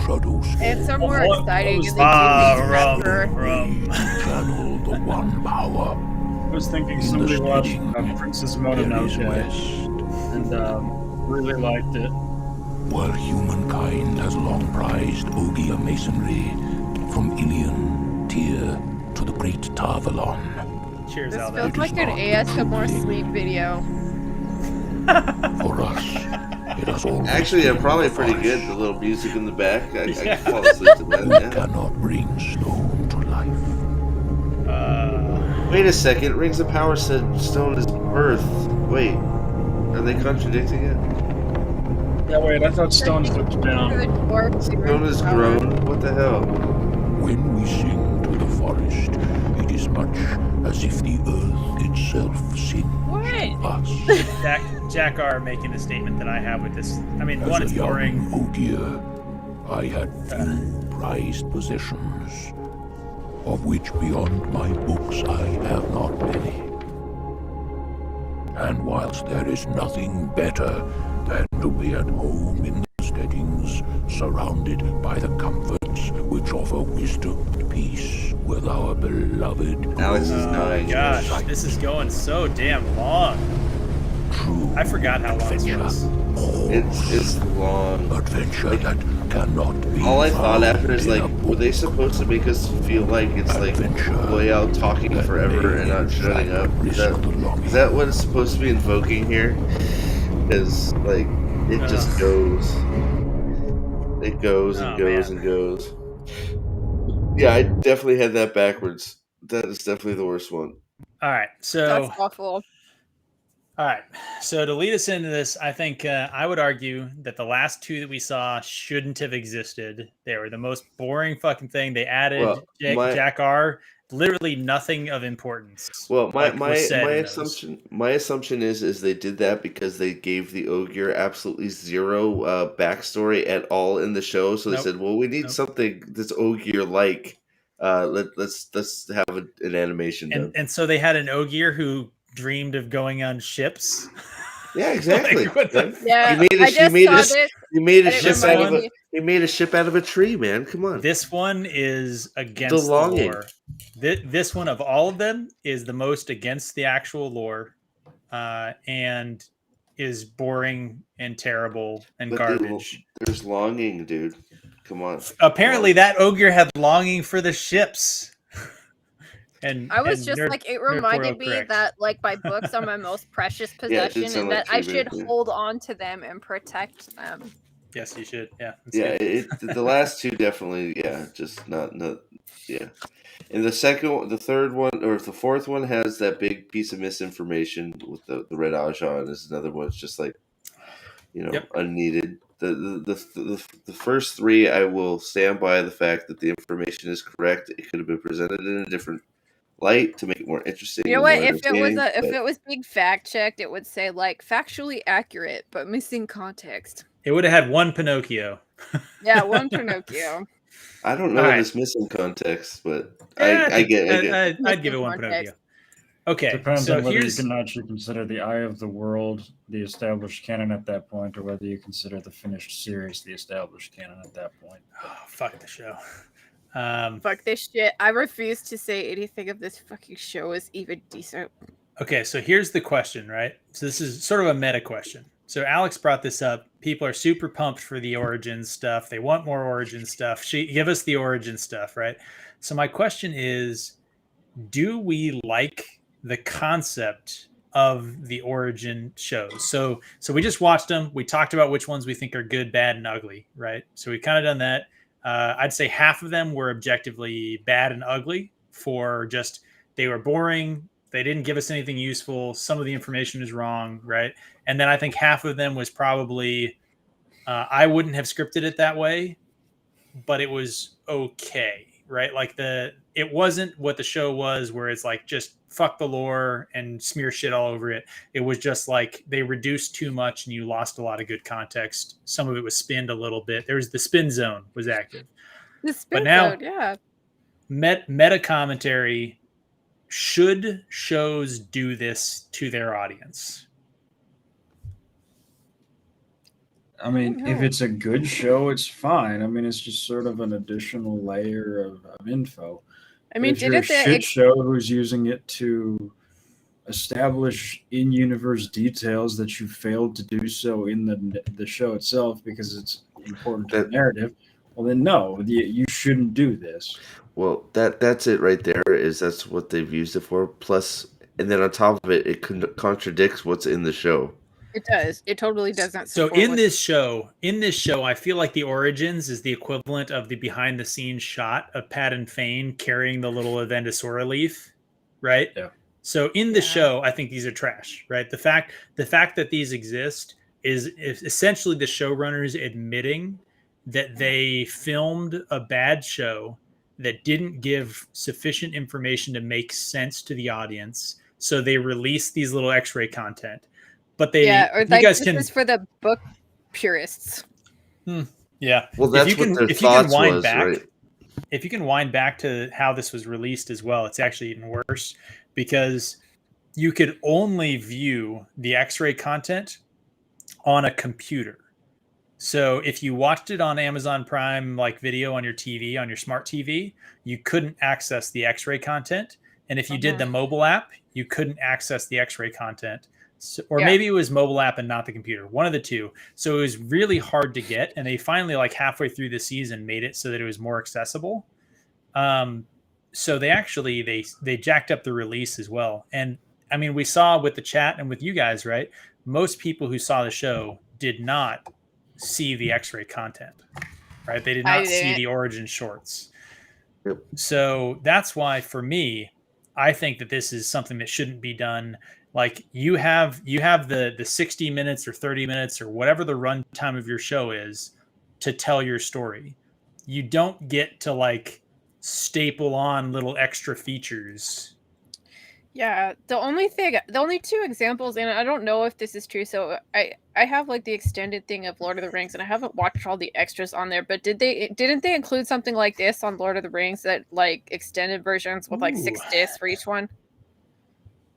shadows It's fall. more What exciting was in that? the We channel the one power. I was thinking In somebody the watched steading, Princess there is Mononoke rest. and really liked it. While humankind has long prized Ogier masonry, from Ilion, Tyr, to the great Tarvalon. Cheers, This Aldo. feels like an ASMR sleep video. For us, it has always Actually, been probably the pretty forest. good. The little music in the back. I Yeah. can fall asleep to that. We Yeah. cannot bring stone to life. Wait a second. Rings of Power said stone is birth. Wait, are they contradicting it? Yeah, wait, I thought Stone flipped down. Stone is grown. What the hell? When we sing to the forest, it is much as if the earth itself sings to us. Jack R making the statement that I have with this. I mean, As one, a it's young boring. Ogier, I had few prized possessions, of which beyond my books I have not many. And whilst there is nothing better than to be at home in the steadings, surrounded by the comforts which offer wisdom and peace with our beloved Alex is Oh my dying. gosh, this is going so damn long. true I forgot how long this was. It's long. Adventure that cannot be All I thought found after is in like, a were they book. supposed to make us feel like it's like way out talking that forever may and not in shutting fact up? risk the longing. Is that what it's supposed to be invoking here? Because like it just goes. It goes and goes and goes. Yeah, I definitely had that backwards. That is definitely the worst one. All right, so That's awful. all right, so to lead us into this, I think I would argue that the last two that we saw shouldn't have existed. They were the most boring fucking thing. They added Jack R. Literally nothing of importance. Well, my assumption is they did that because they gave the Ogier absolutely zero backstory at all in the show. So they said, "Well, we need something that's Ogier like. Let's have an animation done." And so they had an Ogier who dreamed of going on ships. Yeah, exactly. Like, Yeah, he made a ship out of a tree, man. Come on. This one is against the lore. This one of all of them is the most against the actual lore, and is boring and terrible and garbage. There's longing, dude. Come on. Apparently, that Ogier had longing for the ships. And I was just like, it reminded me that like my books are my most precious possession, and that I should hold on to them and protect them. Yes, you should. Yeah. The last two definitely, just not. Yeah. And the third one, or the fourth one has that big piece of misinformation with the Red Aja, and this is another one. It's just like, unneeded. The first three, I will stand by the fact that the information is correct. It could have been presented in a different light to make it more interesting. You know what? If it was being fact checked, it would say like factually accurate but missing context. It would have had one Pinocchio. Yeah, one Pinocchio. I don't know if it's missing context, but I get it. I'd give it one Pinocchio. Okay, depends so on whether you can actually consider the Eye of the World the established canon at that point, or whether you consider the finished series the established canon at that point. Oh, fuck the show. Fuck this shit. I refuse to say anything of this fucking show is even decent. Okay, so here's the question, right? So this is sort of a meta question. So Alex brought this up. People are super pumped for the Origins stuff. They want more Origins stuff. Give us the Origins stuff, right? So my question is, do we like the concept of the Origin shows? So we just watched them. We talked about which ones we think are good, bad, and ugly, right? So we've kind of done that. I'd say half of them were objectively bad and ugly for just, they were boring. They didn't give us anything useful. Some of the information is wrong, right? And then I think half of them was probably, I wouldn't have scripted it that way, but it was okay, right? Like it wasn't what the show was, where it's like just fuck the lore and smear shit all over it. It was just like they reduced too much and you lost a lot of good context. Some of it was spinned a little bit. There was the spin zone was active. The spin zone, yeah. Meta commentary. Should shows do this to their audience? I mean, if it's a good show, it's fine. I mean, it's just sort of an additional layer of info. I mean, if you're a shit show who's using it to establish in-universe details that you failed to do so in the show itself because it's important to the narrative, well then no, you shouldn't do this. Well, that's it right there. That's what they've used it for. Plus, and then on top of it, it contradicts what's in the show. It does. It totally doesn't. So in this show, I feel like the origins is the equivalent of the behind-the-scenes shot of Pat and Fane carrying the little Avendasaura leaf, right? Yeah. So in the show, I think these are trash, right? The fact that these exist is essentially the showrunners admitting that they filmed a bad show that didn't give sufficient information to make sense to the audience. So they released these little X-ray content. But they, or like this is for the book purists. Yeah. Well, that's what their thoughts was, right? If you can wind back to how this was released as well, it's actually even worse because you could only view the X-ray content on a computer. So if you watched it on Amazon Prime, like video on your TV, on your smart TV, you couldn't access the X-ray content. And if you did the mobile app, you couldn't access the X-ray content. So, or maybe it was mobile app and not the computer, one of the two. So it was really hard to get. And they finally, like halfway through the season, made it so that it was more accessible. So they actually, they jacked up the release as well. And I mean, we saw with the chat and with you guys, right? Most people who saw the show did not see the X-ray content, right? They did not see the origin shorts. Yep. So that's why for me, I think that this is something that shouldn't be done. Like you have the 60 minutes or 30 minutes or whatever the runtime of your show is to tell your story. You don't get to like staple on little extra features. Yeah, the only two examples, and I don't know if this is true. So I have like the extended thing of Lord of the Rings, and I haven't watched all the extras on there. But didn't they include something like this on Lord of the Rings, that like extended versions with like 6 discs for each one?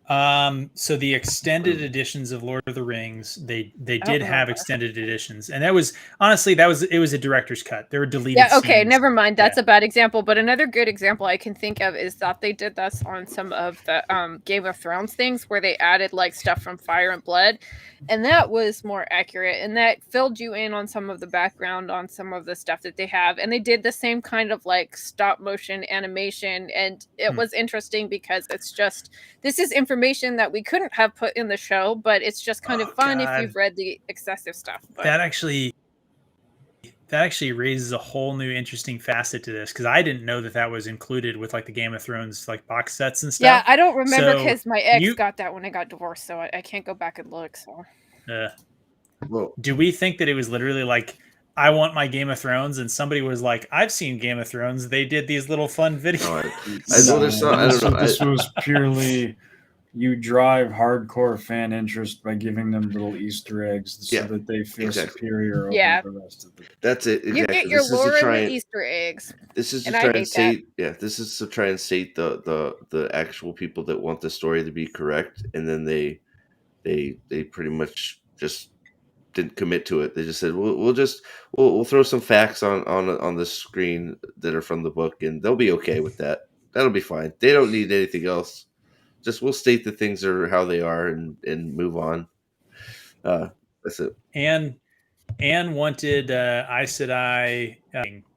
So the extended editions of Lord of the Rings, they did have extended editions, and that was honestly it was a director's cut. There were deleted. Yeah, okay, scenes. never mind. That's a bad example. But another good example I can think of is that they did this on some of the Game of Thrones things where they added like stuff from Fire and Blood, and that was more accurate, and that filled you in on some of the background on some of the stuff that they have. And they did the same kind of like stop motion animation, and it was interesting because it's just this is information that we couldn't have put in the show, but it's just kind of fun if you've read the excessive stuff. But that actually raises a whole new interesting facet to this, because I didn't know that was included with like the Game of Thrones like box sets and stuff. Yeah, I don't remember because my ex got that when I got divorced, so I can't go back and look. So do we think that it was literally like, I want my Game of Thrones, and somebody was like, I've seen Game of Thrones, they did these little fun videos? This was purely you drive hardcore fan interest by giving them little Easter eggs so that they feel superior over the rest of them. That's it. Exactly. You get your lore and the Easter eggs. This is to try and sate. Yeah, this is to try and sate the actual people that want the story to be correct, and then they pretty much just didn't commit to it. They just said we'll throw some facts on the screen that are from the book, and they'll be okay with that. That'll be fine. They don't need anything else. Just we'll state that things are how they are and move on. That's it. Anne wanted Aes Sedai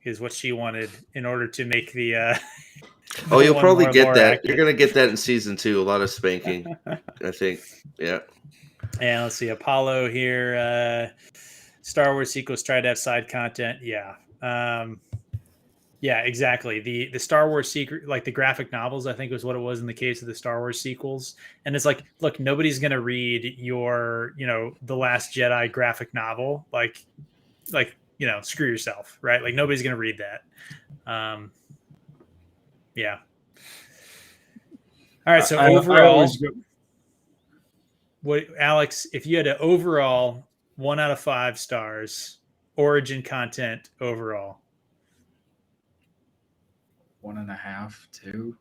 is what she wanted in order to make the. You'll probably get that. Accurate. You're gonna get that in season 2. A lot of spanking, I think. Yeah. And let's see, Apollo here. Star Wars sequels try to have side content. Yeah. Yeah, exactly. The Star Wars secret, like the graphic novels, I think was what it was in the case of the Star Wars sequels. And it's like, look, nobody's going to read your, The Last Jedi graphic novel. Like, screw yourself, right? Like nobody's going to read that. Yeah. All right. So overall, what, Alex, if you had an overall 1 out of 5 stars, origin content overall? 1.5, 2.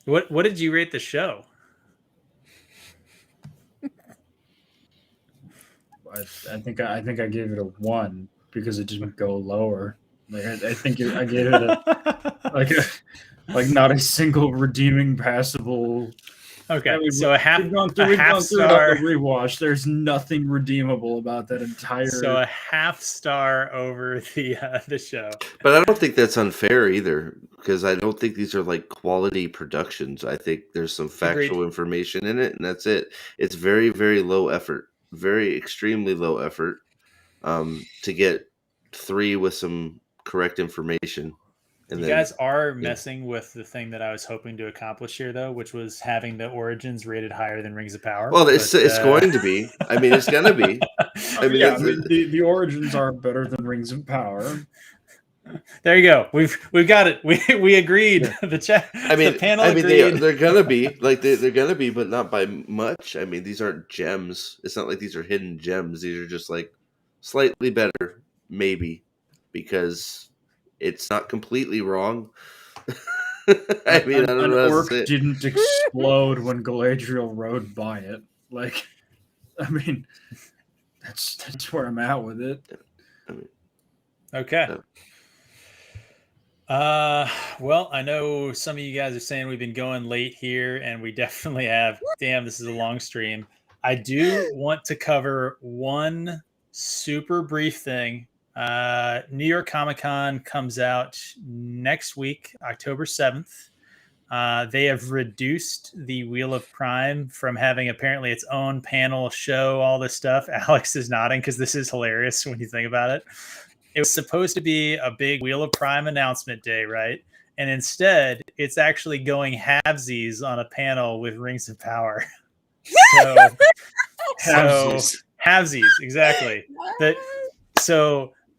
What did you rate the show? I think I gave it a 1 because it didn't go lower. Like I think I gave it like not a single redeeming passable. Okay, I mean, so we've gone through it on the rewatch. There's nothing redeemable about that entire. So a half star over the show. But I don't think that's unfair either, because I don't think these are like quality productions. I think there's some factual information in it, and that's it. It's very, very low effort, very extremely low effort, to get 3 with some correct information. And you guys are messing with the thing that I was hoping to accomplish here, though, which was having the Origins rated higher than Rings of Power. Well, it's going to be. I mean, it's going to be. I mean, the Origins are better than Rings of Power. There you go. We've got it. We agreed. The chat. I mean, the panel agreed. They're gonna be like they're gonna be, but not by much. I mean, these aren't gems. It's not like these are hidden gems. These are just like slightly better, maybe, because it's not completely wrong. I mean, I don't know. An orc didn't explode when Galadriel rode by it. Like, I mean, that's where I'm at with it. I mean, okay. Well, I know some of you guys are saying we've been going late here, and we definitely have. Damn, this is a long stream. I do want to cover one super brief thing. New York Comic Con comes out next week, October 7th. They have reduced the Wheel of Prime from having apparently its own panel, show, all this stuff. Alex is nodding because this is hilarious when you think about it. It was supposed to be a big Wheel of Prime announcement day, right? And instead, it's actually going halvesies on a panel with Rings of Power. Halvesies, exactly.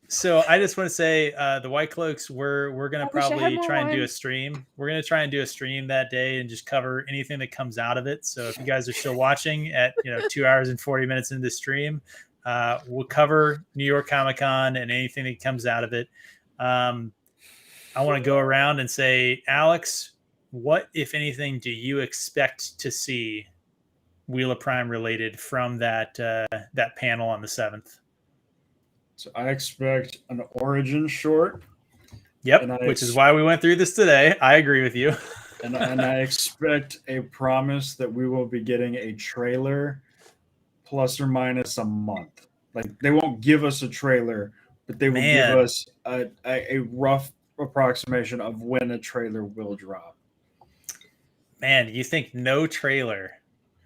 So I just want to say, the White Cloaks, we're gonna probably try and do a stream. We're gonna try and do a stream that day and just cover anything that comes out of it. So if you guys are still watching at 2 hours and 40 minutes into the stream, we'll cover New York Comic Con and anything that comes out of it. I want to go around and say, Alex, what, if anything, do you expect to see Wheel of Prime related from that panel on the 7th? So I expect an origin short. Yep, which is why we went through this today. I agree with you. and I expect a promise that we will be getting a trailer plus or minus a month. Like, they won't give us a trailer, but they will give us a rough approximation of when a trailer will drop. Man, you think no trailer?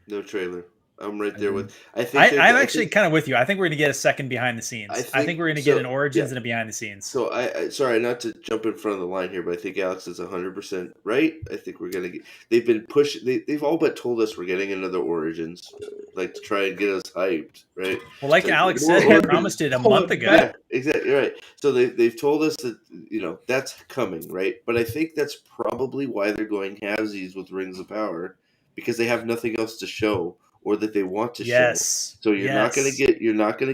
No trailer. I'm right there with. I'm actually kind of with you. I think we're going to get a second behind the scenes. I think we're going to get an Origins and a behind the scenes. So I sorry not to jump in front of the line here, but I think Alex is 100% right. I think we're going to get. They've been pushing. They've all but told us we're getting another Origins, like to try and get us hyped, right? Well, like Alex said, they promised it a month ago. Yeah, exactly right. So they've told us that that's coming, right? But I think that's probably why they're going halvesies with Rings of Power, because they have nothing else to show. Or that they want to show. So you're not gonna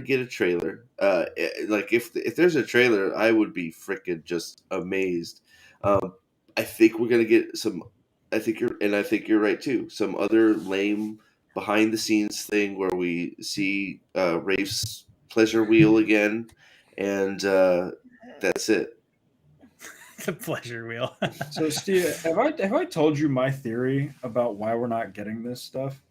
get a trailer. Like if there's a trailer, I would be freaking just amazed. I think we're gonna get some. I think you're right too. Some other lame behind the scenes thing where we see Rafe's pleasure wheel again, and that's it. The pleasure wheel. So Steve, have I told you my theory about why we're not getting this stuff?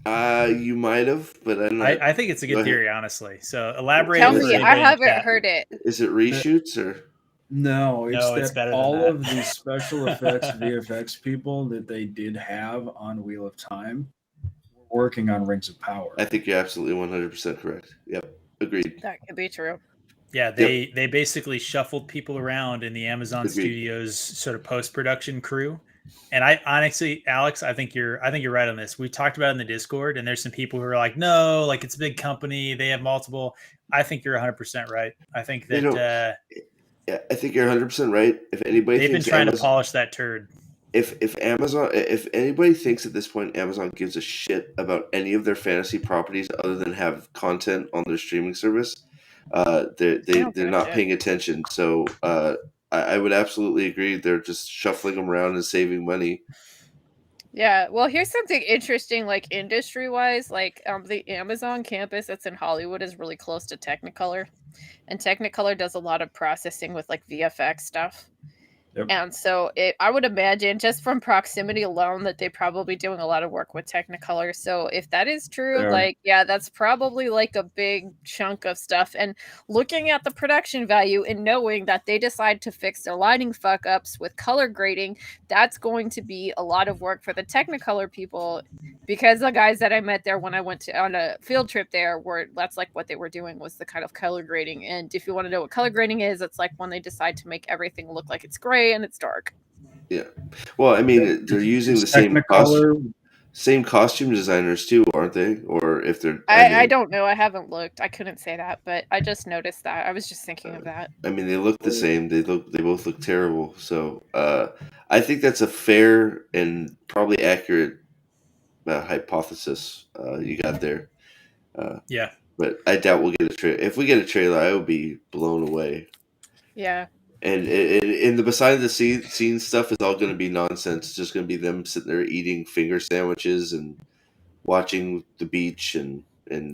You might have, but I think it's a good theory, honestly. So elaborate. Tell me, I haven't heard it. Is it reshoots or? No, it's better all than that. of the special effects VFX people that they did have on Wheel of Time were working on Rings of Power. I think you're absolutely 100% correct. Yep, agreed. That could be true. Yeah, they basically shuffled people around in the Amazon Studios sort of post-production crew. And I honestly, Alex, I think you're right on this. We talked about it in the Discord, and there's some people who are like, no, like it's a big company, they have multiple. I think you're 100% right. I think that yeah, I think you're 100% right. If anybody they've been trying to polish that turd. If anybody thinks at this point Amazon gives a shit about any of their fantasy properties other than have content on their streaming service, they're not paying attention. So I would absolutely agree. They're just shuffling them around and saving money. Yeah, well, here's something interesting, like industry-wise, like the Amazon campus that's in Hollywood is really close to Technicolor, and Technicolor does a lot of processing with like VFX stuff. Yep. And so I would imagine just from proximity alone that they're probably doing a lot of work with Technicolor. So if that is true, like, yeah, that's probably like a big chunk of stuff. And looking at the production value and knowing that they decide to fix their lighting fuck ups with color grading, that's going to be a lot of work for the Technicolor people, because the guys that I met there when I went on a field trip there that's like what they were doing, was the kind of color grading. And if you want to know what color grading is, it's like when they decide to make everything look like it's gray and it's dark. Yeah. Well, I mean, they're using the same costume designers too, aren't they? Or if they're I don't know. I haven't looked. I couldn't say that, but I just noticed that. I was just thinking of that. I mean, they look the same. They both look terrible. So I think that's a fair and probably accurate hypothesis you got there. Yeah. But I doubt we'll get a trailer. If we get a trailer, I will be blown away. Yeah. And in the behind the scenes stuff is all going to be nonsense. It's just going to be them sitting there eating finger sandwiches and watching the beach and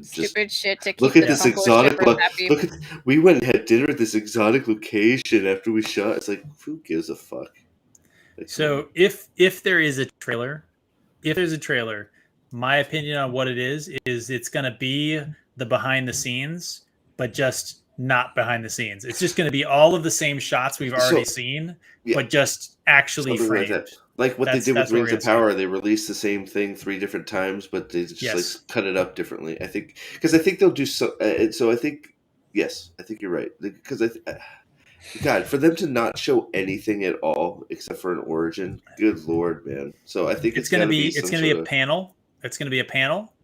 stupid just shit to keep look at this exotic happy. Look at, we went and had dinner at this exotic location after we shot. It's like, who gives a fuck? Like, so if there is a trailer, my opinion on what it is it's going to be the behind the scenes, but just not behind the scenes. It's just going to be all of the same shots we've already seen, but just actually framed. Like what they did with Rings of Power, they released the same thing 3 different times, but they just like cut it up differently. I think because I think they'll do so. So I think I think you're right, because God, for them to not show anything at all except for an origin, good Lord, man. So I think it's going to be a panel. It's going to be a panel.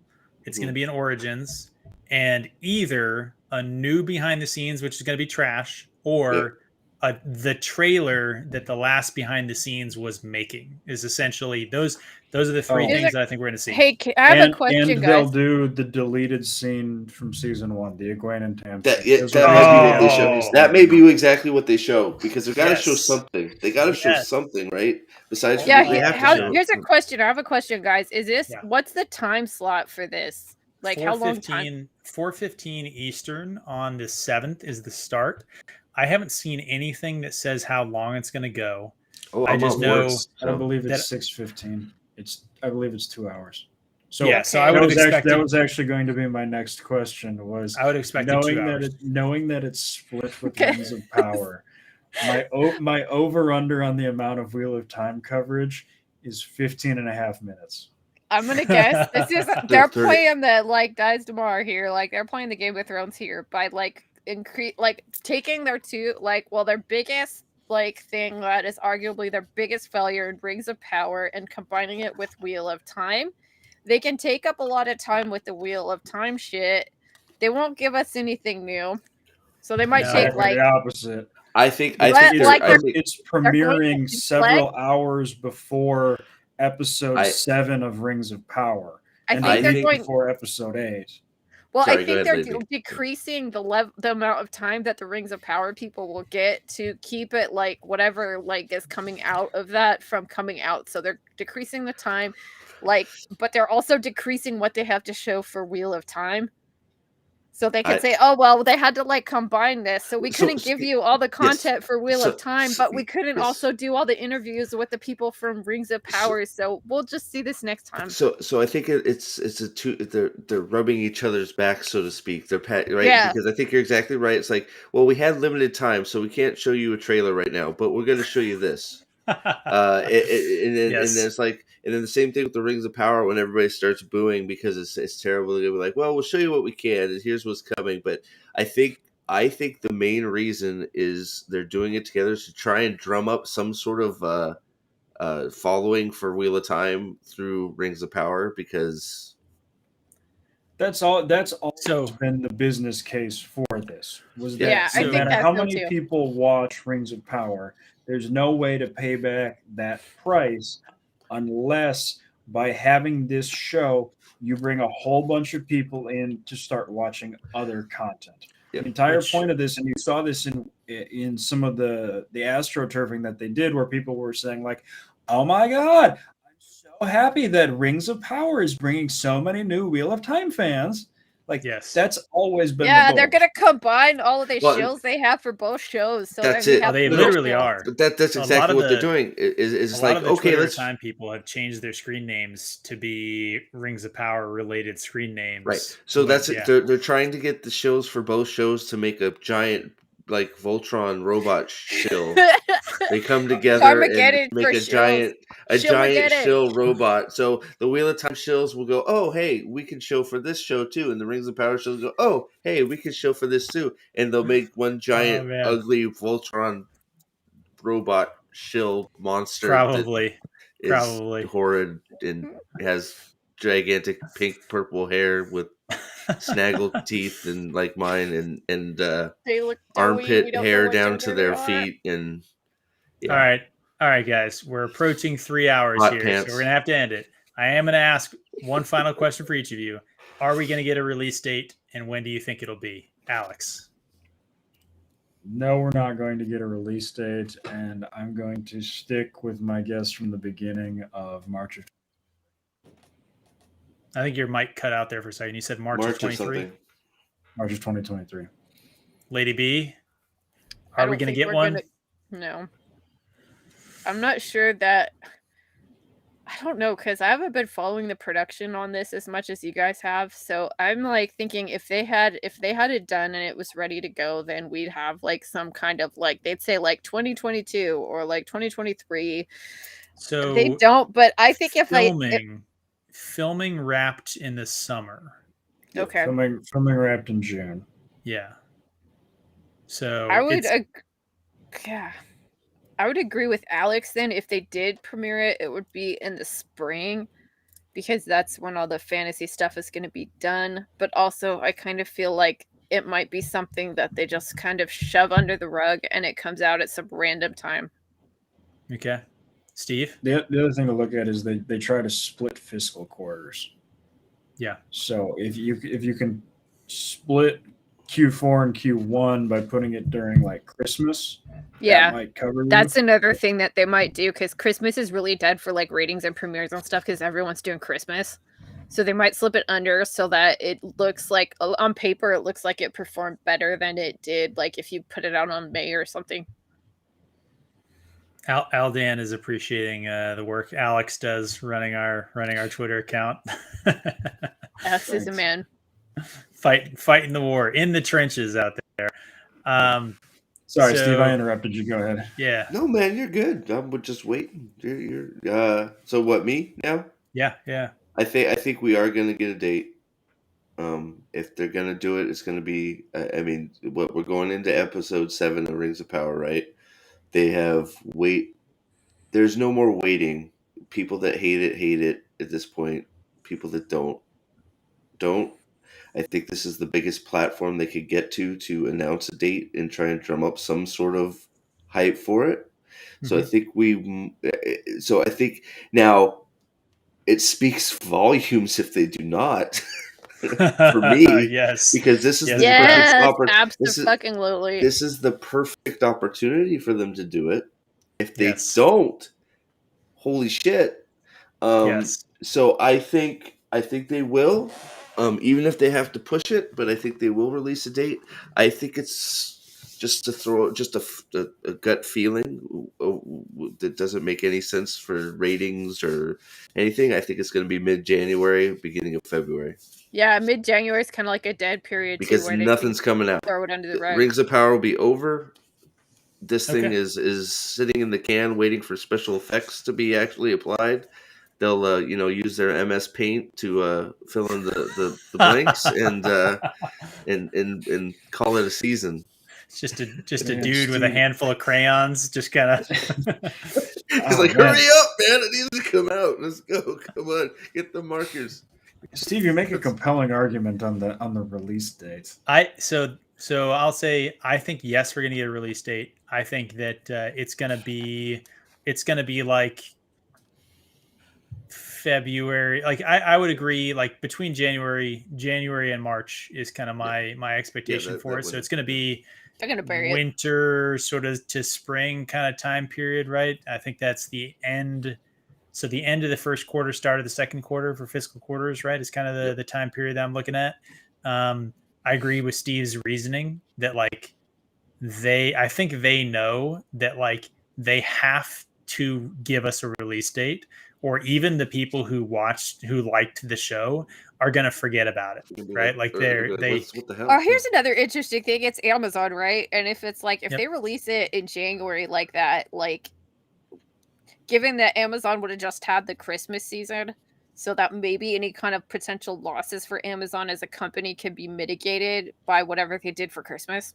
It's going to be an origins, and either a new behind the scenes, which is going to be trash, or the trailer that the last behind the scenes was making. Is essentially those are the 3 things that I think we're going to see. Hey, I have a question, and guys. They'll do the deleted scene from season 1, the Egwene and Tam. That may be exactly what they show, because they've got to show something. They got to show something, right? Besides, here's a question. I have a question, guys. Is this what's the time slot for this? Like how long time? 4:15 Eastern on the 7th is the start. I haven't seen anything that says how long it's going to go. I just know. I believe it's 6:15. I believe it's 2 hours. So yeah, so I would have expected. That was actually going to be my next question. Was I would expect knowing that it's split with Rings of Power. My over under on the amount of Wheel of Time coverage is 15.5 minutes. I'm gonna guess this is they're playing the like Dies Damar here, like they're playing the Game of Thrones here by like taking their their biggest thing that is arguably their biggest failure in Rings of Power and combining it with Wheel of Time. They can take up a lot of time with the Wheel of Time shit. They won't give us anything new, so they might take the opposite. I think it's premiering several hours before episode 7 of Rings of Power. I think they're going before episode 8. Well, I think they're decreasing the amount of time that the Rings of Power people will get to keep it whatever is coming out of that from coming out. So they're decreasing the time, but they're also decreasing what they have to show for Wheel of Time. So they can say, oh, well, they had to combine this. So we couldn't give you all the content for Wheel of Time, but we couldn't also do all the interviews with the people from Rings of Power. So we'll just see this next time. So I think they're rubbing each other's back, so to speak. They're right? Yeah. Because I think you're exactly right. It's like, well, we had limited time, so we can't show you a trailer right now, but we're going to show you this. And then the same thing with the Rings of Power when everybody starts booing because it's terrible. They'll be like, well, we'll show you what we can, and here's what's coming. But I think the main reason is they're doing it together to try and drum up some sort of following for Wheel of Time through Rings of Power, because that's all been the business case for this. Was that no matter how many people watch Rings of Power, there's no way to pay back that price unless by having this show, you bring a whole bunch of people in to start watching other content. Yep. The entire point of this, and you saw this in some of the astroturfing that they did, where people were saying like, oh my God, I'm so happy that Rings of Power is bringing so many new Wheel of Time fans. Like, yes, that's always been Yeah, the goal. they're gonna combine all of the Well, shows they have for both shows. So that's we it. have they four literally shows. are. But that's A lot exactly of what they're the- doing. Is A lot like, of the okay, Twitter let's time people have changed their screen names to be Rings of Power related screen names. right. So But, that's yeah. it. They're trying to get the shows for both shows to make a giant like Voltron robot shill. They come together and Armageddon make for a shills. giant Shillageddon. shill robot. So the Wheel of Time shills will go, oh hey, we can show for this show too, and the Rings of Power shills go, oh hey, we can show for this too, and they'll make one giant man. ugly Voltron robot shill monster. Probably. That is horrid and has gigantic pink purple hair with snaggle teeth and like mine and They look doughy. We armpit don't know hair what down gender to they their are. feet and yeah. All right, guys. We're approaching 3 hours Hot here, pants. so we're gonna have to end it. I am gonna ask one final question for each of you. Are we gonna get a release date, and when do you think it'll be, Alex? No, we're not going to get a release date, and I'm going to stick with my guess from the beginning of March of. I think your mic cut out there for a second. You said March of March of 23. something. March of 2023. Lady B, I are don't we gonna think get we're one? No. I'm not sure that. I don't know, because I haven't been following the production on this as much as you guys have. So I'm like thinking if they had it done and it was ready to go, then we'd have like some kind of like they'd say like 2022 or like 2023. So They don't, but I think if filming wrapped in the summer. okay, Filming wrapped in June. Yeah. So I would yeah. I would agree with Alex then. If they did premiere it, it would be in the spring because that's when all the fantasy stuff is going to be done. But also, I kind of feel like it might be something that they just kind of shove under the rug and it comes out at some random time. Okay. Steve? The other thing to look at is they try to split fiscal quarters. Yeah. So if you can split Q4 and Q1 by putting it during like Christmas, yeah, that might cover you. That's another thing that they might do because Christmas is really dead for like ratings and premieres and stuff because everyone's doing Christmas. So they might slip it under so that it looks like on paper it looks like it performed better than it did like if you put it out on May or something. Aldan is appreciating the work Alex does running our Twitter account. Alex is a man. Fighting the war in the trenches out there. Sorry, Steve, I interrupted you. Go ahead. Yeah. No, man, you're good. I'm just waiting. You're so what? Me now? Yeah. I think we are gonna get a date. If they're gonna do it, it's gonna be. I mean, what we're going into episode 7 of Rings of Power, right? They have There's no more waiting. People that hate it at this point. People that don't. I think this is the biggest platform they could get to announce a date and try and drum up some sort of hype for it. So I think now it speaks volumes if they do not for me. Yes. Because this is the perfect opportunity. This is the perfect opportunity for them to do it. If they don't, holy shit. So I think they will. Even if they have to push it, but I think they will release a date. I think it's just to throw just a gut feeling that doesn't make any sense for ratings or anything. I think it's going to be mid-January, beginning of February. Yeah, mid-January is kind of like a dead period because where nothing's coming out. Throw it under the rug. Rings of Power will be over. This thing is sitting in the can, waiting for special effects to be actually applied. They'll use their MS Paint to fill in the blanks and call it a season. It's just a dude with a handful of crayons, just kind of. He's like, hurry up, man! It needs to come out. Let's go! Come on, get the markers. Steve, you make a compelling argument on the release date. So I'll say I think yes, we're gonna get a release date. I think that it's gonna be like February. Like I would agree. Like between January and March is kind of my expectation for it. So it's gonna be winter sort of to spring kind of time period, right? I think that's the end So the end of the first quarter, start of the second quarter for fiscal quarters, right? Is kind of the time period that I'm looking at. I agree with Steve's reasoning that like I think they know that like they have to give us a release date, or even the people who liked the show are going to forget about it, right? Like what the hell? Or here's another interesting thing. It's Amazon, right? And if it's like, if they release it in January like that, like, given that Amazon would have just had the Christmas season, so that maybe any kind of potential losses for Amazon as a company can be mitigated by whatever they did for Christmas.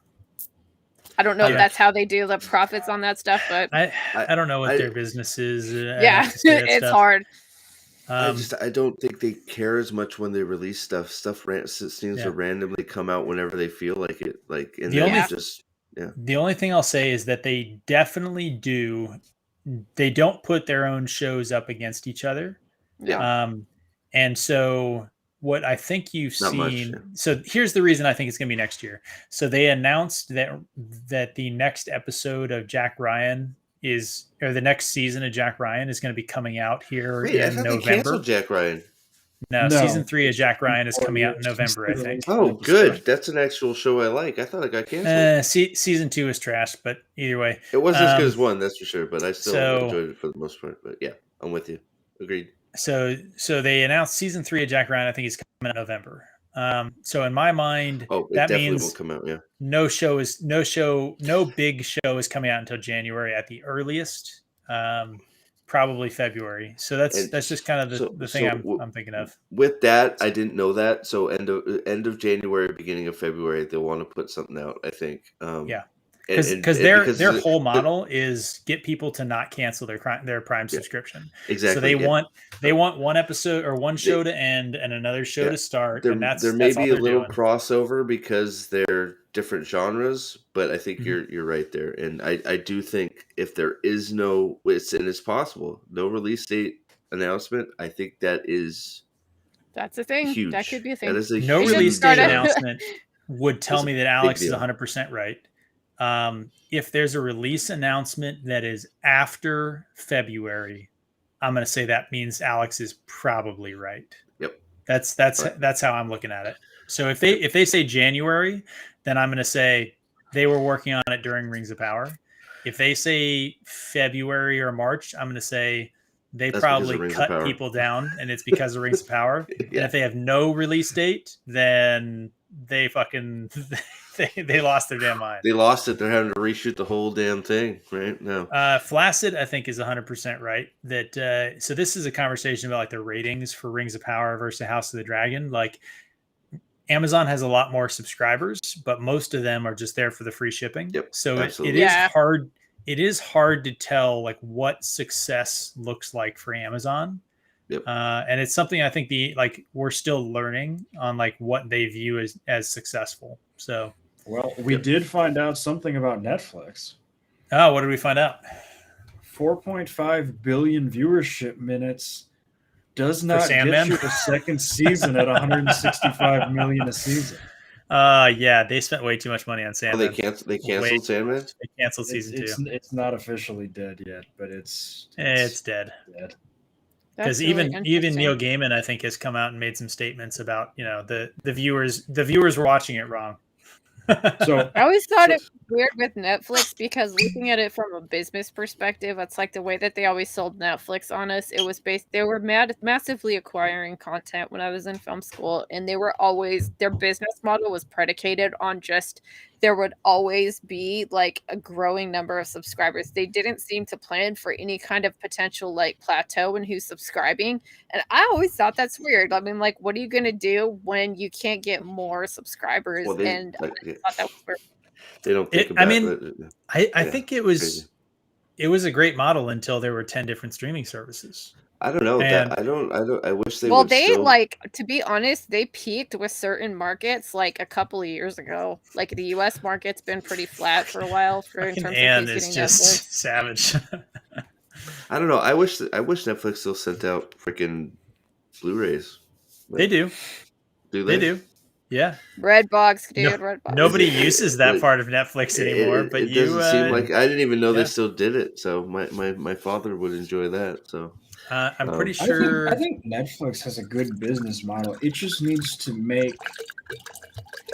I don't know if that's how they do the profits on that stuff, but I don't know what their business is. Yeah, it's hard. I don't think they care as much when they release stuff. Stuff seems to randomly come out whenever they feel like it. Like, and the only thing I'll say is that they definitely do. They don't put their own shows up against each other. Yeah. And so what I think you've seen. So here's the reason I think it's going to be next year. So they announced that the next episode of Jack Ryan the next season of Jack Ryan is going to be coming out here in November. They canceled Jack Ryan. No, season 3 of Jack Ryan is coming out in November, I think. Oh, good. That's an actual show I like. I thought it got canceled. Season 2 is trash, but either way. It wasn't as good as 1, that's for sure, but I still enjoyed it for the most part. But yeah, I'm with you. Agreed. So they announced season 3 of Jack Ryan, I think is coming out in November. So in my mind, that means will come out, no big show is coming out until January at the earliest. Probably February. So that's just kind of the thing I'm thinking of. With that, I didn't know that. So end of January, beginning of February, they'll want to put something out, I think. Because their whole model is get people to not cancel their Prime subscription. Exactly. So they want one episode or one show to end and another show to start. There may be a little crossover because they're different genres, but I think you're right there. And I do think if there is and it's possible, no release date announcement, I think that's a thing. Huge. That could be a thing. That is a no release date announcement would tell me that Alex is 100% right. If there's a release announcement that is after February, I'm going to say that means Alex is probably right. Yep. That's how I'm looking at it. So if they say January, then I'm going to say they were working on it during Rings of Power. If they say February or March, I'm going to say that's probably cut people down and it's because of Rings of Power. And if they have no release date, then they fucking they lost their damn mind. They lost it. They're having to reshoot the whole damn thing right now. Flaccid, I think, is 100% right. That so this is a conversation about like the ratings for Rings of Power versus House of the Dragon. Like Amazon has a lot more subscribers, but most of them are just there for the free shipping. Yep, so it is hard. It is hard to tell like what success looks like for Amazon. Yep. And it's something I think we're still learning on like what they view as successful. So, well, we did find out something about Netflix. Oh, what did we find out? 4.5 billion viewership minutes does not get you a second season at 165 million a season. Yeah, they spent way too much money on Sandman. They canceled Sandman? They canceled season 2. It's not officially dead yet, but it's dead. Because even Neil Gaiman, I think, has come out and made some statements about the viewers. The viewers were watching it wrong. So I always thought it was weird with Netflix because looking at it from a business perspective, it's like the way that they always sold Netflix on us. It was they were massively acquiring content when I was in film school, and they were always their business model was predicated on just there would always be like a growing number of subscribers. They didn't seem to plan for any kind of potential like plateau in who's subscribing. And I always thought that's weird. I mean, like, what are you going to do when you can't get more subscribers? Well, I thought that was weird. They don't think about it. I think it was a great model until there were 10 different streaming services. I don't know. I wish they would. Well, they like, to be honest, they peaked with certain markets like a couple of years ago. Like the U.S. market's been pretty flat for a while. In terms and of it's just Netflix. Savage. I don't know. I wish Netflix still sent out freaking Blu-rays. They do. Do they? They do. Yeah. Redbox, dude. Redbox. Nobody uses that part of Netflix anymore. But it doesn't seem like I didn't even know they still did it. So my father would enjoy that. So I'm pretty sure. I think Netflix has a good business model. It just needs to make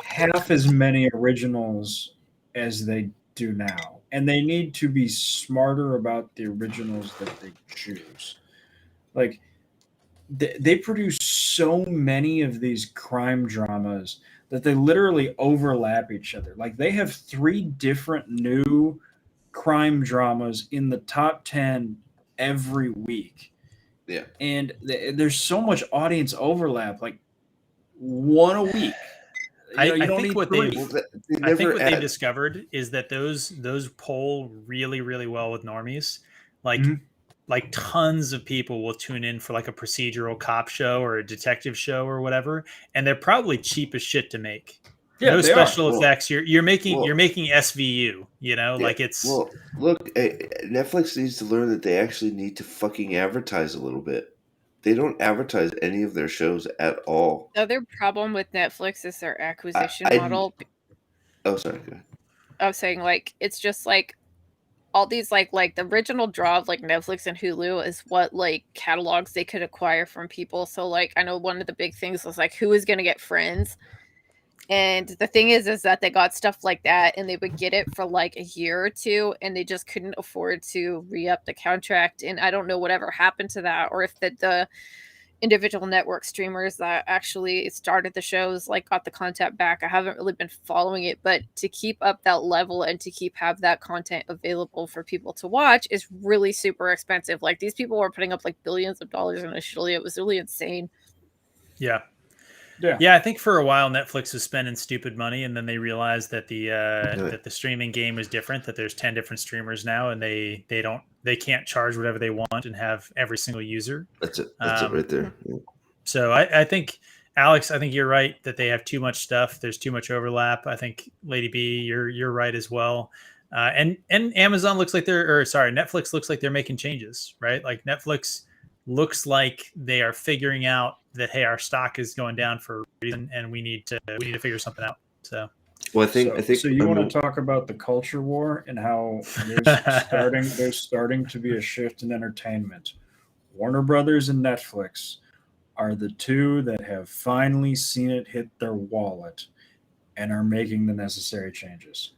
half as many originals as they do now, and they need to be smarter about the originals that they choose. Like they produce so many of these crime dramas that they literally overlap each other. Like they have 3 different new crime dramas in the top 10 every week. Yeah. And there's so much audience overlap, like one a week. I think what they've they've discovered is that those poll really, really well with normies. Like tons of people will tune in for like a procedural cop show or a detective show or whatever, and they're probably cheap as shit to make. Yeah, no special effects. You're making SVU. You know, like it's. Well, look, Netflix needs to learn that they actually need to fucking advertise a little bit. They don't advertise any of their shows at all. The other problem with Netflix is their acquisition model. Oh, sorry. Go ahead. I was saying, like, it's just like all these like the original draw of like Netflix and Hulu is what like catalogs they could acquire from people. So like I know one of the big things was like who is going to get Friends. And the thing is that they got stuff like that and they would get it for like a year or two and they just couldn't afford to re-up the contract. And I don't know whatever happened to that, or if the individual network streamers that actually started the shows like got the content back. I haven't really been following it, but to keep up that level and to have that content available for people to watch is really super expensive. Like these people were putting up like billions of dollars initially. It was really insane. Yeah, I think for a while Netflix was spending stupid money, and then they realized that the streaming game is different. That there's 10 different streamers now, and they can't charge whatever they want and have every single user. That's it. That's it right there. Yeah. So I think, Alex, I think you're right that they have too much stuff. There's too much overlap. I think Lady B, you're right as well. And Amazon Netflix looks like they're making changes, right? Like Netflix looks like they are figuring out that, hey, our stock is going down for a reason and we need to figure something out. So well, I think so you want to talk about the culture war and how there's starting to be a shift in entertainment. Warner Brothers and Netflix are the two that have finally seen it hit their wallet and are making the necessary changes.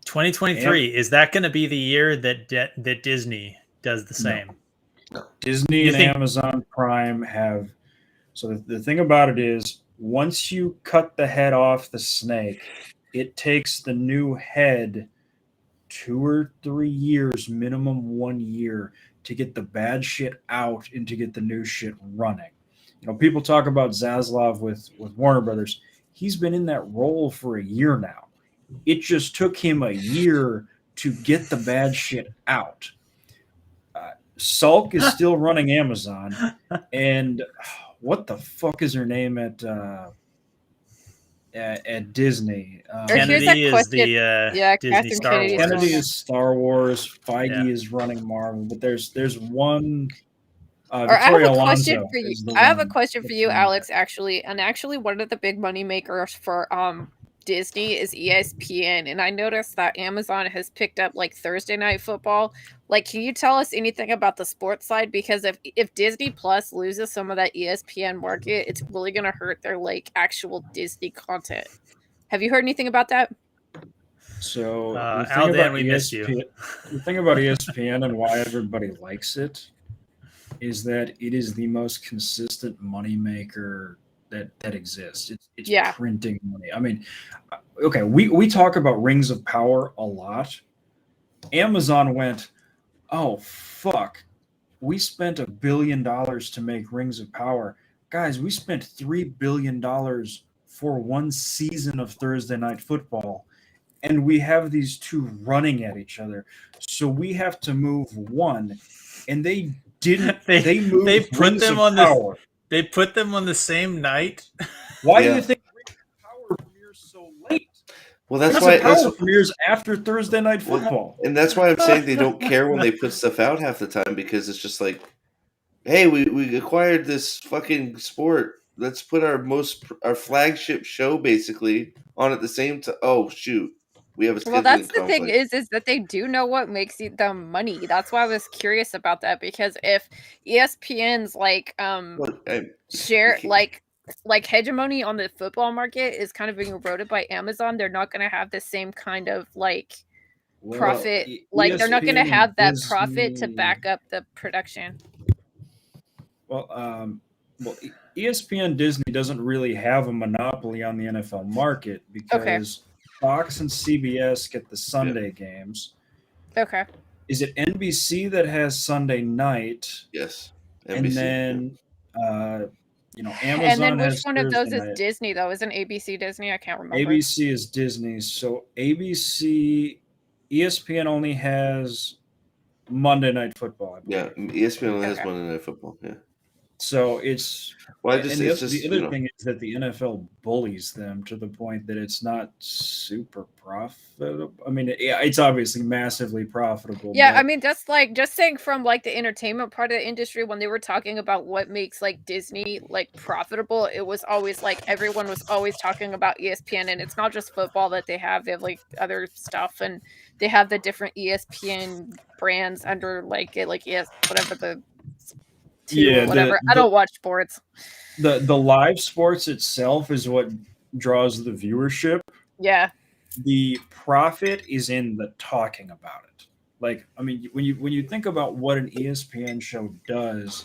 2023, is that going to be the year that Disney does the same? No. Disney and Amazon Prime have. So the thing about it is, once you cut the head off the snake, it takes the new head 2 or 3 years, minimum 1 year, to get the bad shit out and to get the new shit running. You know, people talk about Zaslav with Warner Brothers. He's been in that role for a year now. It just took him a year to get the bad shit out. Salk is still running Amazon, and what the fuck is her name at Disney? Kennedy is the Disney Star Wars. Kennedy is Star Wars. Feige is running Marvel, but there's one. Victoria Alonso. I have a question for you, Alex. Actually, one of the big money makers for Disney is ESPN, and I noticed that Amazon has picked up like Thursday Night Football. Like, can you tell us anything about the sports side? Because if Disney Plus loses some of that ESPN market, it's really going to hurt their like actual Disney content. Have you heard anything about that? So we miss you. The thing about ESPN and why everybody likes it is that it is the most consistent moneymaker that exists. It's printing money. I mean, okay, we talk about Rings of Power a lot. Amazon went, oh fuck, we spent $1 billion to make Rings of Power. Guys, we spent $3 billion for one season of Thursday Night Football, and we have these two running at each other. So we have to move one, and they didn't. They moved. They put them on Power. They put them on the same night. Why do you think Rings of Power premieres so late? Well, that's why Power premieres after Thursday Night Football. And that's why I'm saying they don't care when they put stuff out half the time, because it's just like, hey, we acquired this fucking sport. Let's put our flagship show basically on at the same time. Oh shoot, We have a Well, scheduling that's the conflict. thing is that they do know what makes them money. That's why I was curious about that, because if ESPN's share like hegemony on the football market is kind of being eroded by Amazon, they're not going to have the same kind of profit. Like they're not going to have that profit to back up the production. Well, ESPN Disney doesn't really have a monopoly on the NFL market because Fox and CBS get the Sunday games. Okay. Is it NBC that has Sunday night? Yes. NBC, and then Amazon. And then which has one of those is night. Disney though? Isn't ABC Disney? I can't remember. ABC is Disney. So ESPN only has Monday Night Football. I believe. Yeah, ESPN only has Monday Night Football. Yeah. So it's the other thing is that the NFL bullies them to the point that it's not super profitable. I mean, it's obviously massively profitable. Yeah, I mean, just saying from the entertainment part of the industry, when they were talking about what makes Disney profitable, it was always everyone was always talking about ESPN, and it's not just football that they have other stuff, and they have the different ESPN brands under whatever the. Whatever. I don't watch sports. The live sports itself is what draws the viewership. Yeah. The profit is in the talking about it. When you think about what an ESPN show does,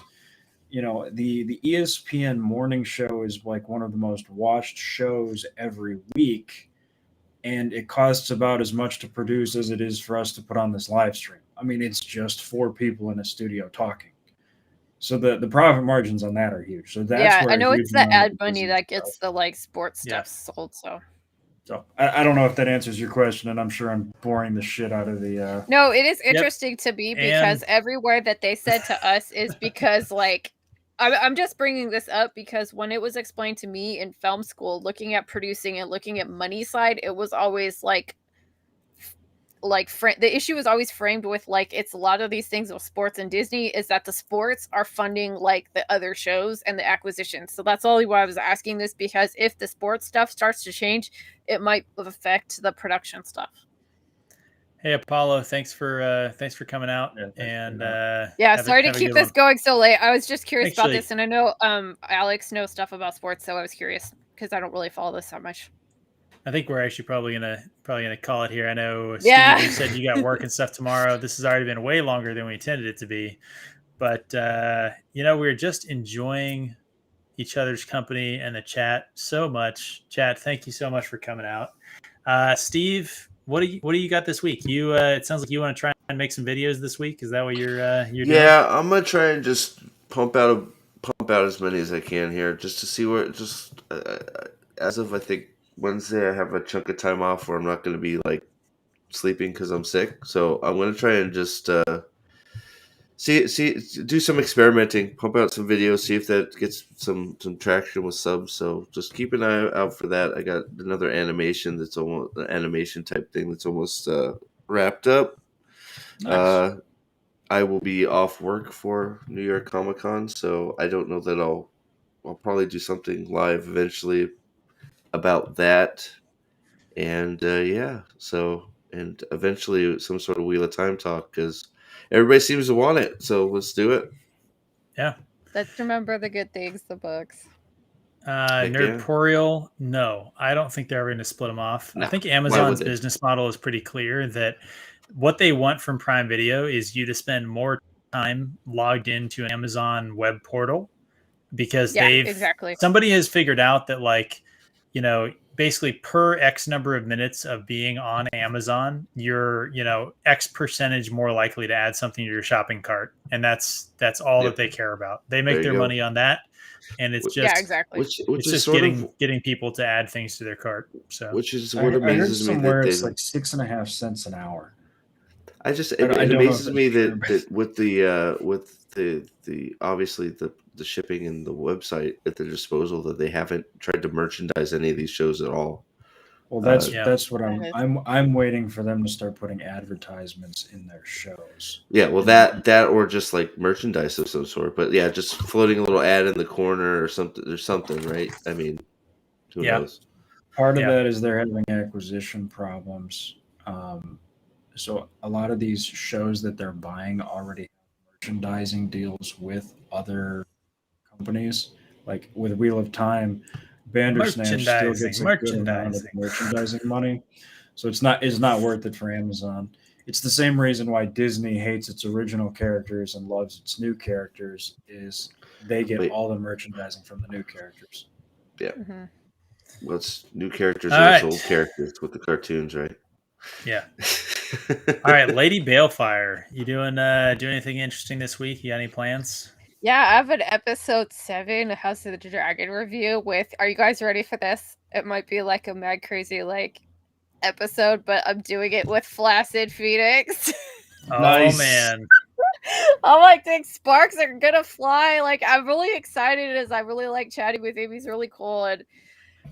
the ESPN morning show is one of the most watched shows every week, and it costs about as much to produce as it is for us to put on this live stream. I mean, it's just 4 people in a studio talking. So the profit margins on that are huge. So that's where I know it's the ad money that gets the sports stuff sold. So I don't know if that answers your question, and I'm sure I'm boring the shit out of the. No, it is interesting to me because everywhere that they said to us is because I'm just bringing this up because when it was explained to me in film school, looking at producing and looking at money side, it was always the issue is always framed with it's a lot of these things with sports and Disney is that the sports are funding the other shows and the acquisitions. So that's only why I was asking this, because if the sports stuff starts to change, it might affect the production stuff. Hey Apollo, thanks for coming out. Sorry to keep this going so late. I was just curious about this, and I know Alex knows stuff about sports, so I was curious because I don't really follow this that much. I think we're actually probably gonna call it here. I know Steve, you said you got work and stuff tomorrow. This has already been way longer than we intended it to be, but we're just enjoying each other's company and the chat so much. Chat, thank you so much for coming out. Steve, what do you got this week? You it sounds like you want to try and make some videos this week. Is that what you're doing? Yeah, I'm gonna try and just pump out as many as I can here, just to see where as of I think Wednesday I have a chunk of time off where I'm not going to be sleeping because I'm sick. So I'm going to try and just do some experimenting, pump out some videos, see if that gets some traction with subs. So just keep an eye out for that. I got another animation that's almost an animation type thing that's almost wrapped up. Nice. I will be off work for New York Comic Con, so I don't know that I'll probably do something live eventually about that, and and eventually some sort of Wheel of Time talk because everybody seems to want it, so let's do it. Yeah, let's remember the good things, the books. Nerdporial, no, I don't think they're ever going to split them off. No. I think Amazon's business model is pretty clear that what they want from Prime Video is you to spend more time logged into an Amazon web portal because somebody has figured out that basically per X number of minutes of being on Amazon, you're, X percentage more likely to add something to your shopping cart. And that's all that they care about. They make their money on that. And it's just, which is getting people to add things to their cart. So, which is what amazes me. Somewhere it's 6.5 cents an hour. It amazes me that with the obviously the shipping and the website at their disposal that they haven't tried to merchandise any of these shows at all. Well, that's what I'm waiting for them to start putting advertisements in their shows. Yeah, well that or just merchandise of some sort. But yeah, just floating a little ad in the corner or something, right? I mean, who knows? Part of that is they're having acquisition problems. So a lot of these shows that they're buying already have merchandising deals with other companies. Like with Wheel of Time, Bandersnatch still gets a good amount of merchandising money. So it's not worth it for Amazon. It's the same reason why Disney hates its original characters and loves its new characters is they get all the merchandising from the new characters. Yeah. Mm-hmm. Well, it's new characters are old characters with the cartoons, right? Yeah. All right, Lady Balefire, you doing anything interesting this week? You got any plans? Yeah, I have an episode 7 House of the Dragon review with. Are you guys ready for this? It might be like a mad crazy episode, but I'm doing it with Flaccid Phoenix. Oh nice. Man. I'm like, the sparks are gonna fly. Like, I'm really excited as I really like chatting with him. He's really cool, and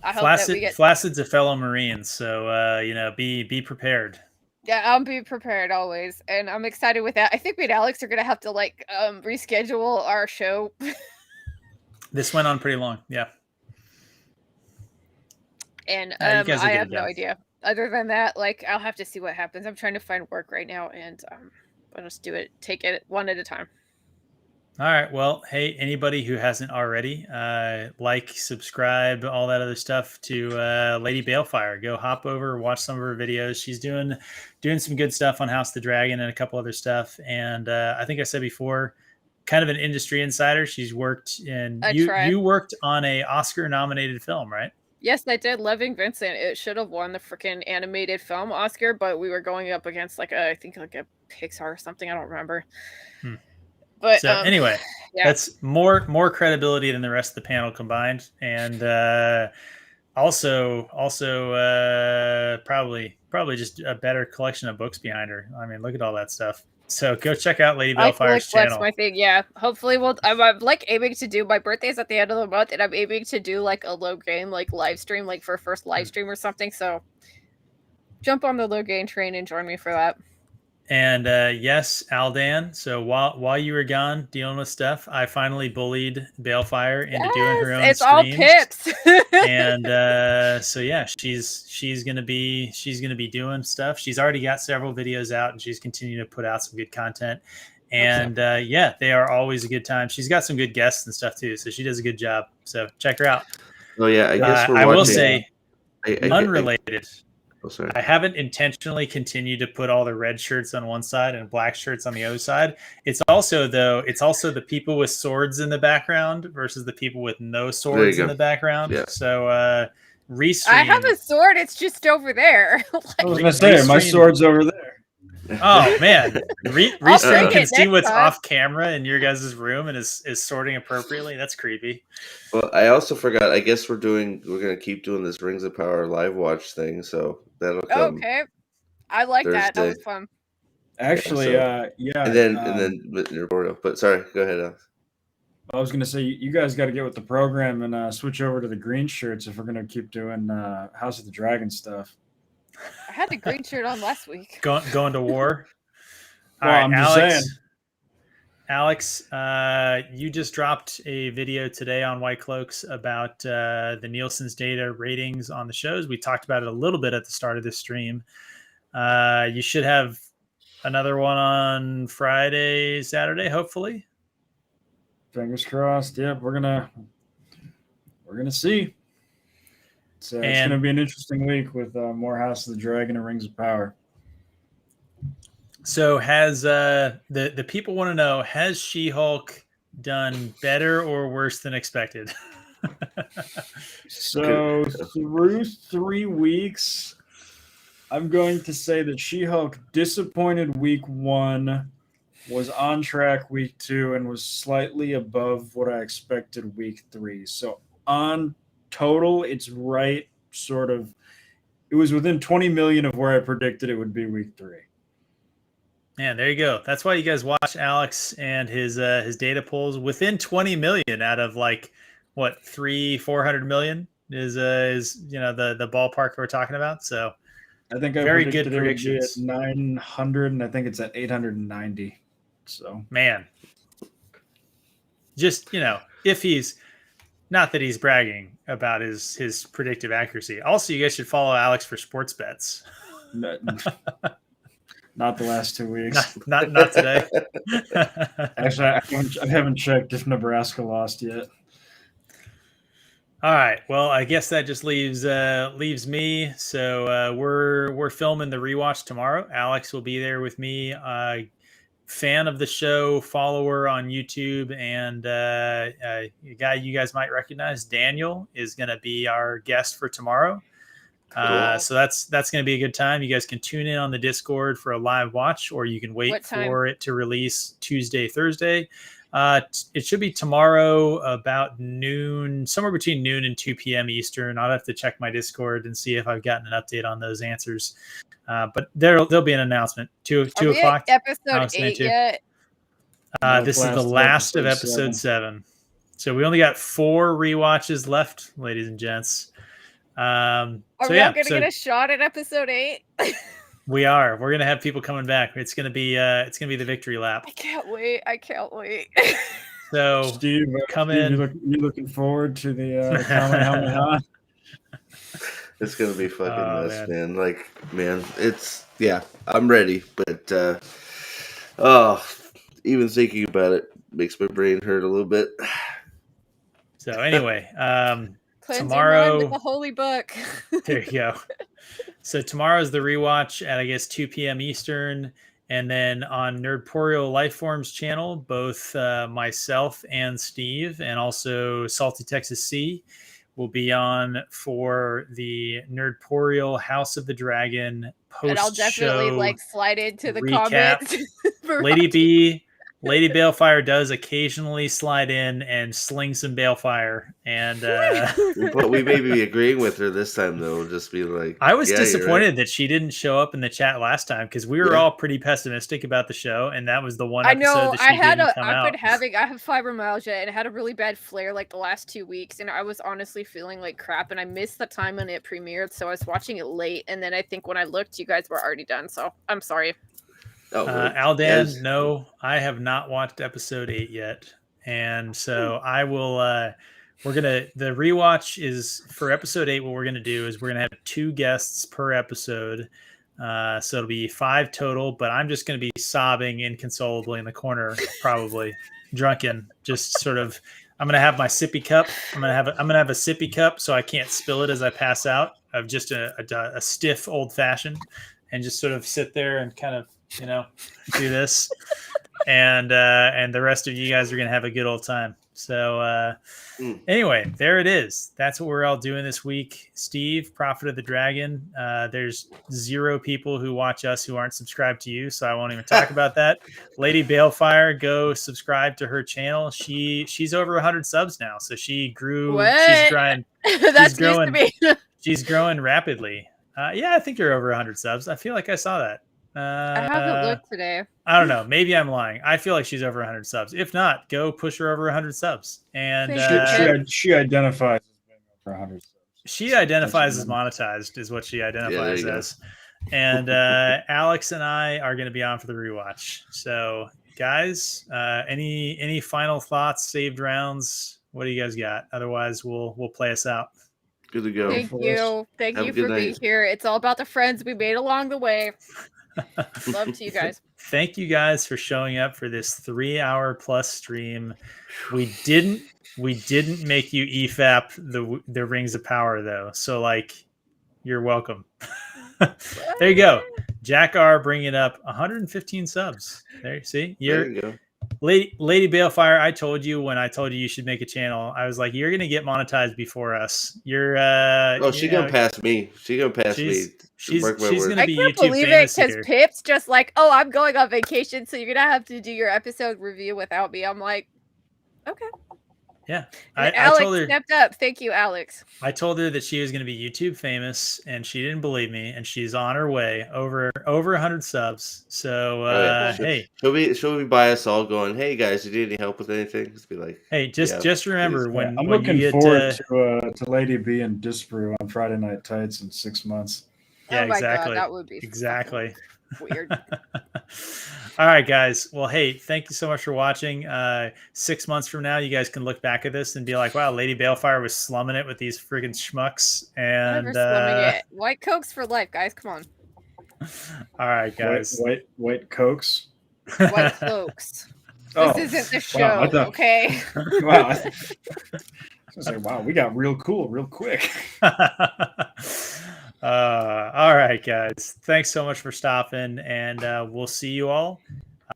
I hope that we get. Flaccid's a fellow Marine, so be prepared. Yeah, I'll be prepared always, and I'm excited with that. I think me and Alex are gonna have to reschedule our show. This went on pretty long, yeah. And I have no idea. Other than that, I'll have to see what happens. I'm trying to find work right now, and I'll just take it one at a time. All right. Well, hey, anybody who hasn't already, subscribe, all that other stuff to Lady Balefire. Go hop over, watch some of her videos. She's doing some good stuff on House of the Dragon and a couple other stuff. And I think I said before, kind of an industry insider. She's worked you worked on a Oscar-nominated film, right? Yes, I did. Loving Vincent. It should have won the freaking animated film Oscar, but we were going up against a Pixar or something. I don't remember. But so anyway, that's more credibility than the rest of the panel combined, and also probably just a better collection of books behind her. I mean, look at all that stuff. So go check out Lady Balefire's channel. That's my thing. Yeah, hopefully I'm aiming to do. My birthday's at the end of the month, and I'm aiming to do a low gain live stream, for a first live stream or something. So jump on the low gain train and join me for that. And yes, Aldan. So while you were gone dealing with stuff, I finally bullied Balefire into doing her own. It's streams. All pips. And so yeah, she's gonna be doing stuff. She's already got several videos out, and she's continuing to put out some good content. And they are always a good time. She's got some good guests and stuff too, so she does a good job. So check her out. Oh yeah, I guess I will say, unrelated. Sorry. I haven't intentionally continued to put all the red shirts on one side and black shirts on the other side. It's also the people with swords in the background versus the people with no swords in the background. Yeah. So restream. I have a sword. It's just over there. I was gonna say my sword's over there. Oh man, Restream can see what's off camera in your guys' room and is sorting appropriately. That's creepy. Well, I also forgot. I guess we're gonna keep doing this Rings of Power live watch thing, so that'll come. Okay, I like Thursday. That was fun. Actually, and then but sorry, go ahead, Alex. I was gonna say you guys got to get with the program and switch over to the green shirts if we're gonna keep doing House of the Dragon stuff. I had the green shirt on last week. Going to war. All right, I'm just saying. Alex, you just dropped a video today on White Cloaks about the Nielsen's data ratings on the shows. We talked about it a little bit at the start of this stream. You should have another one on Friday, Saturday, hopefully. Fingers crossed. Yep, we're gonna see. So it's going to be an interesting week with more House of the Dragon and Rings of Power. So has the people want to know, has She-Hulk done better or worse than expected? So through 3 weeks, I'm going to say that She-Hulk disappointed week 1, was on track week 2, and was slightly above what I expected week 3. So on total, it's right sort of. It was within 20 million of where I predicted it would be week 3. Man, there you go. That's why you guys watch Alex and his data pulls. Within 20 million out of 400 million is the ballpark we're talking about. So I think I very good predictions. It would be at 900, and I think it's at 890. So man, just if he's. Not that he's bragging about his predictive accuracy. Also, you guys should follow Alex for sports bets. Not the last 2 weeks. Not today. Actually, I haven't checked if Nebraska lost yet. All right. Well, I guess that just leaves me. So we're filming the rewatch tomorrow. Alex will be there with me. Fan of the show, follower on YouTube, and a guy you guys might recognize, Daniel, is going to be our guest for tomorrow. Cool. So that's going to be a good time. You guys can tune in on the Discord for a live watch, or you can wait for it to release Tuesday, Thursday. It should be tomorrow about noon, somewhere between noon and 2 p.m. Eastern. I'll have to check my Discord and see if I've gotten an update on those answers. But there'll be an announcement. 2 o'clock. Episode 8 yet? This is the last of episode 7. So we only got 4 rewatches left, ladies and gents. Are we all going to get a shot at episode 8? We are. We're going to have people coming back. It's going to be the victory lap. I can't wait. So Steve, come Steve, in. You looking forward to the Kamehameha? It's gonna be fucking mess, man. Like, man, I'm ready, but even thinking about it makes my brain hurt a little bit. So anyway, tomorrow with the holy book. There you go. So tomorrow's the rewatch at, I guess, 2 p.m. Eastern. And then on Nerdporial Lifeforms channel, both myself and Steve, and also Salty Texas C, will be on for the Nerdporial House of the Dragon post-show. And I'll definitely slide into the recap. Comments. Lady Balefire does occasionally slide in and sling some Balefire, and but we may be agreeing with her this time, though. Just be like, I was disappointed that she didn't show up in the chat last time, because we were all pretty pessimistic about the show, and that was the one episode that she didn't come out. I have fibromyalgia, and I had a really bad flare like the last 2 weeks, and I was honestly feeling like crap, and I missed the time when it premiered, so I was watching it late, and then I think when I looked, you guys were already done, so I'm sorry. Aldan, no, I have not watched episode 8 yet, and so I will. The rewatch is for episode 8. What we're gonna do is we're gonna have 2 guests per episode, so it'll be 5 total. But I'm just gonna be sobbing inconsolably in the corner, probably drunken, just sort of. I'm gonna have my sippy cup. I'm gonna have a sippy cup so I can't spill it as I pass out. Of just a stiff old fashioned, and just sort of sit there and kind of, do this, and the rest of you guys are gonna have a good old time. So anyway, there it is. That's what we're all doing this week. Steve, Prophet of the Dragon. There's 0 people who watch us who aren't subscribed to you, so I won't even talk about that. Lady Balefire, go subscribe to her channel. She's over 100 subs now, so she grew. What? She's growing. That's news to me. She's growing rapidly. I think you're over 100 subs. I feel like I saw that. I haven't looked today. I don't know. Maybe I'm lying. I feel like she's over 100 subs. If not, go push her over 100 subs. And she identifies as being over 100 subs. She identifies as monetized, is what she identifies as. And Alex and I are going to be on for the rewatch. So, guys, any final thoughts? Saved rounds? What do you guys got? Otherwise, we'll play us out. Good to go. Thank you for being here. It's all about the friends we made along the way. Love to you guys. Thank you guys for showing up for this 3-hour plus stream. We didn't make you EFAP the Rings of Power though, so you're welcome. There you go. Jack R bringing up 115 subs. There, see, there you go. Lady Balefire, I told you when I told you should make a channel, I was like, you're gonna get monetized before us. You're she's gonna pass me. She's gonna pass me. She's gonna be YouTube famous. I can't believe it, because Pip's just like, oh, I'm going on vacation, so you're gonna have to do your episode review without me. I'm like, okay. Yeah. Alex I told her, stepped up. Thank you, Alex. I told her that she was going to be YouTube famous, and she didn't believe me, and she's on her way over 100 subs. So hey, she'll be by us all going, hey guys, did you need any help with anything? Just be like, hey, just remember when I'm when looking you get forward to Lady B and Disbrew on Friday Night Tights in 6 months. Yeah, oh my exactly. God, that would be exactly weird. All right, guys. Well, hey, thank you so much for watching. 6 months from now, you guys can look back at this and be like, wow, Lady Balefire was slumming it with these friggin' schmucks. And Never slumming it. White Cokes for life, guys. Come on. All right, guys. White cokes. White cloaks. Oh, This isn't the show, wow, I thought- okay? Wow. I was like, wow, we got real cool real quick. All right, guys. Thanks so much for stopping, and we'll see you all.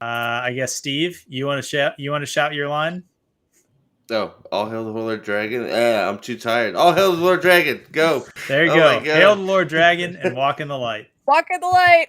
I guess Steve, you want to shout? You want to shout your line? Oh, all hail the Lord Dragon. I'm too tired. All hail the Lord Dragon. Go. There you Oh go. my God. Hail the Lord Dragon and walk in the light. Walk in the light.